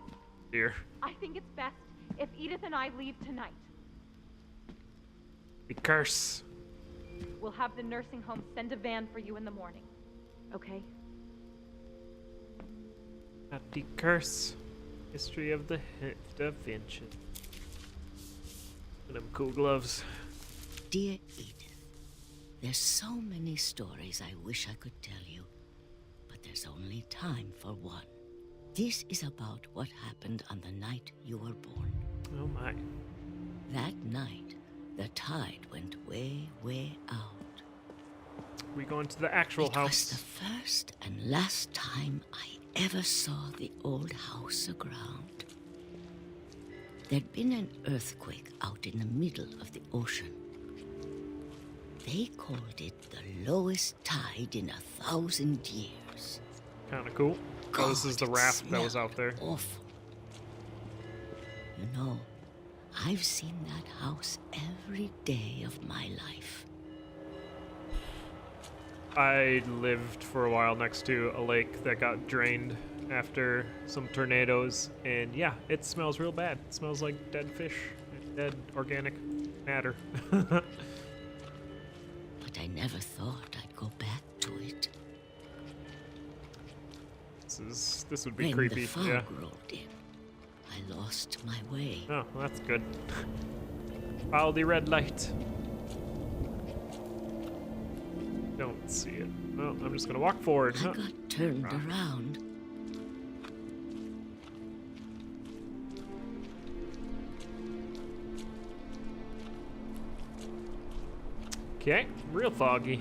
Dear.
I think it's best if Edith and I leave tonight.
The curse.
We'll have the nursing home send a van for you in the morning. Okay?
Not the curse. History of the Da Vinci. And them cool gloves.
Dear Edith, there's so many stories I wish I could tell you, but there's only time for one. This is about what happened on the night you were born.
Oh my.
That night, the tide went way, way out.
We going to the actual house.
It was the first and last time I ever saw the old house aground. There'd been an earthquake out in the middle of the ocean. They called it the lowest tide in 1,000 years.
Kind of cool. Oh, this is the raft that was out there.
Awful. You know, I've seen that house every day of my life.
I lived for a while next to a lake that got drained after some tornadoes, and yeah, it smells real bad. It smells like dead fish, dead organic matter.
But I never thought I'd go back to it.
This would be
when
creepy.
The fog
yeah.
rolled in, I lost my way.
Oh, well, that's good. Follow the red light. Don't see it. Well, I'm just gonna walk forward.
I got turned around.
Okay, real foggy.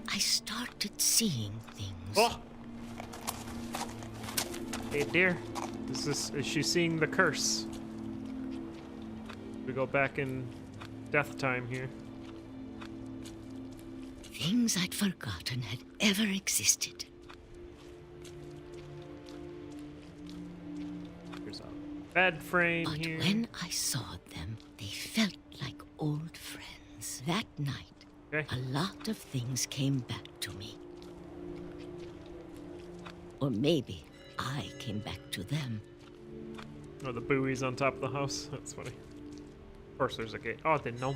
I started seeing things.
Oh! Hey, dear. Is she seeing the curse? We go back in death time here.
Things I'd forgotten had ever existed.
There's a bed frame
But
here.
when I saw them, they felt like old friends. That night, a lot of things came back to me. Or maybe I came back to them.
Oh, the buoys on top of the house. That's funny. Of course there's a gate. Oh, I didn't know.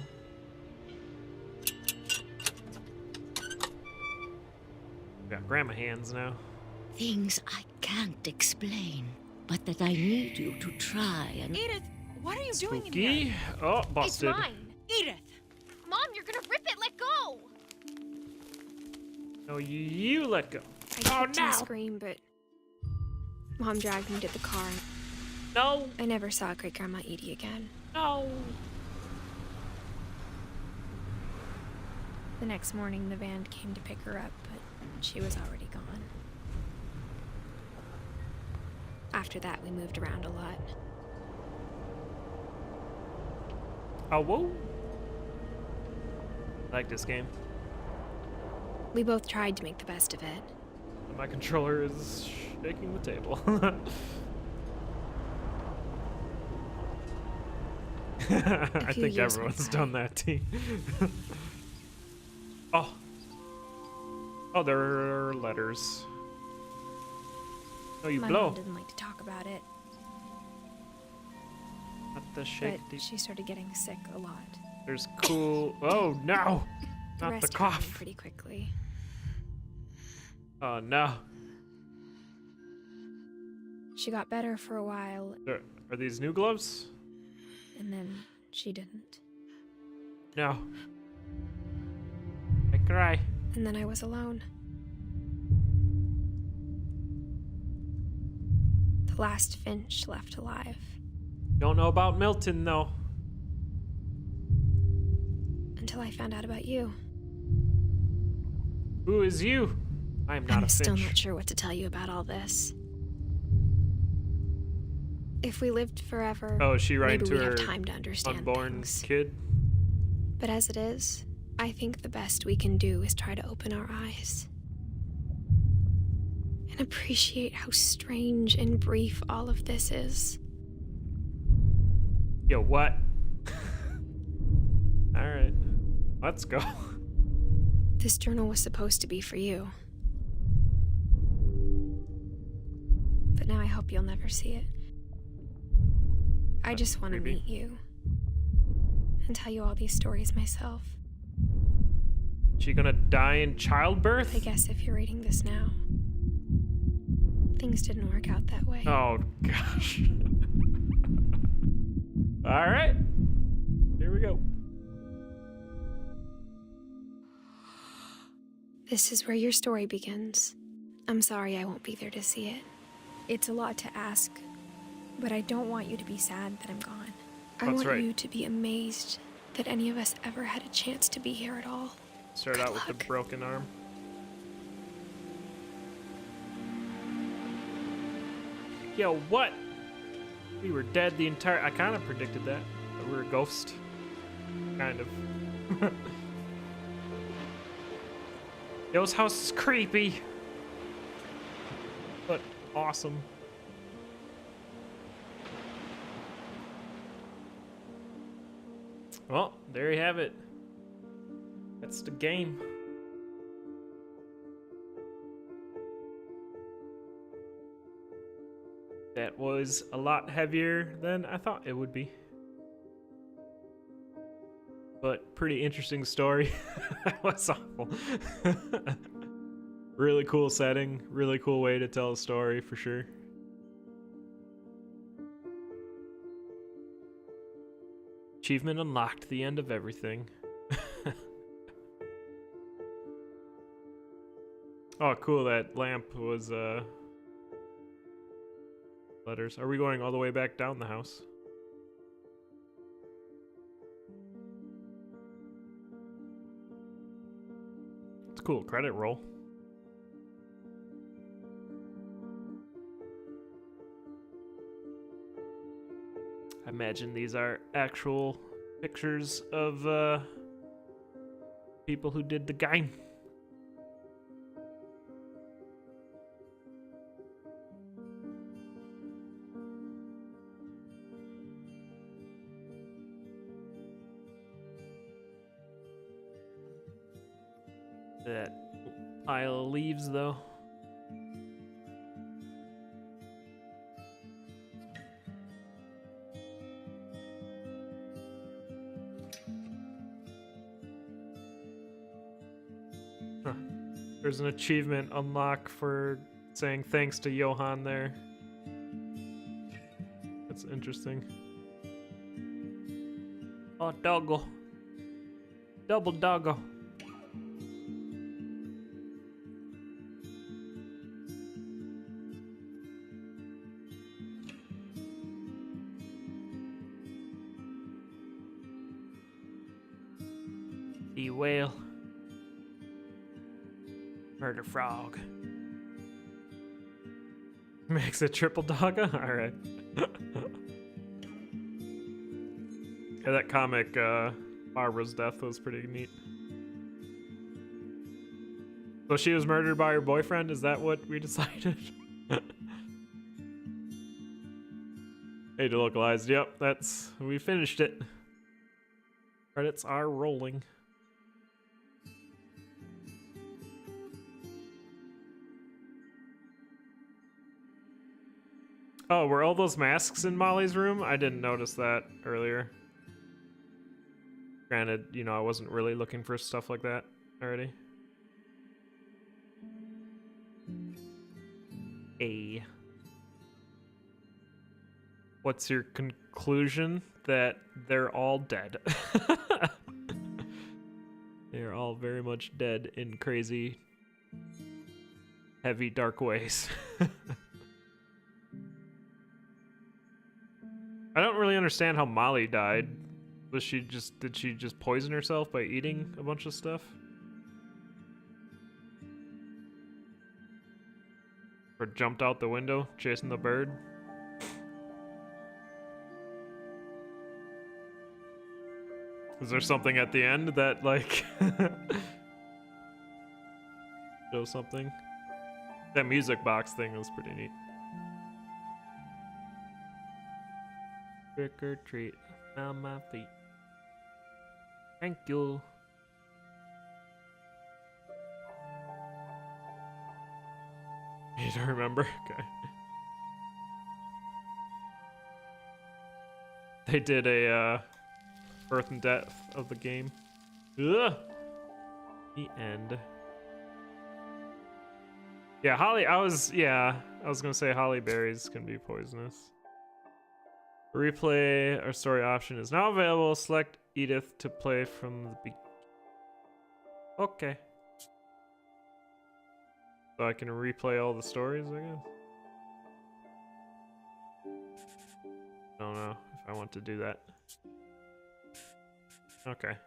Got grandma hands now.
Things I can't explain, but that I need you to try and...
Edith, what are you doing in
Spooky.
here?
Oh, busted.
It's mine.
Edith!
Mom, you're gonna rip it. Let go.
No, you let go.
I kicked and screamed, but Mom dragged me to the car.
No.
I never saw Great Grandma Edie again.
No.
The next morning, the van came to pick her up, but she was already gone. After that, we moved around a lot.
Oh, whoa. I like this game.
We both tried to make the best of it.
My controller is shaking the table. I think everyone's done that, T. Oh. Oh, there are letters. Oh, you
My
blow.
mom didn't like to talk about it,
Not the shake.
but she started getting sick a lot.
There's cool. Oh no!
The
Not
rest
the
happened
cough.
pretty quickly.
Oh no.
She got better for a while,
Are these new gloves?
and then she didn't.
No. I cry.
And then I was alone.
the last Finch left alive.
Don't know about Milton, though.
Until I found out about you.
Who is you? I'm not a Finch.
I'm still not sure what to tell you about all this. If we lived forever,
oh, is she writing
maybe
to
we'd
her
have time to understand
unborn
things.
kid?
But as it is, I think the best we can do is try to open our eyes. And appreciate how strange and brief all of this is.
Yo, what? Alright. Let's go.
This journal was supposed to be for you. But now I hope you'll never see it. I just want to meet you. And tell you all these stories myself.
She gonna die in childbirth?
I guess if you're reading this now, things didn't work out that way.
Oh, gosh. Alright. Here we go.
This is where your story begins. I'm sorry I won't be there to see it. It's a lot to ask, but I don't want you to be sad that I'm gone. I want you to be amazed that any of us ever had a chance to be here at all.
Start out with the broken arm. Yo, what? We were dead the entire... I kind of predicted that. That we were a ghost. Kind of. Yo, this house is creepy. But awesome. Well, there you have it. That's the game. That was a lot heavier than I thought it would be. But pretty interesting story. That was awful. Really cool setting, really cool way to tell a story for sure. Achievement unlocked, the end of everything. Oh, cool, that lamp was, letters. Are we going all the way back down the house? It's a cool credit roll. I imagine these are actual pictures of people who did the game. That pile of leaves, though. Huh. There's an achievement unlock for saying thanks to Johan there. That's interesting. Oh, doggo. Double doggo. The whale. Murder frog. Makes a triple doggo? Alright. Yeah, that comic, Barbara's death was pretty neat. So she was murdered by her boyfriend? Is that what we decided? Hey, delocalized. Yep, we finished it. Credits are rolling. Oh, were all those masks in Molly's room? I didn't notice that earlier. Granted, you know, I wasn't really looking for stuff like that already. A. What's your conclusion? That they're all dead. They're all very much dead in crazy, heavy, dark ways. I don't really understand how Molly died. Did she just poison herself by eating a bunch of stuff? Or jumped out the window chasing the bird? Is there something at the end that, like, shows something? That music box thing was pretty neat. Trick or treat on my feet. Thank you. You don't remember? Okay. They did a birth and death of the game. Ugh. The end. Yeah, I was gonna say holly berries can be poisonous. Replay or story option is now available. Select Edith to play from the beginning. Okay. So I can replay all the stories, I guess. I don't know if I want to do that. Okay.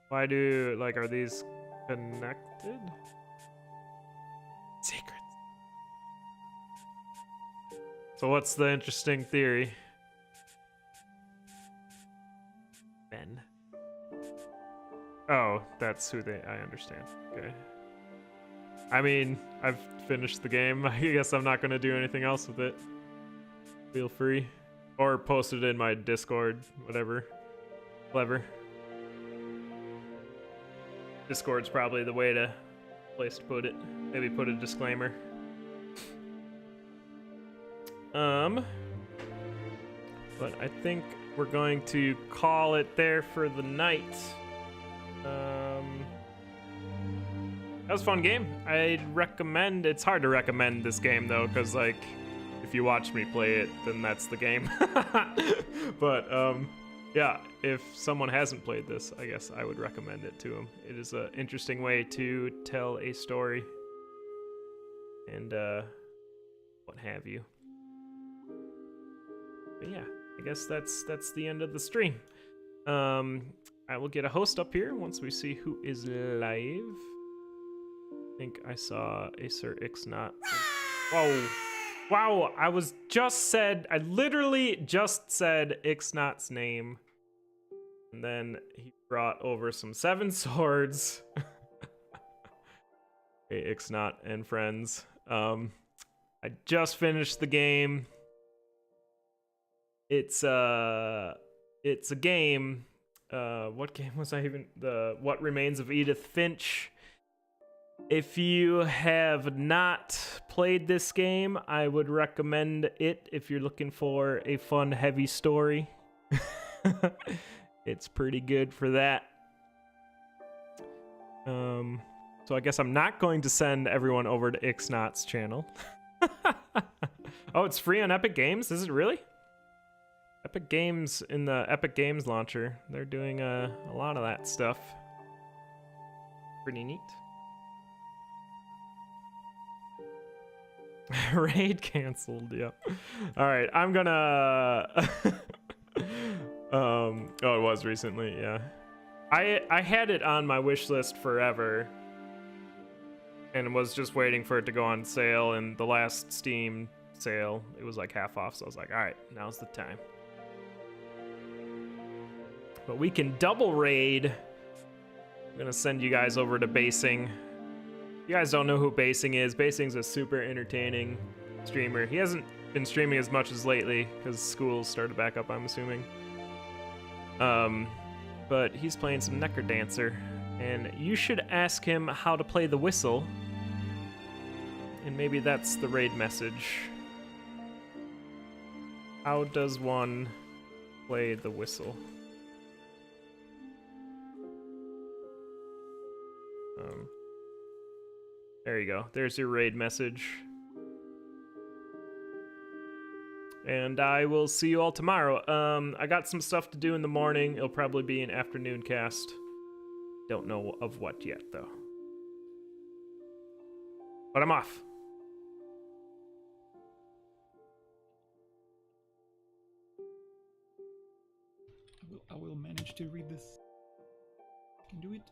Why do, like, are these connected? Secrets. So what's the interesting theory? Ben. Oh, that's who I understand. Okay. I mean, I've finished the game. I guess I'm not gonna do anything else with it. Feel free. Or post it in my Discord, whatever. Clever. Discord's probably the place to put it. Maybe put a disclaimer. But I think we're going to call it there for the night. That was a fun game. I'd recommend. It's hard to recommend this game though, because like, if you watch me play it, then that's the game. But yeah, if someone hasn't played this, I guess I would recommend it to them. It is an interesting way to tell a story, and what have you. But yeah, I guess that's the end of the stream. I will get a host up here once we see who is live. I think I saw a Sir Ixnot. Whoa. Wow, I literally just said Ixnot's name. And then he brought over some 7 swords. Hey, Ixnot and friends. I just finished the game. It's a game. What game was I even? What Remains of Edith Finch. If you have not played this game, I would recommend it if you're looking for a fun, heavy story. It's pretty good for that. So I guess I'm not going to send everyone over to Ixnot's channel. Oh, it's free on Epic Games? Is it really? Epic Games, in the Epic Games launcher, they're doing a lot of that stuff. Pretty neat. Raid canceled, yep. Alright, I'm gonna... oh, it was recently, yeah. I had it on my wish list forever. And was just waiting for it to go on sale, and the last Steam sale, it was like half off, so I was like, alright, now's the time. But we can double raid. I'm gonna send you guys over to Basing. You guys don't know who Basing is. Basing's a super entertaining streamer. He hasn't been streaming as much as lately because school started back up, I'm assuming. But he's playing some Necrodancer, and you should ask him how to play the whistle. And maybe that's the raid message. How does one play the whistle? There you go. There's your raid message. And I will see you all tomorrow. I got some stuff to do in the morning. It'll probably be an afternoon cast. Don't know of what yet, though. But I'm off.
I will manage to read this. I can do it.